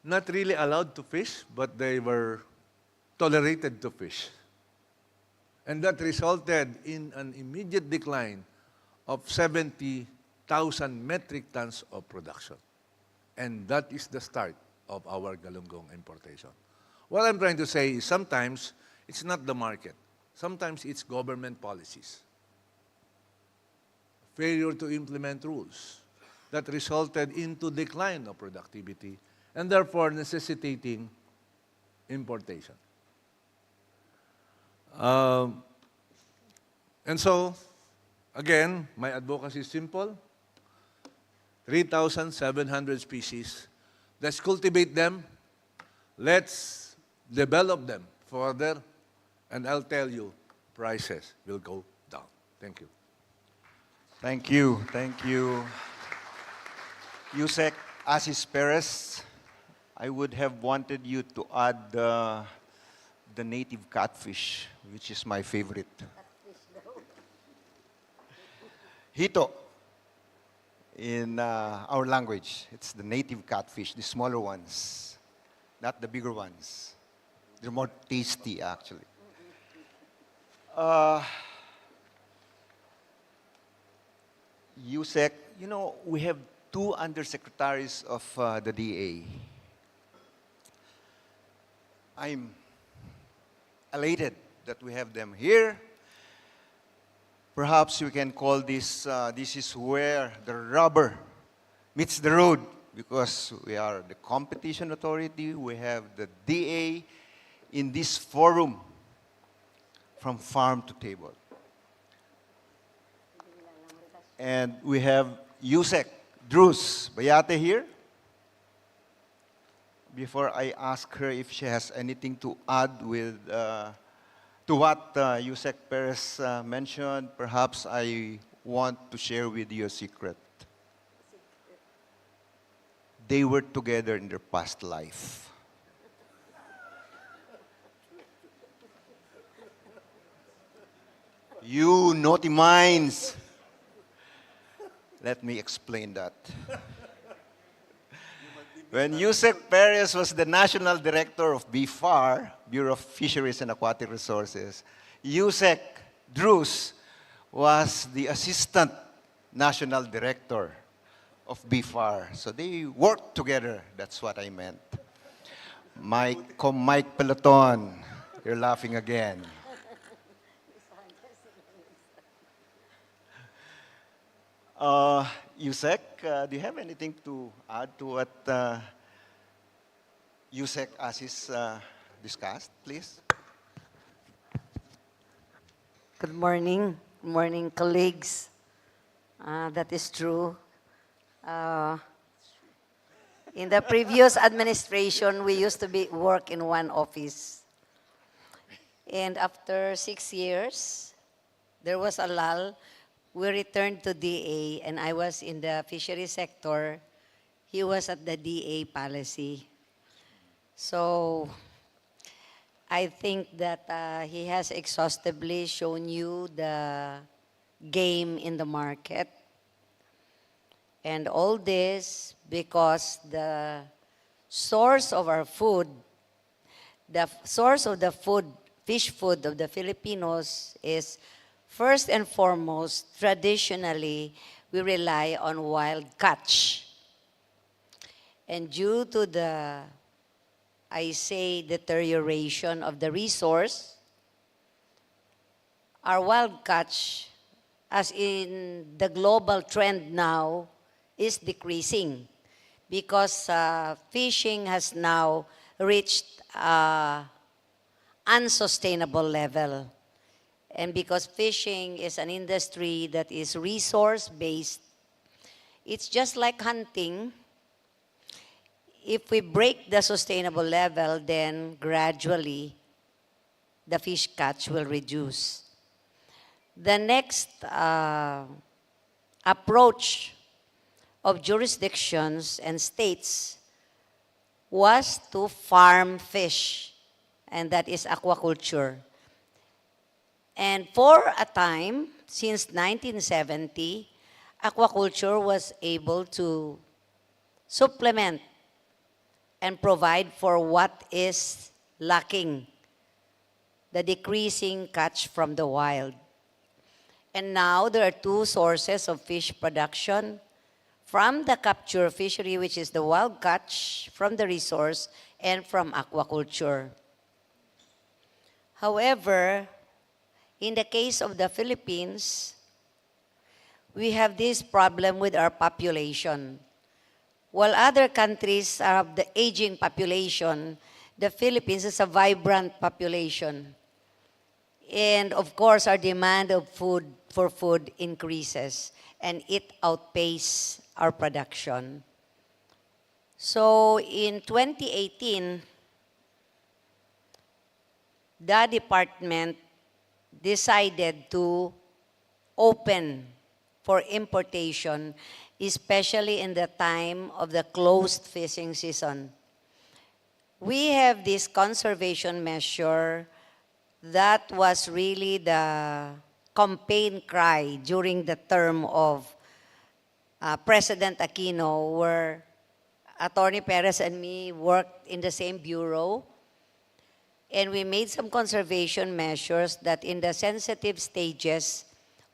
not really allowed to fish, but they were tolerated to fish. And that resulted in an immediate decline of 70,000 metric tons of production. And that is the start of our galunggong importation. What I'm trying to say is sometimes it's not the market. Sometimes it's government policies. Failure to implement rules that resulted into decline of productivity and therefore necessitating importation. And so, again, my advocacy is simple. 3,700 species. Let's cultivate them. Let's develop them further. And I'll tell you, prices will go down. Thank you.
Thank you. Thank you. Yusek Asis Perez, I would have wanted you to add the native catfish, which is my favorite. Hito, in our language, it's the native catfish, the smaller ones, not the bigger ones. They're more tasty, actually. Yusek, you know, we have two undersecretaries of the DA. I'm elated that we have them here. Perhaps we can call this, this is where the rubber meets the road, because we are the competition authority, we have the DA in this forum from farm to table. And we have Yusek Drews Bayate here. Before I ask her if she has anything to add with to what Yusek Perez mentioned, perhaps I want to share with you a secret. They were together in their past life. You naughty minds. Let me explain that. When Yusek Perez was the National Director of BFAR, Bureau of Fisheries and Aquatic Resources, Yusek Drews was the Assistant National Director of BFAR. So they worked together, that's what I meant. Mike Peloton, you're laughing again. Yusek, do you have anything to add to what Yusek Asis discussed, please?
Good morning. Good morning, colleagues. That is true. In the previous administration, we used to work in one office. And after 6 years, there was a lull. We returned to DA, and I was in the fishery sector. He was at the DA policy. So I think that he has exhaustively shown you the game in the market. And all this because the source of our food, the source of the food, fish food of the Filipinos is first and foremost, traditionally, we rely on wild catch. And due to the, I say, deterioration of the resource, our wild catch, as in the global trend now, is decreasing because fishing has now reached unsustainable level. And because fishing is an industry that is resource-based, it's just like hunting. If we break the sustainable level, then gradually the fish catch will reduce. The next approach of jurisdictions and states was to farm fish, and that is aquaculture. And for a time, since 1970, aquaculture was able to supplement and provide for what is lacking, the decreasing catch from the wild. And now there are two sources of fish production from the capture fishery, which is the wild catch from the resource, and from aquaculture. However, in the case of the Philippines, we have this problem with our population. While other countries have the aging population, the Philippines is a vibrant population. And of course, our demand of food increases, and it outpaces our production. So in 2018, the department decided to open for importation, especially in the time of the closed fishing season. We have this conservation measure that was really the campaign cry during the term of President Aquino, where Attorney Perez and me worked in the same bureau, and we made some conservation measures that in the sensitive stages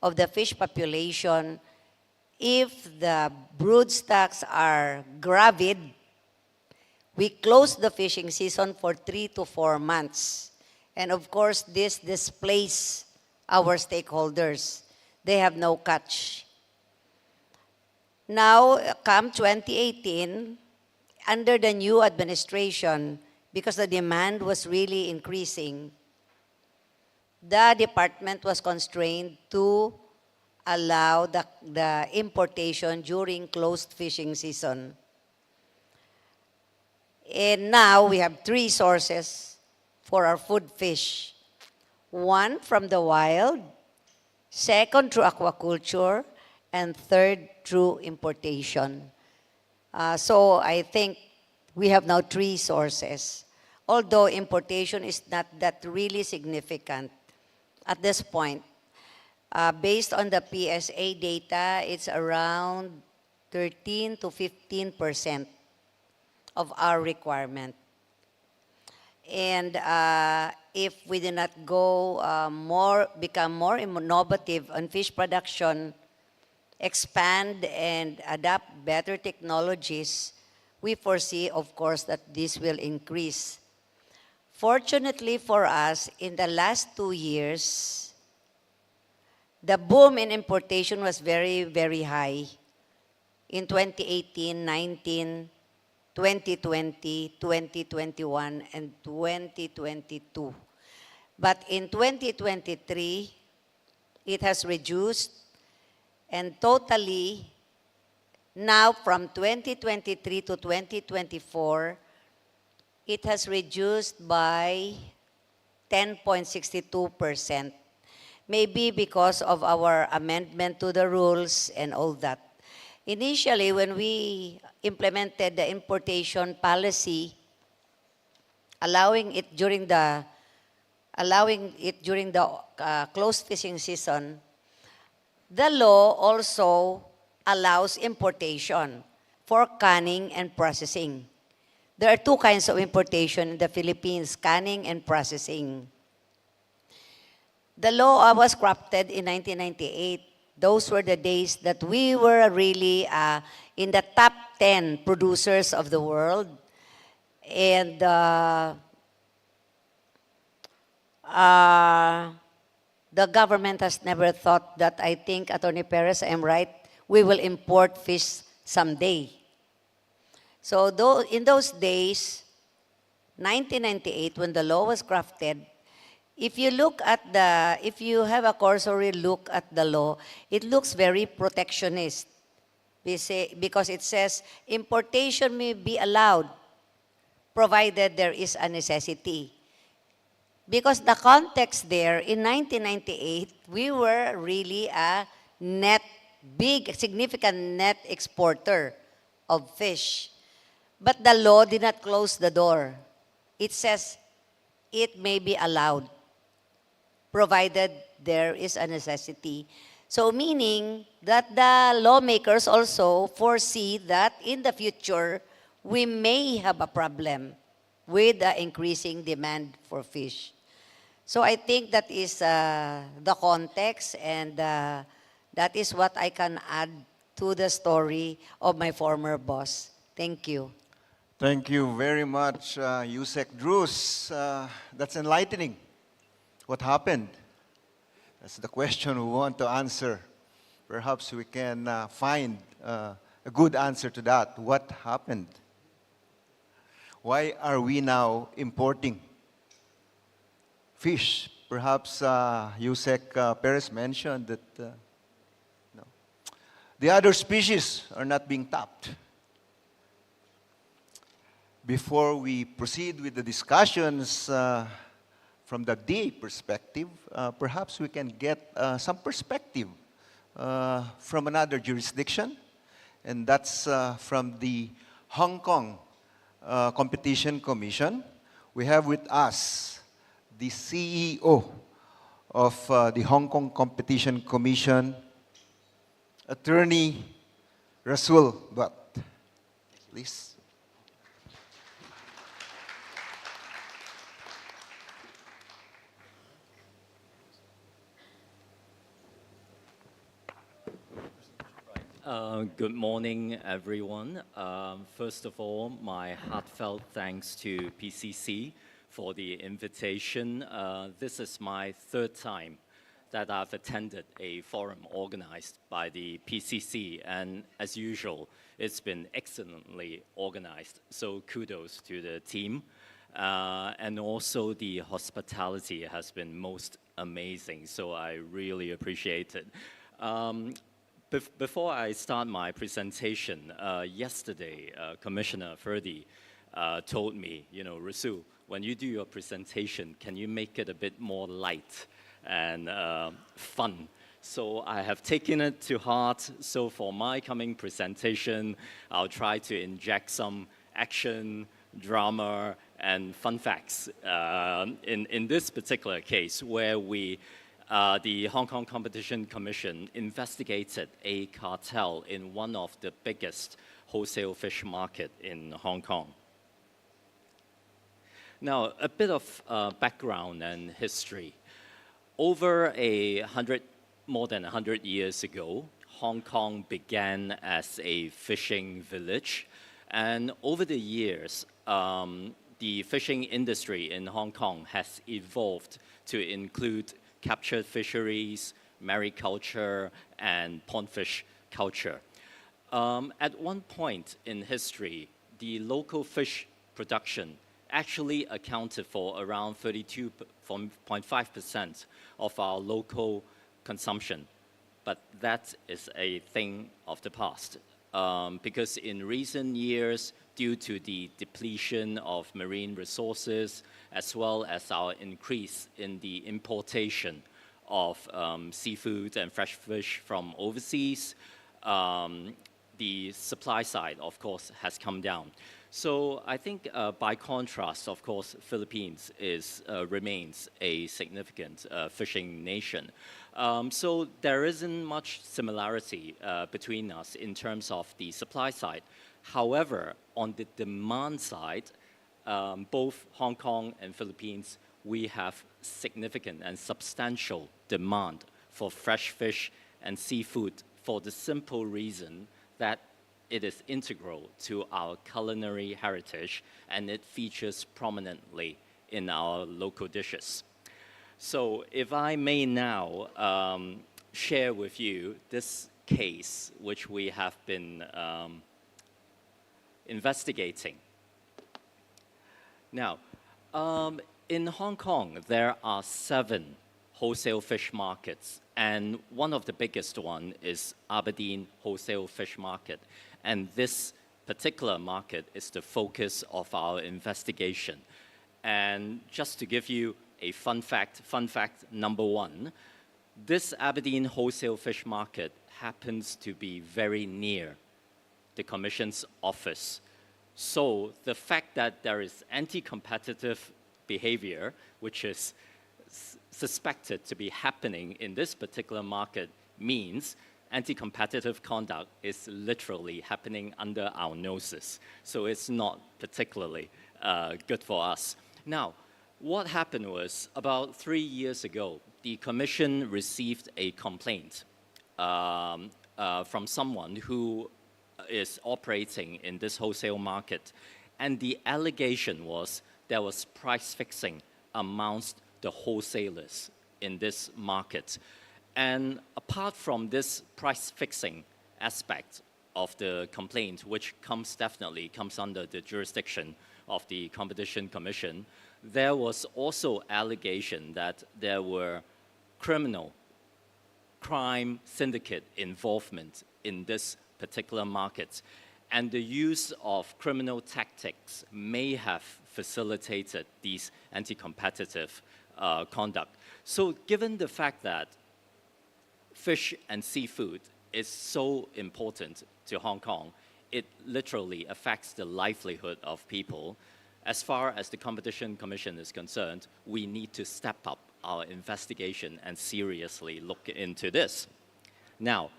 of the fish population, if the brood stocks are gravid, we close the fishing season for 3 to 4 months. And of course, this displaces our stakeholders. They have no catch. Now, come 2018, under the new administration, because the demand was really increasing, the department was constrained to allow the importation during closed fishing season. And now we have 3 sources for our food fish. One from the wild, second through aquaculture, and third through importation. So I think we have now 3 sources, although importation is not that really significant at this point. Based on the PSA data, it's around 13 to 15% of our requirement. And if we do not go become more innovative on fish production, expand and adapt better technologies, we foresee, of course, that this will increase. Fortunately for us, in the last 2 years, the boom in importation was very, very high. In 2018, 19, 2020, 2021, and 2022. But in 2023, it has reduced, and totally, now from 2023 to 2024, it has reduced by 10.62%. Maybe because of our amendment to the rules and all that. Initially, when we implemented the importation policy, allowing it during the closed fishing season, the law also allows importation for canning and processing. There are 2 kinds of importation in the Philippines, canning and processing. The law was crafted in 1998. Those were the days that we were really in the top 10 producers of the world. And the government has never thought that, I think, Attorney Perez, I am right, we will import fish someday. So in those days, 1998, when the law was crafted, if you have a cursory look at the law, it looks very protectionist. Because it says importation may be allowed provided there is a necessity. Because the context there, in 1998, we were really a significant net exporter of fish. But the law did not close the door. It says it may be allowed, provided there is a necessity. So meaning that the lawmakers also foresee that in the future, we may have a problem with the increasing demand for fish. So I think that is the context, and that is what I can add to the story of my former boss. Thank you.
Thank you very much, Yusek Drews. That's enlightening. What happened? That's the question we want to answer. Perhaps we can find a good answer to that. What happened? Why are we now importing fish? Perhaps Yusek Perez mentioned that no, the other species are not being tapped. Before we proceed with the discussions from the DA perspective, perhaps we can get some perspective from another jurisdiction, and that's from the Hong Kong Competition Commission. We have with us the CEO of the Hong Kong Competition Commission, Attorney Rasul Butt. Please.
Good morning, everyone. First of all, my heartfelt thanks to PCC for the invitation. This is my third time that I've attended a forum organized by the PCC, and as usual, it's been excellently organized. So kudos to the team. And also the hospitality has been most amazing, so I really appreciate it. Before I start my presentation, yesterday, Commissioner Ferdi told me, Rasul, when you do your presentation, can you make it a bit more light and fun? So I have taken it to heart. So for my coming presentation, I'll try to inject some action, drama, and fun facts. In this particular case, where the Hong Kong Competition Commission investigated a cartel in one of the biggest wholesale fish market in Hong Kong. Now, a bit of background and history. Over more than 100 years ago, Hong Kong began as a fishing village. And over the years, the fishing industry in Hong Kong has evolved to include captured fisheries, mariculture, and pondfish culture. At one point in history, the local fish production actually accounted for around 32.5% of our local consumption. But that is a thing of the past. Because in recent years, due to the depletion of marine resources, as well as our increase in the importation of seafood and fresh fish from overseas, the supply side, of course, has come down. So I think by contrast, of course, Philippines remains a significant fishing nation. So there isn't much similarity between us in terms of the supply side. However, on the demand side, both Hong Kong and Philippines, we have significant and substantial demand for fresh fish and seafood for the simple reason that it is integral to our culinary heritage and it features prominently in our local dishes. So if I may now share with you this case which we have been investigating. Now, in Hong Kong, there are 7 wholesale fish markets, and one of the biggest one is Aberdeen Wholesale Fish Market. And this particular market is the focus of our investigation. And just to give you a fun fact number 1, this Aberdeen Wholesale Fish Market happens to be very near the Commission's office. So the fact that there is anti-competitive behavior, which is suspected to be happening in this particular market means anti-competitive conduct is literally happening under our noses. So it's not particularly good for us. Now, what happened was about 3 years ago, the Commission received a complaint from someone who is operating in this wholesale market. And the allegation was there was price fixing amongst the wholesalers in this market. And apart from this price fixing aspect of the complaint, which definitely comes under the jurisdiction of the Competition Commission, there was also allegation that there were crime syndicate involvement in this particular market. And the use of criminal tactics may have facilitated these anti-competitive conduct. So given the fact that fish and seafood is so important to Hong Kong, it literally affects the livelihood of people. As far as the Competition Commission is concerned, we need to step up our investigation and seriously look into this. Now,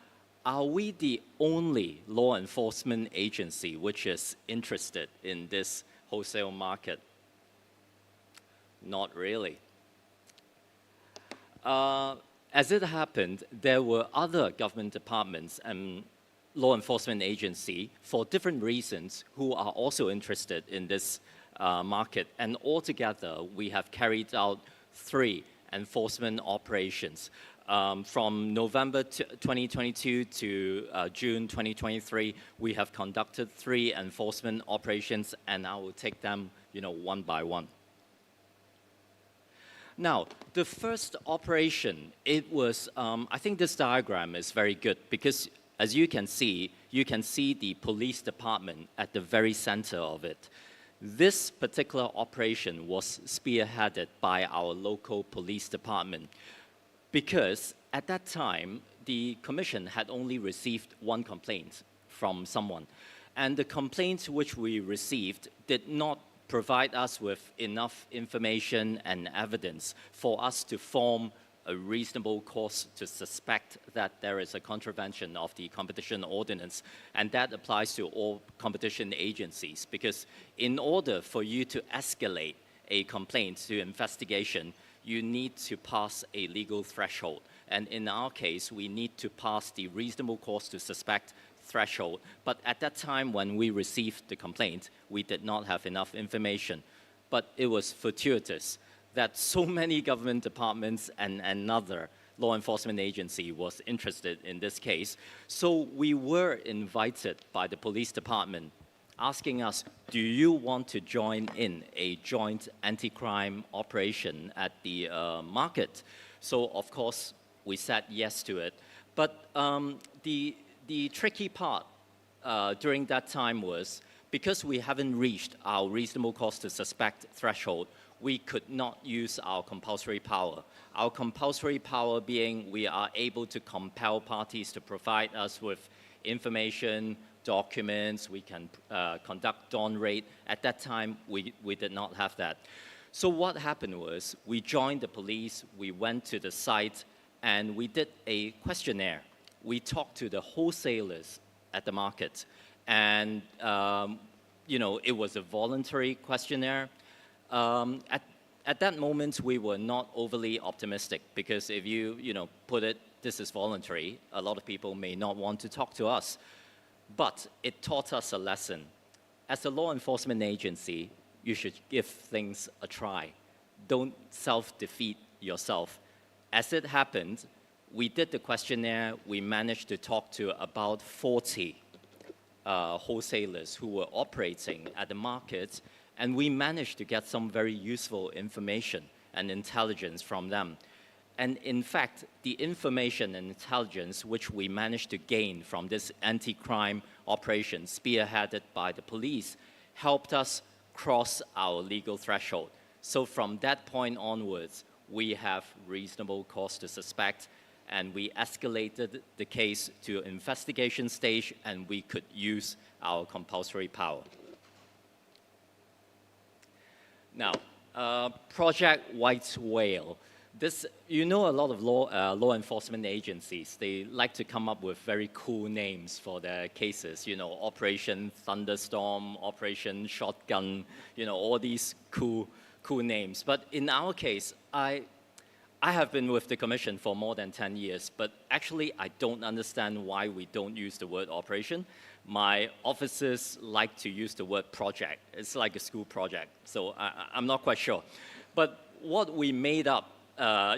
are we the only law enforcement agency which is interested in this wholesale market? Not really. As it happened, there were other government departments and law enforcement agency for different reasons who are also interested in this market. And altogether, we have carried out 3 enforcement operations. From November 2022 to June 2023, we have conducted 3 enforcement operations, and I will take them, one by one. Now, the first operation, it was, I think this diagram is very good because as you can see the police department at the very center of it. This particular operation was spearheaded by our local police department because at that time, the Commission had only received 1 complaint from someone. And the complaint which we received did not provide us with enough information and evidence for us to form a reasonable cause to suspect that there is a contravention of the competition ordinance. And that applies to all competition agencies, because in order for you to escalate a complaint to investigation, you need to pass a legal threshold. And in our case, we need to pass the reasonable cause to suspect threshold. But at that time when we received the complaint, we did not have enough information. But it was fortuitous that so many government departments and another law enforcement agency was interested in this case. So we were invited by the police department asking us, do you want to join in a joint anti-crime operation at the market? So of course, we said yes to it. But the tricky part during that time was, because we haven't reached our reasonable cause to suspect threshold, we could not use our compulsory power. Our compulsory power being we are able to compel parties to provide us with information, documents, we can conduct dawn raid. At that time, we did not have that. So what happened was, we joined the police, we went to the site, and we did a questionnaire. We talked to the wholesalers at the market, and it was a voluntary questionnaire. At that moment, we were not overly optimistic, because if you put it, this is voluntary, a lot of people may not want to talk to us. But it taught us a lesson. As a law enforcement agency, you should give things a try. Don't self-defeat yourself. As it happened, we did the questionnaire. We managed to talk to about 40 wholesalers who were operating at the market, and we managed to get some very useful information and intelligence from them. And in fact, the information and intelligence which we managed to gain from this anti-crime operation spearheaded by the police helped us cross our legal threshold. So from that point onwards, we have reasonable cause to suspect, and we escalated the case to investigation stage, and we could use our compulsory power. Now, Project White Whale. This, you know, a lot of law enforcement agencies, they like to come up with very cool names for their cases, you know, Operation Thunderstorm, Operation Shotgun, you know, all these cool names. But in our case, I have been with the commission for more than 10 years, but actually I don't understand why we don't use the word operation. My officers like to use the word project. It's like a school project, so I'm not quite sure. But what we made up,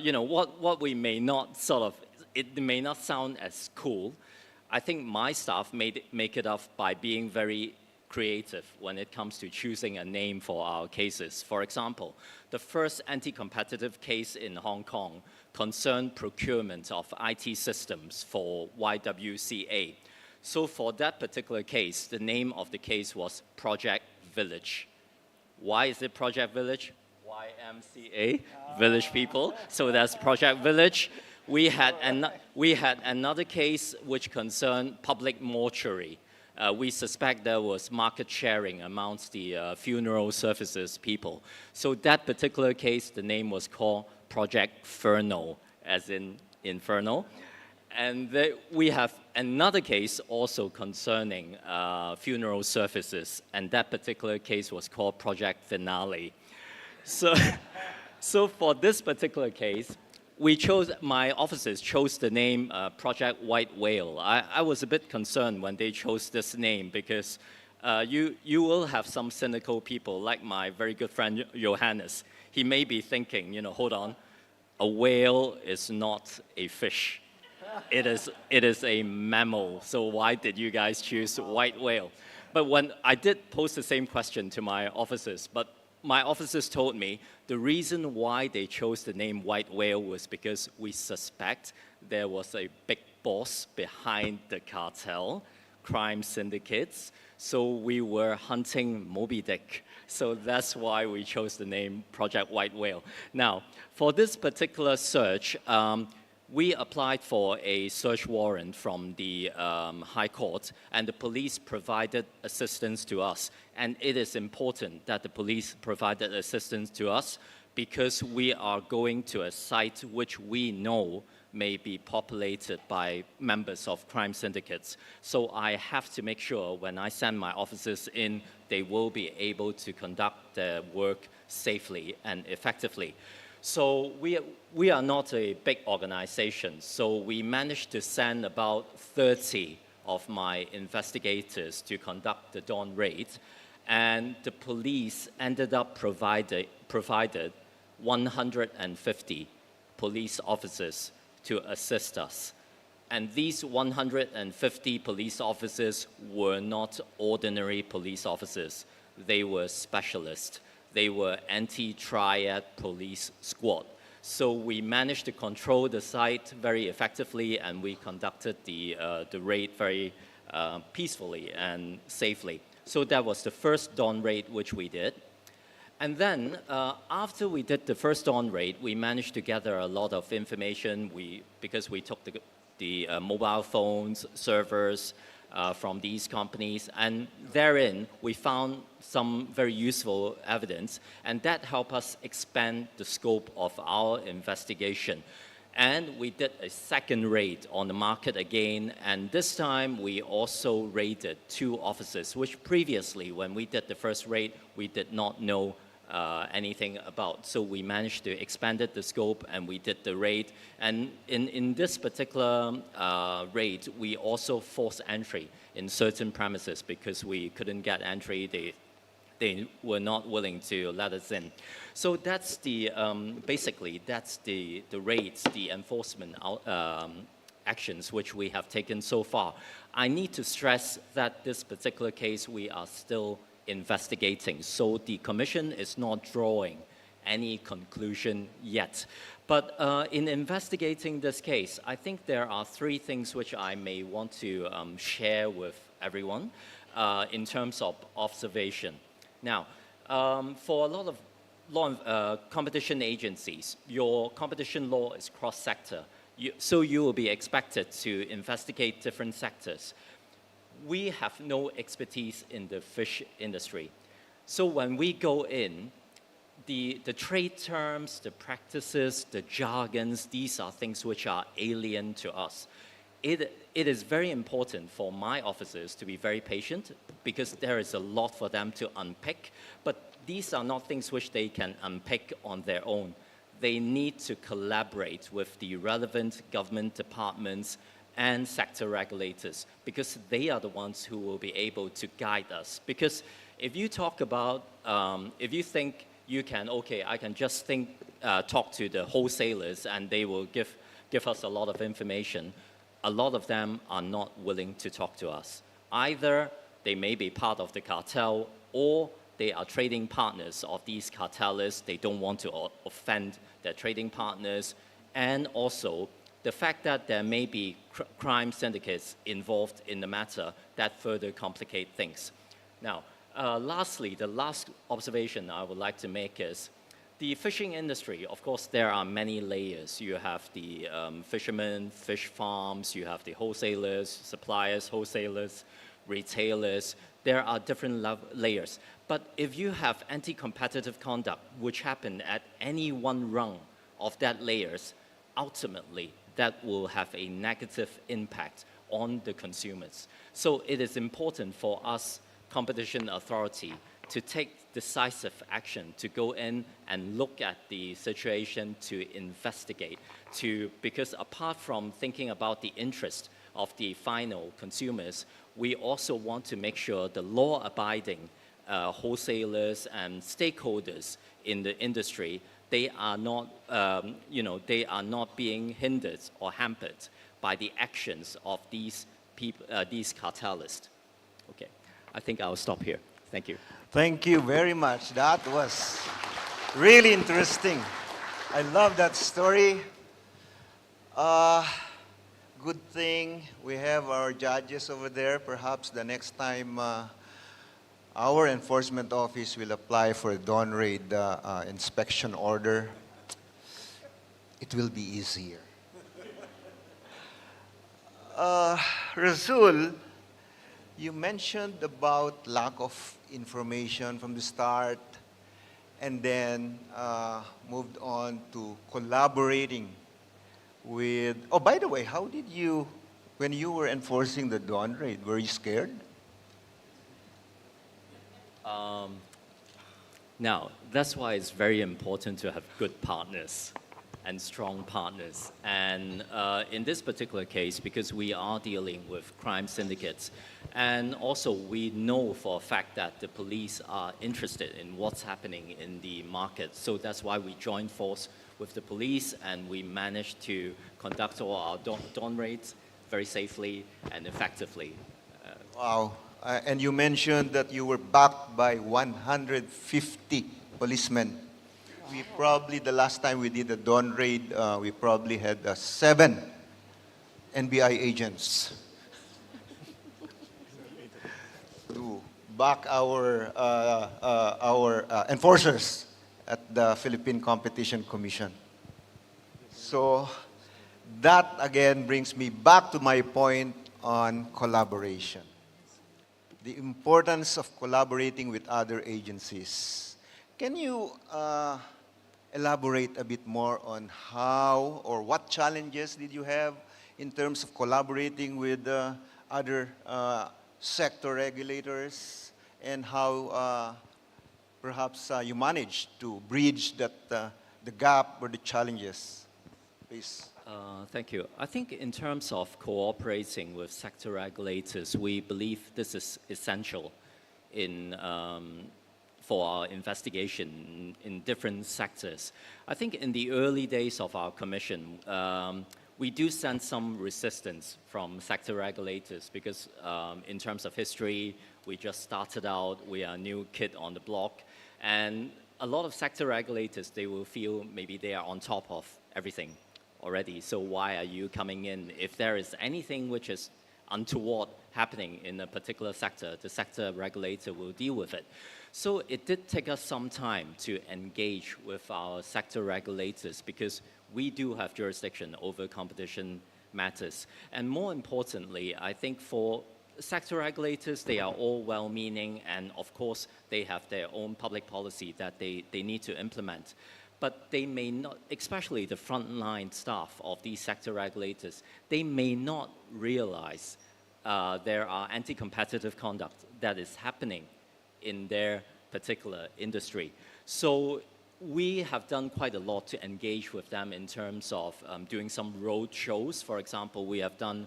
you know, what we may not sort of, it may not sound as cool. I think my staff make it up by being very creative when it comes to choosing a name for our cases. For example, the first anti-competitive case in Hong Kong concerned procurement of IT systems for YWCA. So for that particular case, the name of the case was Project Village. Why is it Project Village? YMCA, Village People. So that's Project Village. We had another case which concerned public mortuary. We suspect there was market sharing amongst the funeral services people. So that particular case, the name was called Project Ferno, as in Inferno. And we have another case also concerning funeral services, and that particular case was called Project Finale. So for this particular case, my officers chose the name Project White Whale. I was a bit concerned when they chose this name because you will have some cynical people like my very good friend Johannes. He may be thinking, you know, hold on, a whale is not a fish. It is a mammal, so why did you guys choose white whale? But when I did pose the same question to my officers, but my officers told me the reason why they chose the name White Whale was because we suspect there was a big boss behind the cartel, crime syndicates, so we were hunting Moby Dick. So that's why we chose the name Project White Whale. Now, for this particular search, we applied for a search warrant from the High Court, and the police provided assistance to us. And it is important that the police provided assistance to us because we are going to a site which we know may be populated by members of crime syndicates. So I have to make sure when I send my officers in, they will be able to conduct their work safely and effectively. So we are not a big organization, so we managed to send about 30 of my investigators to conduct the dawn raid, and the police ended up provided 150 police officers to assist us. And these 150 police officers were not ordinary police officers. They were specialists. They were anti-triad police squad. So we managed to control the site very effectively, and we conducted the raid very peacefully and safely. So that was the first dawn raid which we did. And then after we did the first dawn raid, we managed to gather a lot of information because we took the mobile phones, servers, from these companies, and therein we found some very useful evidence, and that helped us expand the scope of our investigation. And we did a second raid on the market again, and this time we also raided 2 offices, which previously, when we did the first raid, we did not know anything about. So we managed to expand the scope, and we did the raid. And in this particular raid, we also forced entry in certain premises because we couldn't get entry. They were not willing to let us in. So that's the basically that's the raids, the enforcement actions which we have taken so far. I need to stress that this particular case we are still investigating. So the commission is not drawing any conclusion yet. But in investigating this case, I think there are 3 things which I may want to share with everyone in terms of observation. Now, for a lot of competition agencies, your competition law is cross-sector. So you will be expected to investigate different sectors. We have no expertise in the fish industry. So when we go in, the trade terms, the practices, the jargons, these are things which are alien to us. It is very important for my officers to be very patient because there is a lot for them to unpick, but these are not things which they can unpick on their own. They need to collaborate with the relevant government departments and sector regulators because they are the ones who will be able to guide us. Because if you talk about, if you think you can, okay, I can just talk to the wholesalers and they will give us a lot of information, a lot of them are not willing to talk to us. Either they may be part of the cartel or they are trading partners of these cartelists. They don't want to offend their trading partners. And also, the fact that there may be crime syndicates involved in the matter, that further complicate things. Now, lastly, the last observation I would like to make is the fishing industry. Of course, there are many layers. You have the fishermen, fish farms, you have the wholesalers, suppliers, wholesalers, retailers. There are different layers. But if you have anti-competitive conduct, which happen at any one rung of that layers, ultimately, that will have a negative impact on the consumers. So it is important for us, competition authority, to take decisive action, to go in and look at the situation, to investigate, because apart from thinking about the interest of the final consumers, we also want to make sure the law-abiding wholesalers and stakeholders in the industry, they are not, they are not being hindered or hampered by the actions of these people, these cartelists. Okay, I think I'll stop here. Thank you.
Thank you very much. That was really interesting. I love that story. Good thing we have our judges over there. Perhaps the next time our enforcement office will apply for a dawn raid inspection order, it will be easier. Rasul, you mentioned about lack of information from the start and then moved on to collaborating with, oh, by the way, how did you, when you were enforcing the dawn raid, were you scared?
Now, that's why it's very important to have good partners and strong partners. And in this particular case, because we are dealing with crime syndicates, and also we know for a fact that the police are interested in what's happening in the market. So that's why we joined force with the police and we managed to conduct all our dawn raids very safely and effectively.
Wow. And you mentioned that you were backed by 150 policemen. We probably, the last time we did a dawn raid, we probably had 7 NBI agents to back our enforcers at the Philippine Competition Commission. So that again brings me back to my point on collaboration. The importance of collaborating with other agencies. Can you elaborate a bit more on how or what challenges did you have in terms of collaborating with other sector regulators and how perhaps you managed to bridge that, the gap or the challenges? Please.
Thank you. I think in terms of cooperating with sector regulators, we believe this is essential in, for our investigation in different sectors. I think in the early days of our commission, we do sense some resistance from sector regulators because in terms of history, we just started out, we are a new kid on the block, and a lot of sector regulators, they will feel maybe they are on top of everything already. So why are you coming in? If there is anything which is untoward happening in a particular sector, the sector regulator will deal with it. So it did take us some time to engage with our sector regulators because we do have jurisdiction over competition matters. And more importantly, I think for sector regulators, they are all well-meaning, and of course, they have their own public policy that they need to implement. But they may not, especially the frontline staff of these sector regulators, they may not realize there are anti-competitive conduct that is happening in their particular industry. So we have done quite a lot to engage with them in terms of doing some road shows. For example, we have done,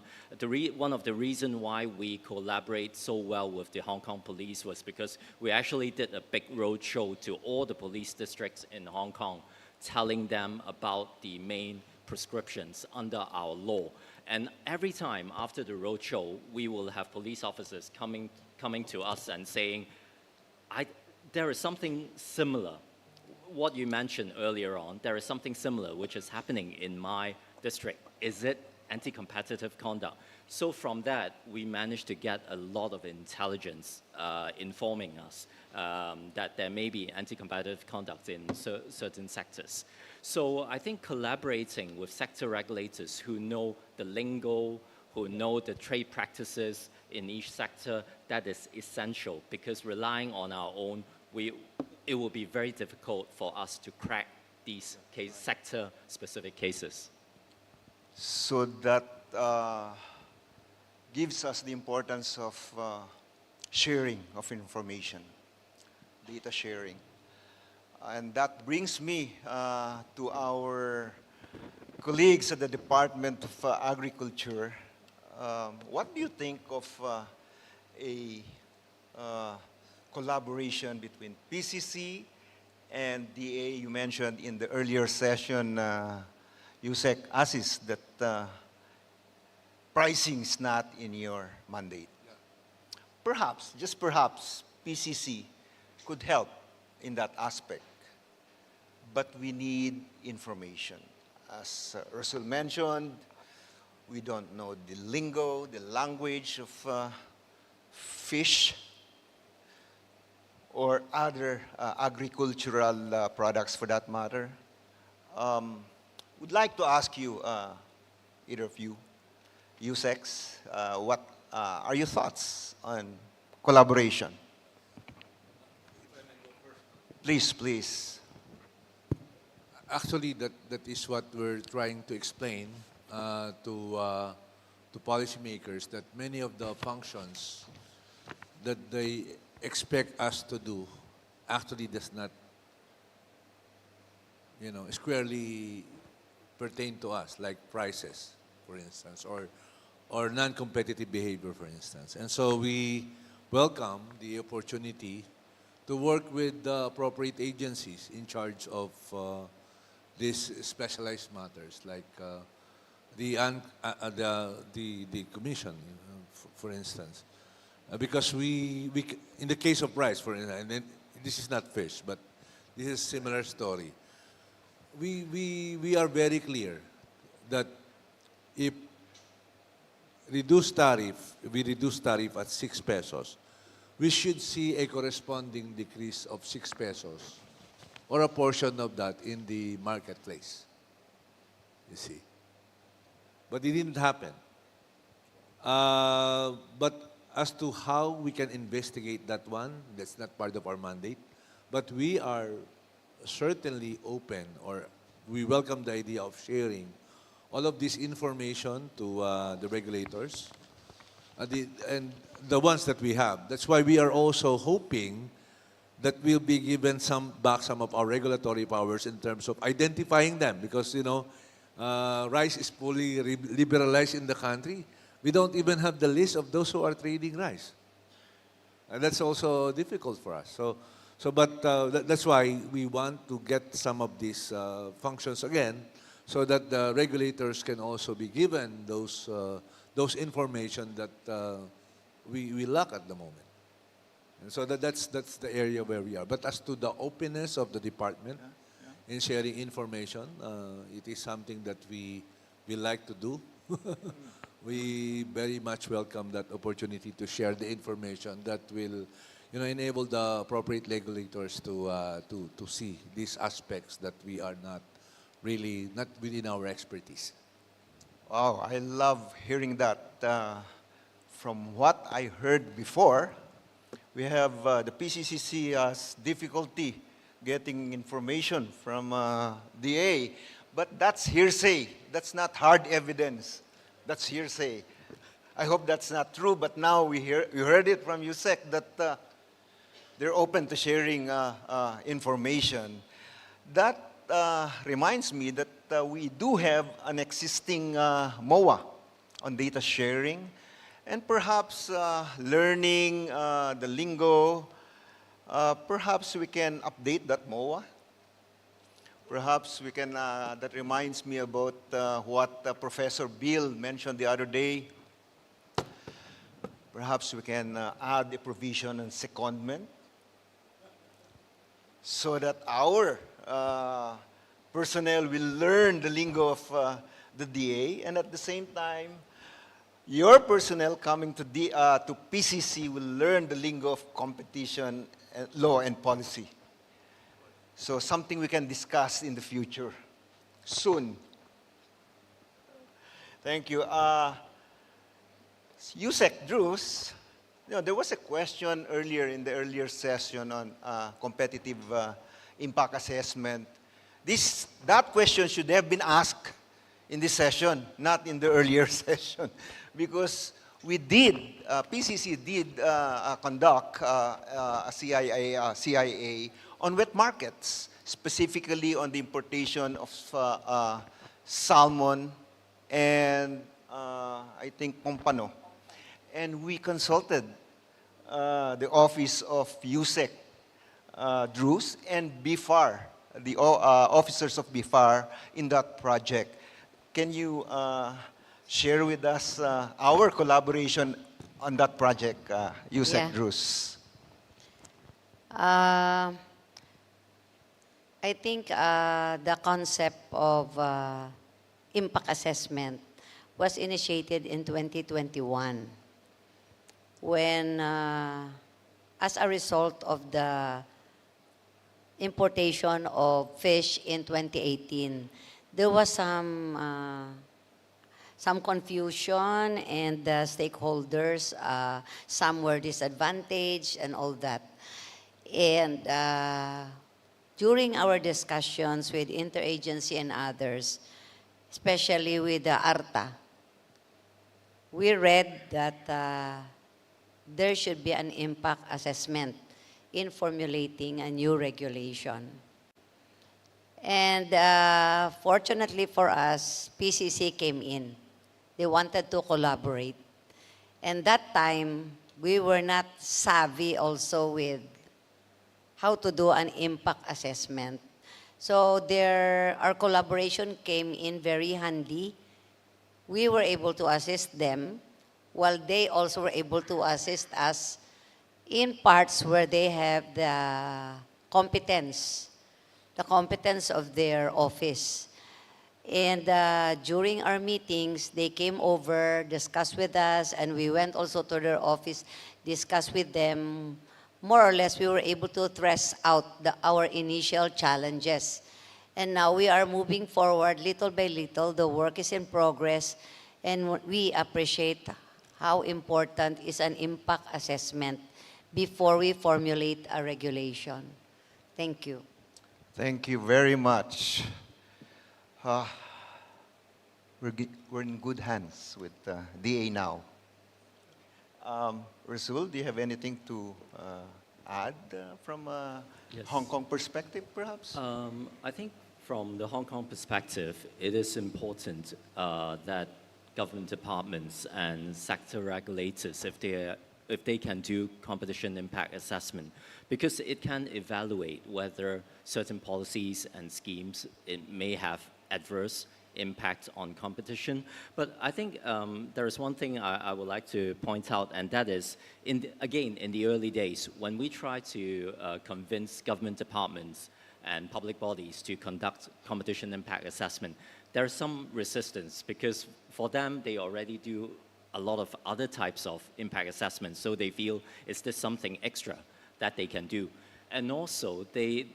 one of the reasons why we collaborate so well with the Hong Kong police was because we actually did a big road show to all the police districts in Hong Kong, telling them about the main prescriptions under our law. And every time after the road show, we will have police officers coming to us and saying, there is something similar. What you mentioned earlier on, there is something similar which is happening in my district. Is it anti-competitive conduct? So from that, we managed to get a lot of intelligence informing us that there may be anti-competitive conduct in certain sectors. So I think collaborating with sector regulators who know the lingo, who know the trade practices in each sector, that is essential, because relying on our own, it will be very difficult for us to crack these sector-specific cases.
So that gives us the importance of sharing of information, data sharing. And that brings me to our colleagues at the Department of Agriculture. What do you think of a collaboration between PCC and DA? You mentioned in the earlier session, Yusek Asis, that pricing is not in your mandate. Yeah. Perhaps, just perhaps, PCC could help in that aspect. But we need information. As Russell mentioned, we don't know the lingo, the language of fish or other agricultural products for that matter. Would like to ask you, either of you, USEX, what are your thoughts on collaboration? Please, please.
Actually, that is what we're trying to explain to policymakers, that many of the functions that they expect us to do actually does not, squarely pertain to us, like prices, for instance, or non-competitive behavior, for instance. And so we welcome the opportunity to work with the appropriate agencies in charge of these specialized matters, like the commission, for instance. Because we, in the case of rice, for instance, and then, this is not fish, but this is a similar story. We are very clear that if we reduce tariff at 6 pesos, we should see a corresponding decrease of 6 pesos or a portion of that in the marketplace, you see. But it didn't happen. But as to how we can investigate that one, that's not part of our mandate. But we are certainly open, or we welcome the idea of sharing all of this information to the regulators and the ones that we have. That's why we are also hoping that we'll be given back some of our regulatory powers in terms of identifying them, because rice is fully liberalized in the country. We don't even have the list of those who are trading rice, and that's also difficult for us. But that's why we want to get some of these functions again, so that the regulators can also be given those information that we lack at the moment. And so that's the area where we are. But as to the openness of the department in sharing information, it is something that we like to do. We very much welcome that opportunity to share the information that will, enable the appropriate regulators to see these aspects that we are not within our expertise.
Wow, I love hearing that from what I heard before, we have the PCCC has difficulty getting information from DA, but that's hearsay. That's not hard evidence. That's hearsay. I hope that's not true, but now we heard it from USEC that they're open to sharing information. That reminds me that we do have an existing MOA on data sharing, and perhaps learning the lingo. Perhaps we can update that MOA. Perhaps we can, that reminds me about what Professor Bill mentioned the other day. Perhaps we can add a provision on secondment so that our personnel will learn the lingo of the DA, and at the same time, your personnel coming to PCC will learn the lingo of competition, law, and policy. So something we can discuss in the future, soon. Thank you. USEC Drews, there was a question earlier in the earlier session on competitive impact assessment. That question should have been asked in this session, not in the earlier session, because we did, PCC did conduct a CIA on wet markets, specifically on the importation of salmon and I think pompano. And we consulted the office of USEC Drews and BIFAR, the officers of BIFAR in that project. Can you share with us our collaboration on that project, USEC Drews?
I think the concept of impact assessment was initiated in 2021 when, as a result of the importation of fish in 2018, there was some confusion, and the stakeholders, some were disadvantaged and all that. And during our discussions with interagency and others, especially with the ARTA, we read that there should be an impact assessment in formulating a new regulation. And fortunately for us, PCC came in. They wanted to collaborate. And that time, we were not savvy also with how to do an impact assessment. So our collaboration came in very handy. We were able to assist them, while they also were able to assist us in parts where they have the competence of their office. And during our meetings, they came over, discussed with us, and we went also to their office, discussed with them. More or less, we were able to thresh out our initial challenges. And now we are moving forward little by little. The work is in progress, and we appreciate how important is an impact assessment before we formulate a regulation. Thank you.
Thank you very much. We're in good hands with DA now. Rasul, do you have anything to add from a Hong Kong perspective, perhaps?
I think from the Hong Kong perspective, it is important that government departments and sector regulators, if they can do competition impact assessment, because it can evaluate whether certain policies and schemes may have adverse impact on competition. But I think there is one thing I would like to point out, and that is, again, in the early days, when we try to convince government departments and public bodies to conduct competition impact assessment, there's some resistance, because for them, they already do a lot of other types of impact assessments, so they feel, is this something extra that they can do? And also, they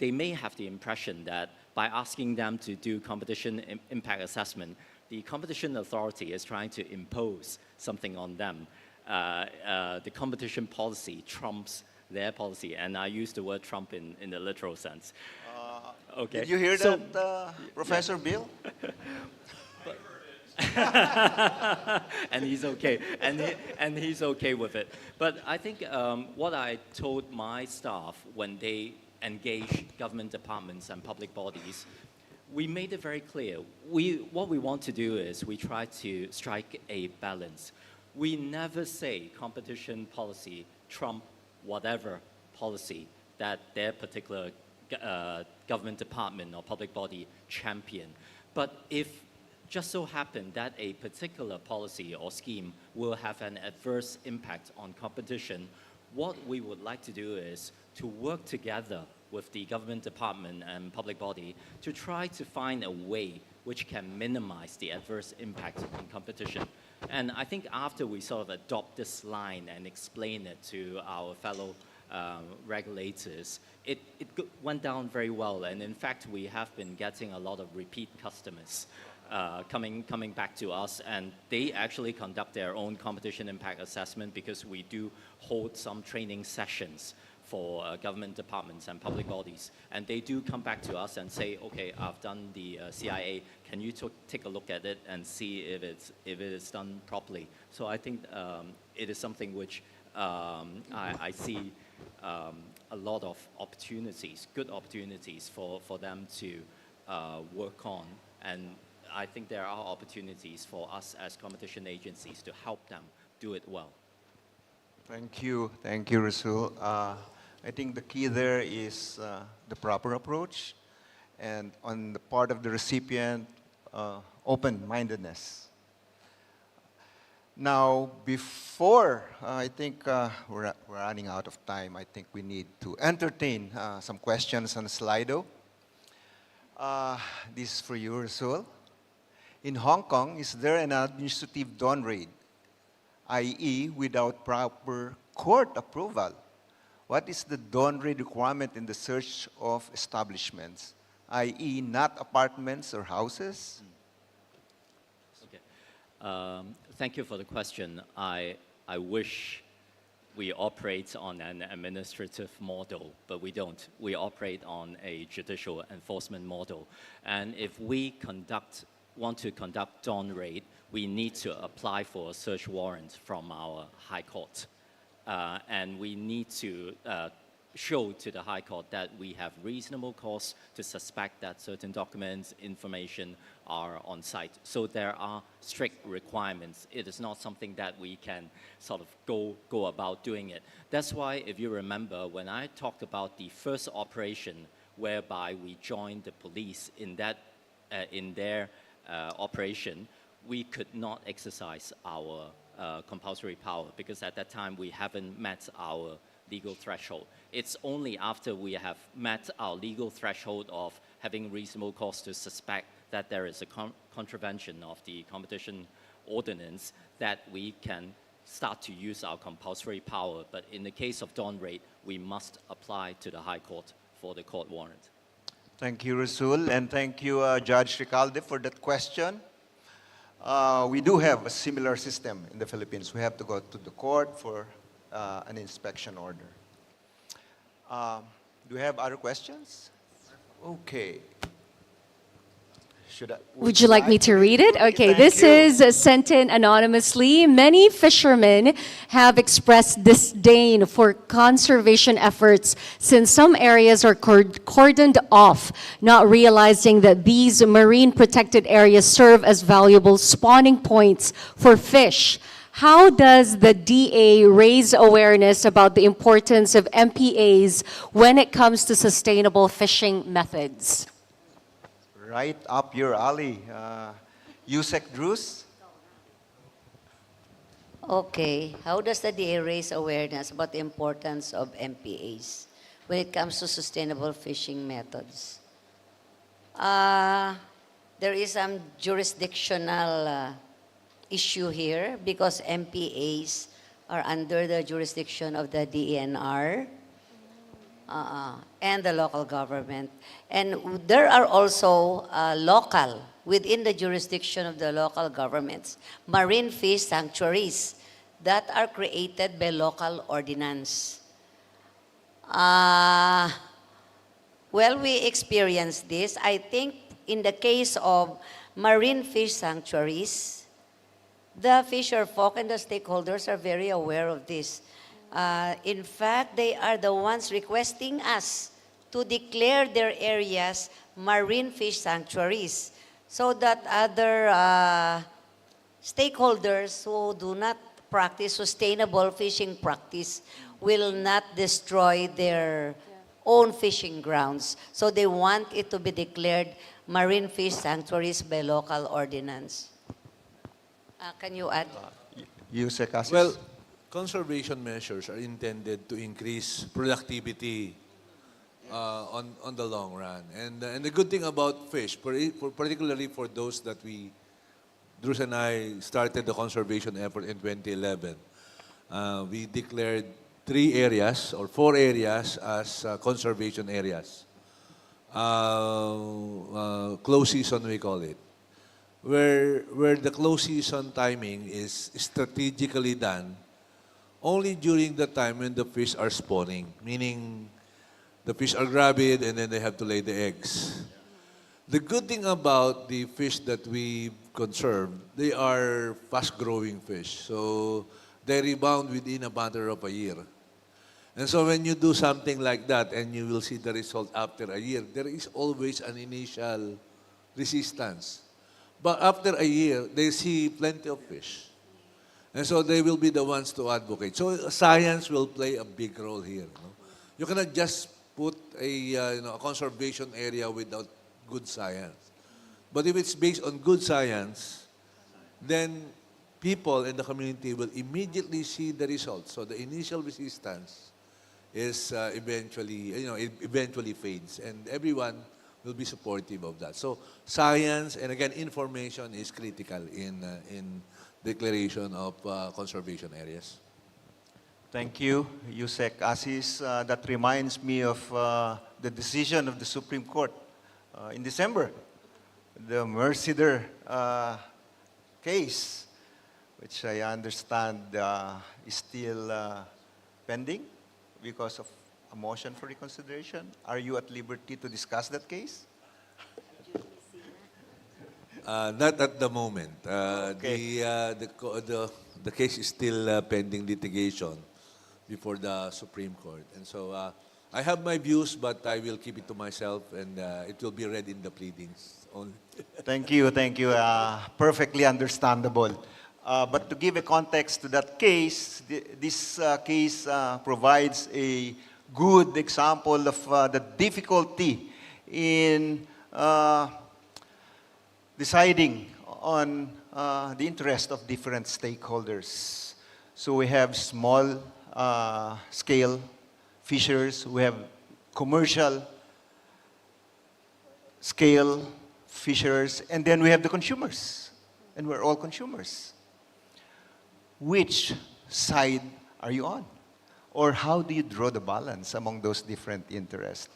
may have the impression that by asking them to do competition impact assessment, the competition authority is trying to impose something on them. The competition policy trumps their policy, and I use the word trump in the literal sense. Okay.
Did you hear
So-
that, Professor Bill?
and he's okay, and he's okay with it. But I think what I told my staff when they engage government departments and public bodies, we made it very clear. What we want to do is we try to strike a balance. We never say competition policy trump whatever policy that their particular government department or public body champion. But if just so happen that a particular policy or scheme will have an adverse impact on competition, what we would like to do is to work together with the government department and public body to try to find a way which can minimize the adverse impact on competition. And I think after we sort of adopt this line and explain it to our fellow regulators, it went down very well. And in fact, we have been getting a lot of repeat customers coming back to us, and they actually conduct their own competition impact assessment because we do hold some training sessions for government departments and public bodies. And they do come back to us and say, okay, I've done the CIA, can you take a look at it and see if it is done properly? So I think it is something which I see a lot of opportunities, good opportunities for them to work on. And I think there are opportunities for us as competition agencies to help them do it well.
Thank you, Rasul. I think the key there is the proper approach, and on the part of the recipient, open-mindedness. Now, before I think we're running out of time, I think we need to entertain some questions on Slido. This is for you, Rasul. In Hong Kong, is there an administrative dawn raid, i.e. without proper court approval? What is the dawn raid requirement in the search of establishments, i.e. not apartments or houses?
Okay. Thank you for the question. I wish we operate on an administrative model, but we don't. We operate on a judicial enforcement model. And if we want to conduct dawn raid, we need to apply for a search warrant from our High Court. And we need to show to the High Court that we have reasonable cause to suspect that certain documents, information are on site. So there are strict requirements. It is not something that we can sort of go about doing it. That's why, if you remember, when I talked about the first operation whereby we joined the police in their operation, we could not exercise our compulsory power because at that time we haven't met our legal threshold. It's only after we have met our legal threshold of having reasonable cause to suspect that there is a contravention of the competition ordinance that we can start to use our compulsory power. But in the case of dawn raid, we must apply to the High Court for the court warrant.
Thank you, Rasul, and thank you, Judge Ricalde, for that question. We do have a similar system in the Philippines. We have to go to the court for an inspection order. Do we have other questions? Okay.
Would you like me to read it? Okay, this is sent in anonymously. Many fishermen have expressed disdain for conservation efforts since some areas are cordoned off, not realizing that these marine protected areas serve as valuable spawning points for fish. How does the DA raise awareness about the importance of MPAs when it comes to sustainable fishing methods?
Right up your alley. Yusek Drews?
Okay, how does the DA raise awareness about the importance of MPAs when it comes to sustainable fishing methods? There is some jurisdictional issue here because MPAs are under the jurisdiction of the DENR. and the local government. And there are also local, within the jurisdiction of the local governments, marine fish sanctuaries that are created by local ordinance. Well, we experienced this. I think in the case of marine fish sanctuaries, the fisher folk and the stakeholders are very aware of this. In fact, they are the ones requesting us to declare their areas marine fish sanctuaries so that other stakeholders who do not practice sustainable fishing practice will not destroy their own fishing grounds. So they want it to be declared marine fish sanctuaries by local ordinance. Can you add?
Yusek Asis?
Well, conservation measures are intended to increase productivity on the long run. And the good thing about fish, particularly for those that Drews and I started the conservation effort in 2011, we declared 3 areas or 4 areas as conservation areas. Close season, we call it. Where the close season timing is strategically done only during the time when the fish are spawning, meaning the fish are gravid and then they have to lay the eggs. The good thing about the fish that we conserve, they are fast-growing fish. So they rebound within a matter of a year. And so when you do something like that and you will see the result after a year, there is always an initial resistance. But after a year, they see plenty of fish. And so they will be the ones to advocate. So science will play a big role here. No? You cannot just put a conservation area without good science. But if it's based on good science, then people in the community will immediately see the results. So the initial resistance is eventually fades, and everyone will be supportive of that. So science and again information is critical in declaration of conservation areas.
Thank you, Yusek Asis. That reminds me of the decision of the Supreme Court in December, the Mercider case, which I understand is still pending because of a motion for reconsideration. Are you at liberty to discuss that case?
Not at the moment.
Okay.
The case is still pending litigation before the Supreme Court. And so I have my views, but I will keep it to myself, and it will be read in the pleadings only.
Thank you, thank you. Perfectly understandable. But to give a context to that case, this case provides a good example of the difficulty in deciding on the interest of different stakeholders. So we have small scale fishers, we have commercial scale fishers, and then we have the consumers. And we're all consumers. Which side are you on? Or how do you draw the balance among those different interests?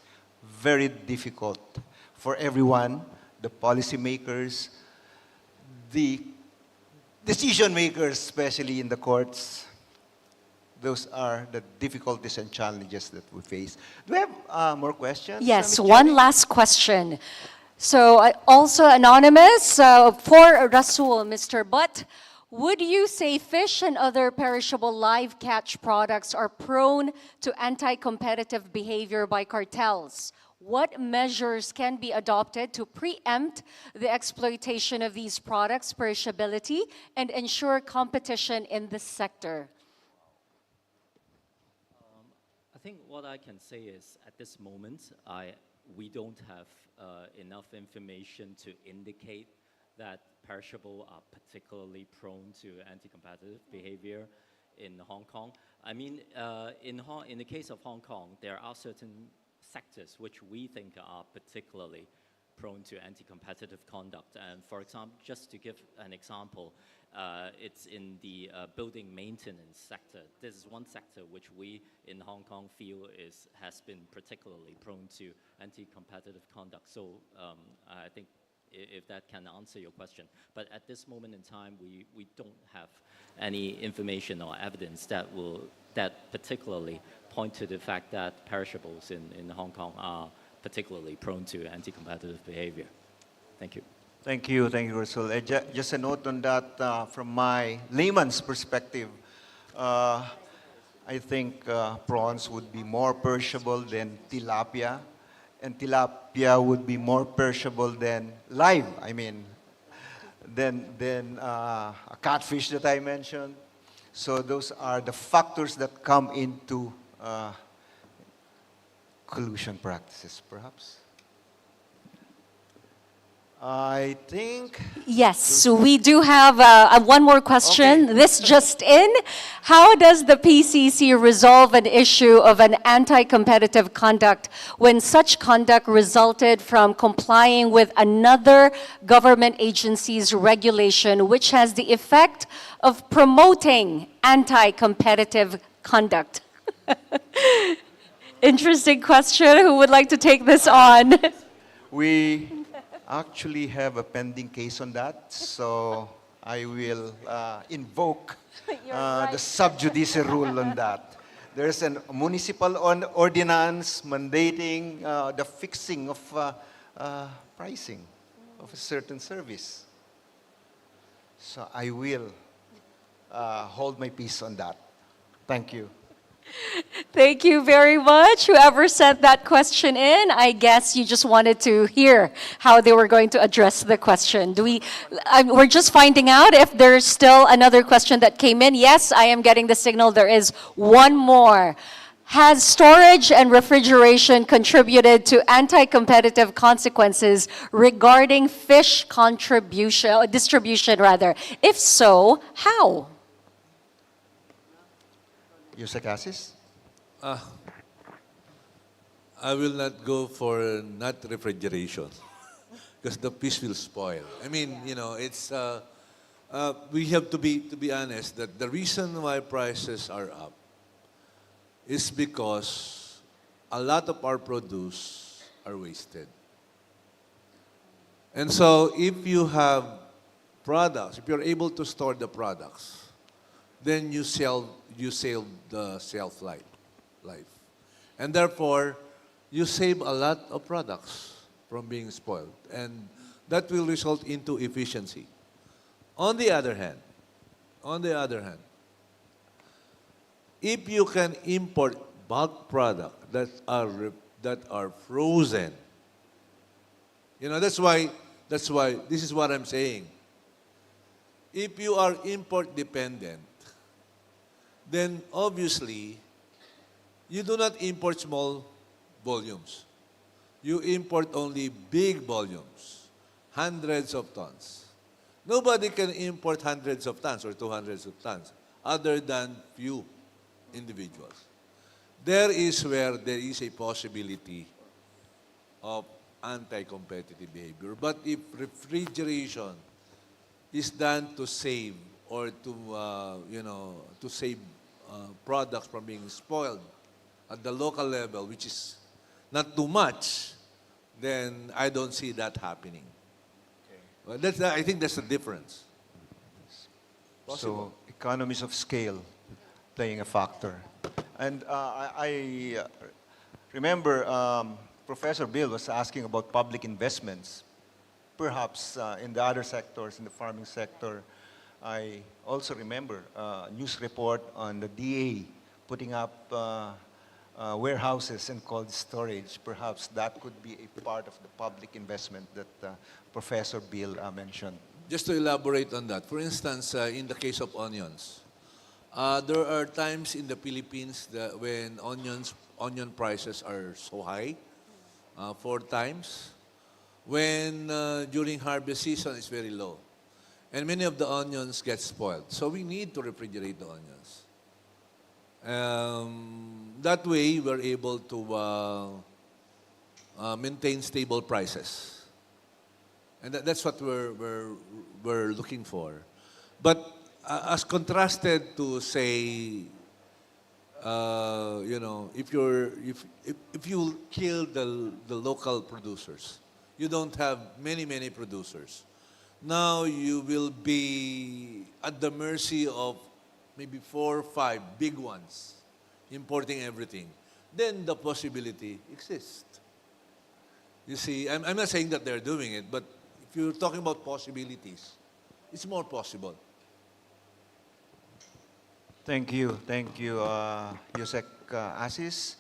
Very difficult for everyone, the policymakers, the decision makers, especially in the courts. Those are the difficulties and challenges that we face. Do we have more questions?
Yes,
Ms.
one
Jenny?
last question. So also anonymous, for Rasul, Mr. Butt, would you say fish and other perishable live catch products are prone to anti-competitive behavior by cartels? What measures can be adopted to preempt the exploitation of these products' perishability and ensure competition in this sector?
I think what I can say is at this moment, we don't have enough information to indicate that perishable are particularly prone to anti-competitive behavior in Hong Kong. I mean, in the case of Hong Kong, there are certain sectors which we think are particularly prone to anti-competitive conduct. And for example, just to give an example, it's in the building maintenance sector. This is one sector which we in Hong Kong feel has been particularly prone to anti-competitive conduct. So I think if that can answer your question. But at this moment in time, we don't have any information or evidence that particularly point to the fact that perishables in Hong Kong are particularly prone to anti-competitive behavior. Thank you.
Thank you, Rasul. Just a note on that, from my layman's perspective, I think prawns would be more perishable than tilapia, and tilapia would be more perishable than live, than a catfish that I mentioned. So those are the factors that come into collusion practices, perhaps. I think...
Yes, so we do have one more question.
Okay.
This just in. How does the PCC resolve an issue of an anti-competitive conduct when such conduct resulted from complying with another government agency's regulation which has the effect of promoting anti-competitive conduct? Interesting question. Who would like to take this on?
We actually have a pending case on that, so I will invoke the sub judice rule on that. There's a municipal ordinance mandating the fixing of pricing of a certain service. So I will hold my peace on that. Thank you.
Thank you very much. Whoever sent that question in, I guess you just wanted to hear how they were going to address the question. We're just finding out if there's still another question that came in. Yes, I am getting the signal there is one more. Has storage and refrigeration contributed to anti-competitive consequences regarding fish distribution rather? If so, how?
Yusakasis?
I will not go for not refrigeration because the fish will spoil. It's we have to be honest that the reason why prices are up is because a lot of our produce are wasted. And so if you have products, if you're able to store the products, then you save the shelf life. And therefore, you save a lot of products from being spoiled. And that will result into efficiency. On the other hand, if you can import bulk products that are frozen, that's why this is what I'm saying. If you are import dependent, then obviously you do not import small volumes. You import only big volumes, hundreds of tons. Nobody can import hundreds of tons or 200 of tons other than few individuals. There is where there is a possibility of anti-competitive behavior. But if refrigeration is done to save or to save products from being spoiled at the local level, which is not too much, then I don't see that happening. Well, I think that's the difference.
So economies of scale playing a factor. And I remember Professor Bill was asking about public investments. Perhaps in the other sectors, in the farming sector, I also remember a news report on the DA putting up warehouses and cold storage. Perhaps that could be a part of the public investment that Professor Bill mentioned.
Just to elaborate on that, for instance, in the case of onions, there are times in the Philippines that when onion prices are so high, 4 times, when during harvest season it's very low. And many of the onions get spoiled. So we need to refrigerate the onions. That way, we're able to maintain stable prices. And that's what we're looking for. But as contrasted to, say, if you kill the local producers, you don't have many producers. Now you will be at the mercy of maybe 4 or 5 big ones importing everything. Then the possibility exists. You see, I'm not saying that they're doing it, but if you're talking about possibilities, it's more possible.
Thank you, Yusek Asis.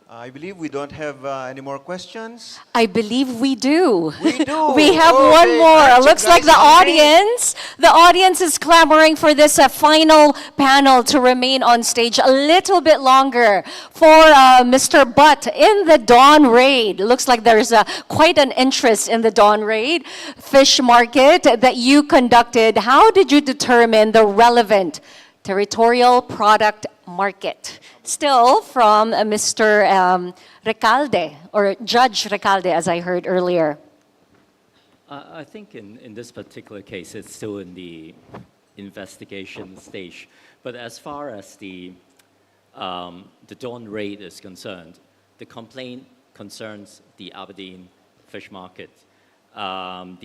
I believe we don't have any more questions.
I believe we do.
We do.
We have
Okay.
one more.
Aren't you
Looks like
guys
the audience is clamoring for this final panel to remain on stage a little bit longer for Mr. Butt in the Dawn Raid. Looks like there's quite an interest in the Dawn Raid fish market that you conducted. How did you determine the relevant territorial product market? Still from Mr. Recalde, or Judge Recalde, as I heard earlier.
I think in this particular case, it's still in the investigation stage. But as far as the Dawn Raid is concerned, the complaint concerns the Aberdeen fish market, of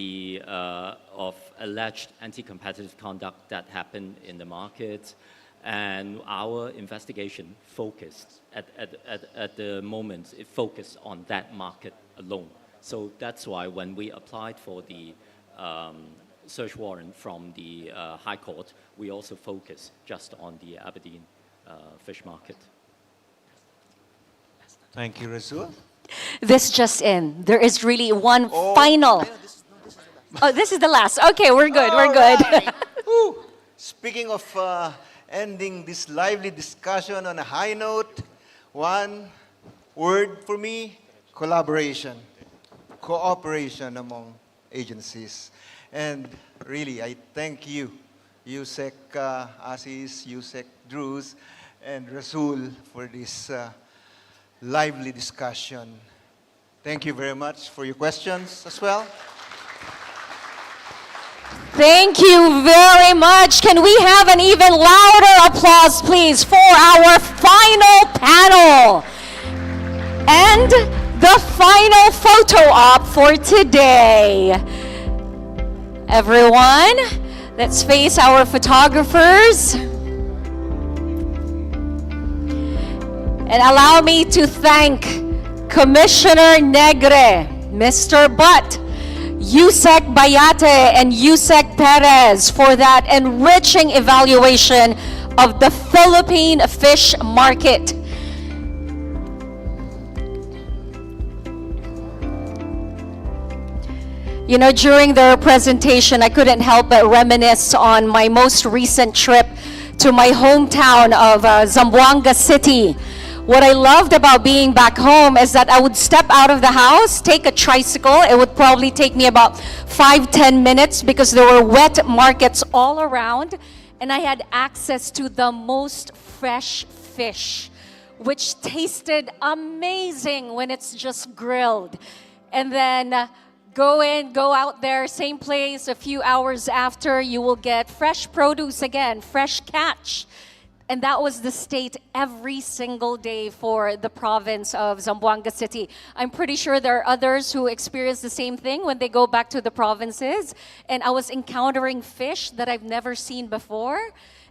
alleged anti-competitive conduct that happened in the market. And our investigation focused, at the moment, it focused on that market alone. So that's why when we applied for the search warrant from the High Court, we also focused just on the Aberdeen fish market.
Thank you, Rasul.
This just in. There is really one final. Oh, this is the last. Okay, we're good. We're good.
Woo. Speaking of ending this lively discussion on a high note, one word for me: collaboration, cooperation among agencies. And really, I thank you, Yusek Asis, Yusek Drews, and Rasul for this lively discussion. Thank you very much for your questions as well.
Thank you very much. Can we have an even louder applause, please, for our final panel? And the final photo op for today. Everyone, let's face our photographers. And allow me to thank Commissioner Negre, Mr. Butt, Yusek Bayate, and Yusek Perez for that enriching evaluation of the Philippine fish market. You know, during their presentation, I couldn't help but reminisce on my most recent trip to my hometown of Zamboanga City. What I loved about being back home is that I would step out of the house, take a tricycle. It would probably take me about 5-10 minutes because there were wet markets all around, and I had access to the most fresh fish, which tasted amazing when it's just grilled. And then go out there, same place, a few hours after, you will get fresh produce again, fresh catch. And that was the state every single day for the province of Zamboanga City. I'm pretty sure there are others who experience the same thing when they go back to the provinces. And I was encountering fish that I've never seen before.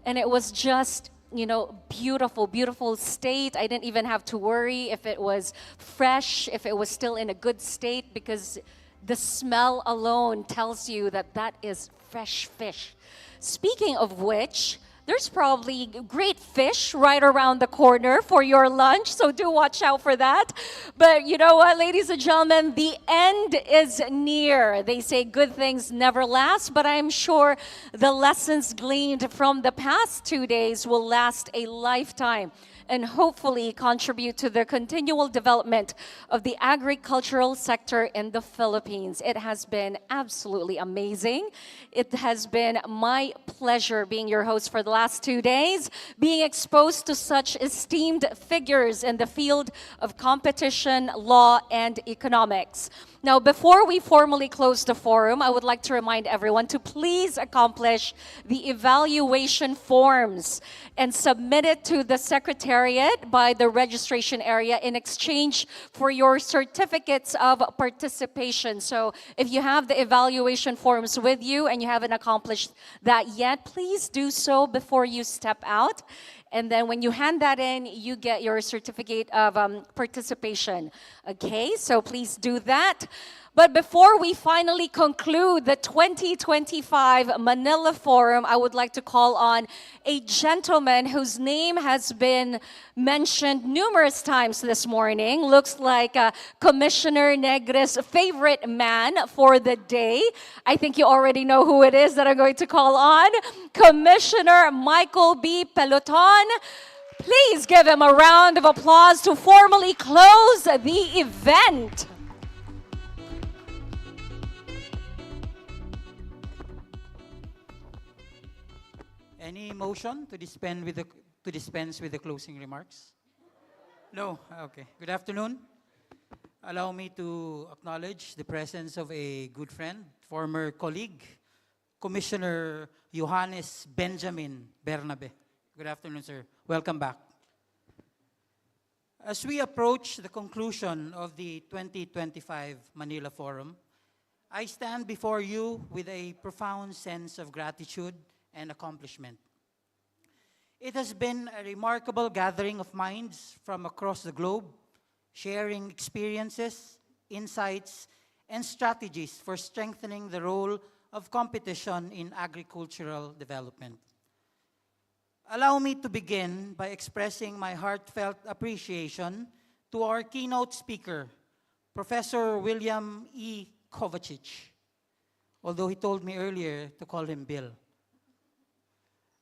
And it was just, you know, beautiful, beautiful state. I didn't even have to worry if it was fresh, if it was still in a good state, because the smell alone tells you that that is fresh fish. Speaking of which, there's probably great fish right around the corner for your lunch, so do watch out for that. But you know what, ladies and gentlemen, the end is near. They say good things never last, but I'm sure the lessons gleaned from the past 2 days will last a lifetime. and hopefully contribute to the continual development of the agricultural sector in the Philippines. It has been absolutely amazing. It has been my pleasure being your host for the last 2 days, being exposed to such esteemed figures in the field of competition, law, and economics. Now, before we formally close the forum, I would like to remind everyone to please accomplish the evaluation forms and submit it to the Secretariat by the registration area in exchange for your certificates of participation. So if you have the evaluation forms with you and you haven't accomplished that yet, please do so before you step out. And then when you hand that in, you get your certificate of participation. Okay, so please do that. But before we finally conclude the 2025 Manila Forum, I would like to call on a gentleman whose name has been mentioned numerous times this morning. Looks like Commissioner Negre's favorite man for the day. I think you already know who it is that I'm going to call on. Commissioner Michael B. Peloton. Please give him a round of applause to formally close the event.
Any motion to dispense with the closing remarks? No? Okay. Good afternoon. Allow me to acknowledge the presence of a good friend, former colleague, Commissioner Johannes Benjamin Bernabe. Good afternoon, sir. Welcome back. As we approach the conclusion of the 2025 Manila Forum, I stand before you with a profound sense of gratitude and accomplishment. It has been a remarkable gathering of minds from across the globe, sharing experiences, insights, and strategies for strengthening the role of competition in agricultural development. Allow me to begin by expressing my heartfelt appreciation to our keynote speaker, Professor William E. Kovacic, although he told me earlier to call him Bill.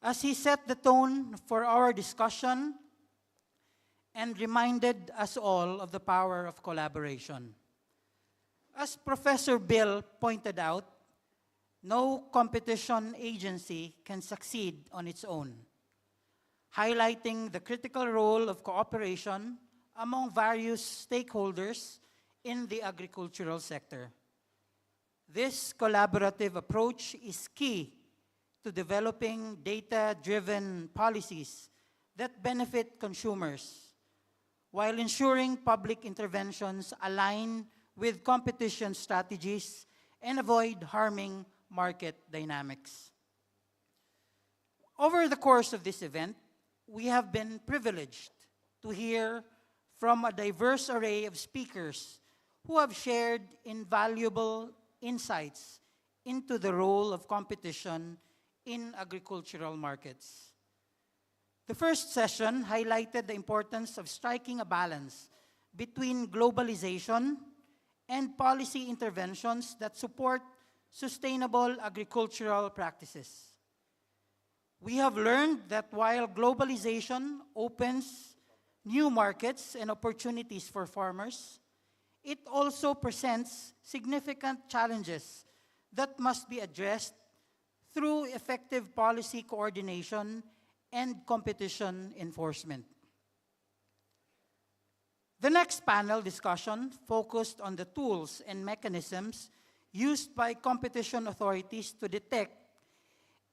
As he set the tone for our discussion and reminded us all of the power of collaboration. As Professor Bill pointed out, no competition agency can succeed on its own, highlighting the critical role of cooperation among various stakeholders in the agricultural sector. This collaborative approach is key to developing data-driven policies that benefit consumers, while ensuring public interventions align with competition strategies and avoid harming market dynamics. Over the course of this event, we have been privileged to hear from a diverse array of speakers who have shared invaluable insights into the role of competition in agricultural markets. The first session highlighted the importance of striking a balance between globalization and policy interventions that support sustainable agricultural practices. We have learned that while globalization opens new markets and opportunities for farmers, it also presents significant challenges that must be addressed through effective policy coordination and competition enforcement. The next panel discussion focused on the tools and mechanisms used by competition authorities to detect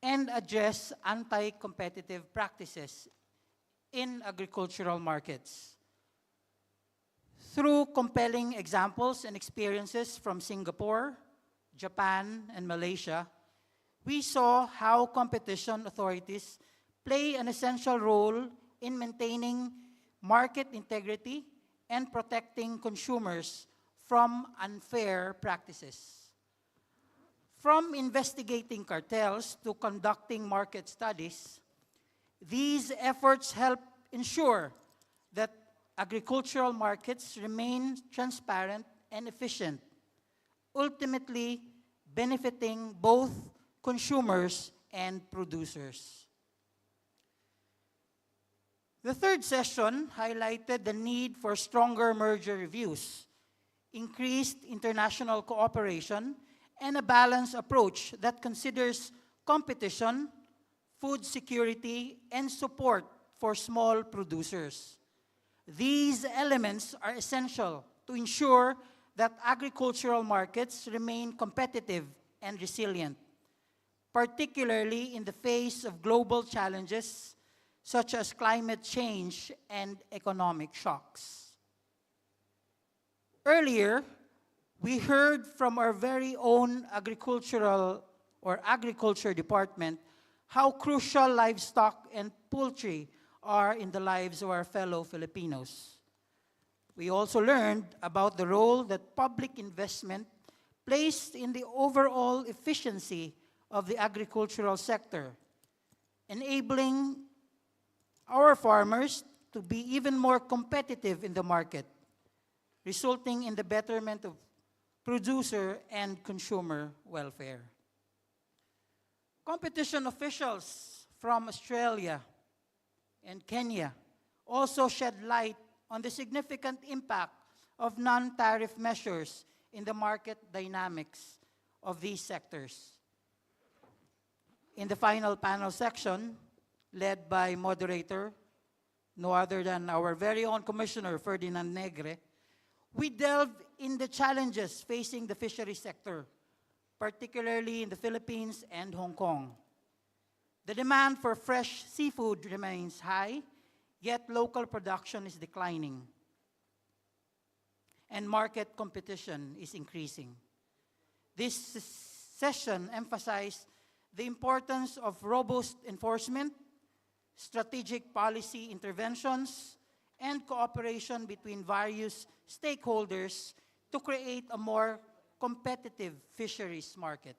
and address anti-competitive practices in agricultural markets. Through compelling examples and experiences from Singapore, Japan, and Malaysia, we saw how competition authorities play an essential role in maintaining market integrity and protecting consumers from unfair practices. From investigating cartels to conducting market studies, these efforts help ensure that agricultural markets remain transparent and efficient, ultimately benefiting both consumers and producers. The third session highlighted the need for stronger merger reviews, increased international cooperation, and a balanced approach that considers competition, food security, and support for small producers. These elements are essential to ensure that agricultural markets remain competitive and resilient, particularly in the face of global challenges such as climate change and economic shocks. Earlier, we heard from our very own agriculture department how crucial livestock and poultry are in the lives of our fellow Filipinos. We also learned about the role that public investment plays in the overall efficiency of the agricultural sector, enabling our farmers to be even more competitive in the market, resulting in the betterment of producer and consumer welfare. Competition officials from Australia and Kenya also shed light on the significant impact of non-tariff measures in the market dynamics of these sectors. In the final panel section, led by moderator, no other than our very own Commissioner, Ferdinand Negre, we delved in the challenges facing the fishery sector, particularly in the Philippines and Hong Kong. The demand for fresh seafood remains high, yet local production is declining, and market competition is increasing. This session emphasized the importance of robust enforcement, strategic policy interventions, and cooperation between various stakeholders to create a more competitive fisheries market.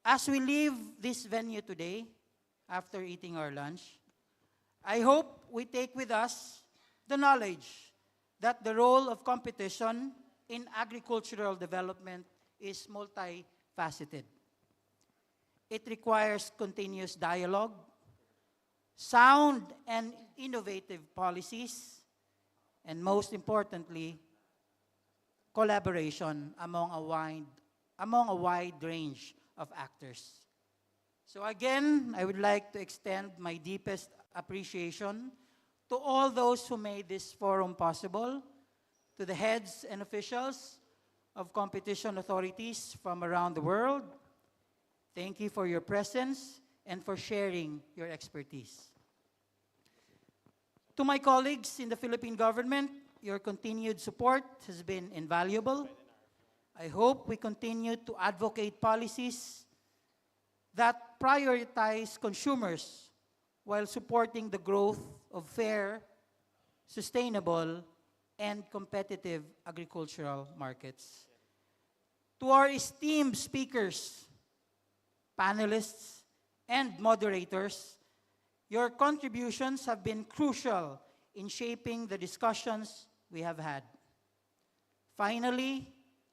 As we leave this venue today, after eating our lunch, I hope we take with us the knowledge that the role of competition in agricultural development is multifaceted. It requires continuous dialogue, sound and innovative policies, and most importantly, collaboration among a wide range of actors. So again, I would like to extend my deepest appreciation to all those who made this forum possible, to the heads and officials of competition authorities from around the world. Thank you for your presence and for sharing your expertise. To my colleagues in the Philippine government, your continued support has been invaluable. I hope we continue to advocate policies that prioritize consumers while supporting the growth of fair, sustainable, and competitive agricultural markets. To our esteemed speakers, panelists, and moderators, your contributions have been crucial in shaping the discussions we have had. Finally,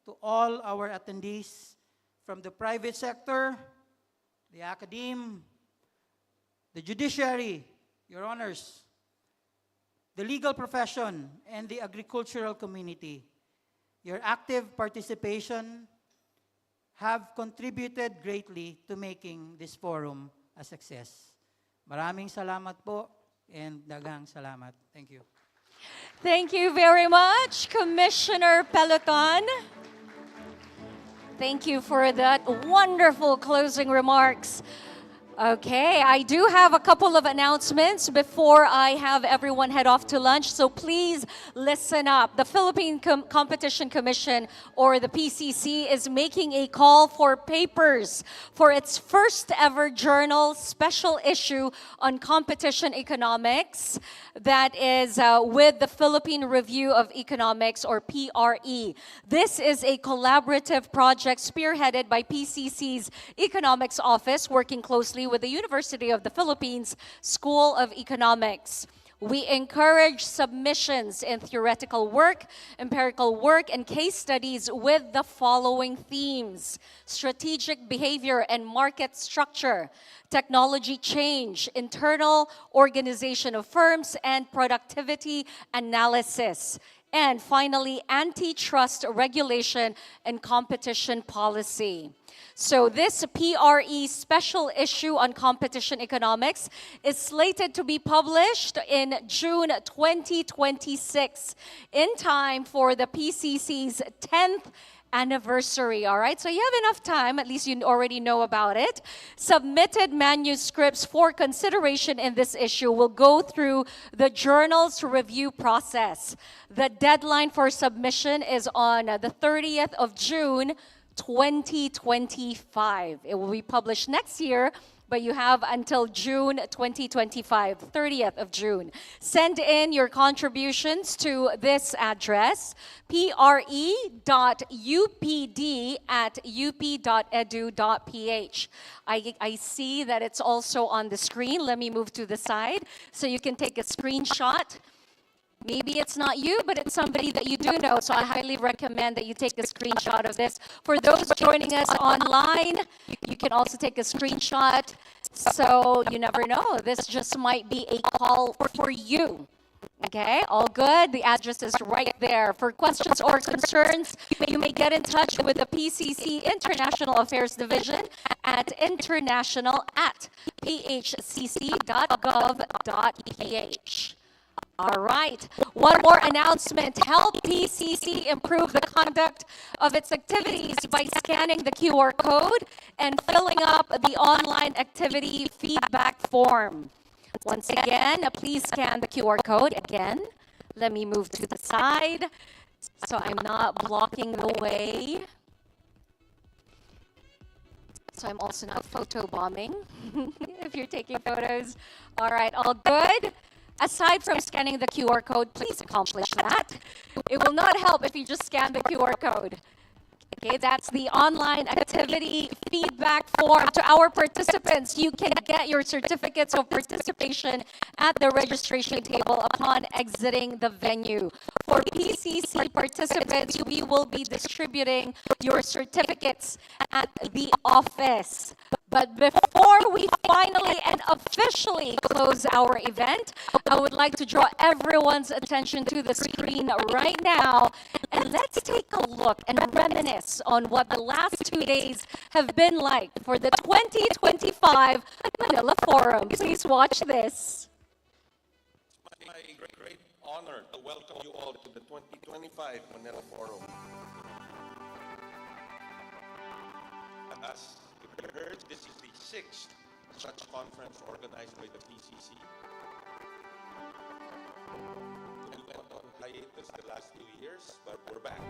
to all our attendees from the private sector, the academe, the judiciary, your honors, the legal profession, and the agricultural community, your active participation have contributed greatly to making this forum a success. Maraming salamat po and daghang salamat. Thank you.
Thank you very much, Commissioner Peloton. Thank you for that wonderful closing remarks. Okay, I do have a couple of announcements before I have everyone head off to lunch, so please listen up. The Philippine Competition Commission, or the PCC, is making a call for papers for its first ever journal special issue on competition economics that is with the Philippine Review of Economics, or PRE. This is a collaborative project spearheaded by PCC's Economics Office, working closely with the University of the Philippines School of Economics. We encourage submissions in theoretical work, empirical work, and case studies with the following themes: strategic behavior and market structure, technology change, internal organization of firms, and productivity analysis. And finally, antitrust regulation and competition policy. So this PRE special issue on competition economics is slated to be published in June 2026, in time for the PCC's 10th anniversary, all right? So you have enough time, at least you already know about it. Submitted manuscripts for consideration in this issue will go through the journal's review process. The deadline for submission is on the 30th of June, 2025. It will be published next year, but you have until June 2025, 30th of June. Send in your contributions to this address, pre.upd@up.edu.ph. I see that it's also on the screen. Let me move to the side so you can take a screenshot. Maybe it's not you, but it's somebody that you do know. So I highly recommend that you take a screenshot of this. For those joining us online, you can also take a screenshot. So you never know. This just might be a call for you. Okay, all good. The address is right there. For questions or concerns, you may get in touch with the PCC International Affairs Division at international@phcc.gov.ph. All right. One more announcement. Help PCC improve the conduct of its activities by scanning the QR code and filling up the online activity feedback form. Once again, please scan the QR code. Again, let me move to the side so I'm not blocking the way. So I'm also not photobombing if you're taking photos. All right, all good? Aside from scanning the QR code, please accomplish that. It will not help if you just scan the QR code. Okay, that's the online activity feedback form. To our participants, you can get your certificates of participation at the registration table upon exiting the venue. For PCC participants, we will be distributing your certificates at the office. But before we finally and officially close our event, I would like to draw everyone's attention to the screen right now. And let's take a look and reminisce on what the last 2 days have been like for the 2025 Manila Forum. Please watch this.
My great honor to welcome you all to the 2025 Manila Forum. As you heard, this is the 6th such conference organized by the PCC. We went on hiatus the last 2 years, but we're back.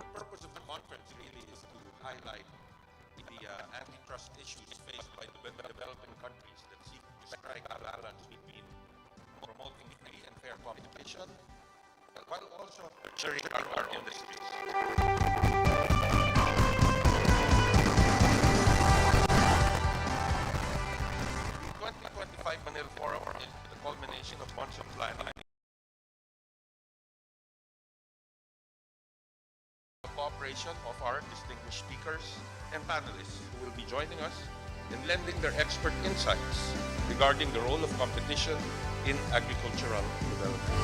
The purpose of the conference really is to highlight the antitrust issues faced by the developing countries that seek to strike a balance between promoting free and fair competition while also nurturing our industries. The 2025 Manila Forum is the culmination of months of planning, the cooperation of our distinguished speakers and panelists who will be joining us in lending their expert insights regarding the role of competition in agricultural development.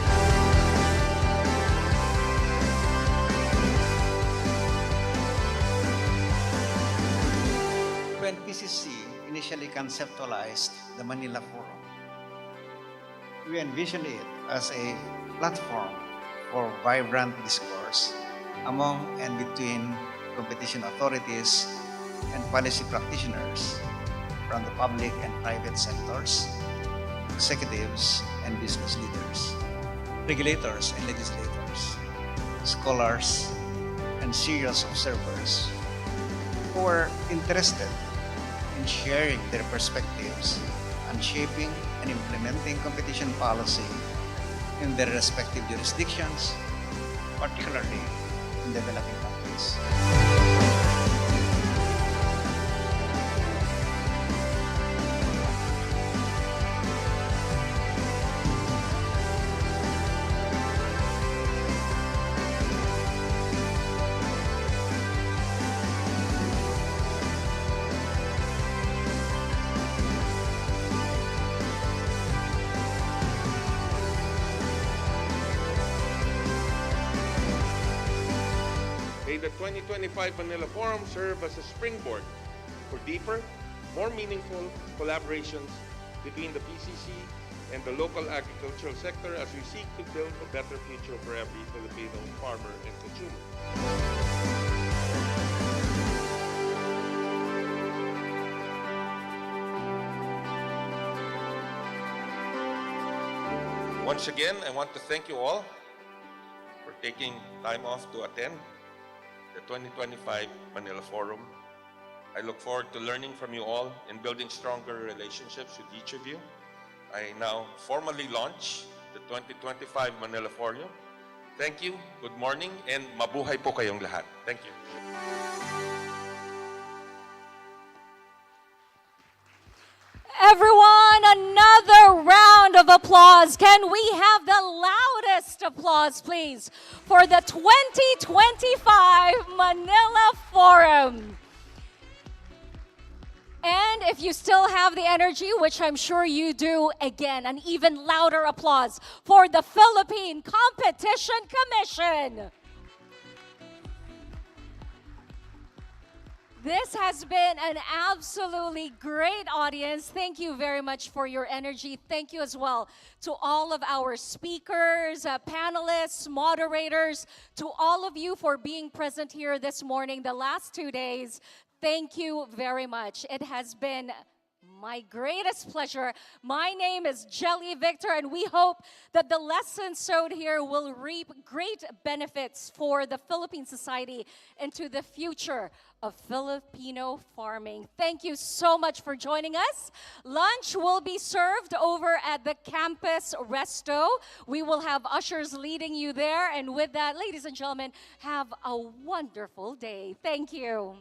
When PCC initially conceptualized the Manila Forum, we envisioned it as a platform for vibrant discourse among and between competition authorities and policy practitioners from the public and private sectors, executives and business leaders, regulators and legislators, scholars and serious observers who were interested in sharing their perspectives and shaping and implementing competition policy in their respective jurisdictions, particularly in developing countries.
May the 2025 Manila Forum serve as a springboard for deeper, more meaningful collaborations between the PCC and the local agricultural sector as we seek to build a better future for every Filipino farmer and consumer. Once again, I want to thank you all for taking time off to attend the 2025 Manila Forum. I look forward to learning from you all and building stronger relationships with each of you. I now formally launch the 2025 Manila Forum. Thank you, good morning, and mabuhay po kayong lahat. Thank you.
Everyone, another round of applause. Can we have the loudest applause, please, for the 2025 Manila Forum? And if you still have the energy, which I'm sure you do, again, an even louder applause for the Philippine Competition Commission. This has been an absolutely great audience. Thank you very much for your energy. Thank you as well to all of our speakers, panelists, moderators, to all of you for being present here this morning, the last 2 days. Thank you very much. It has been my greatest pleasure. My name is Jelly Victor, and we hope that the lessons sowed here will reap great benefits for the Philippine society into the future of Filipino farming. Thank you so much for joining us. Lunch will be served over at the campus resto. We will have ushers leading you there. And with that, ladies and gentlemen, have a wonderful day. Thank you.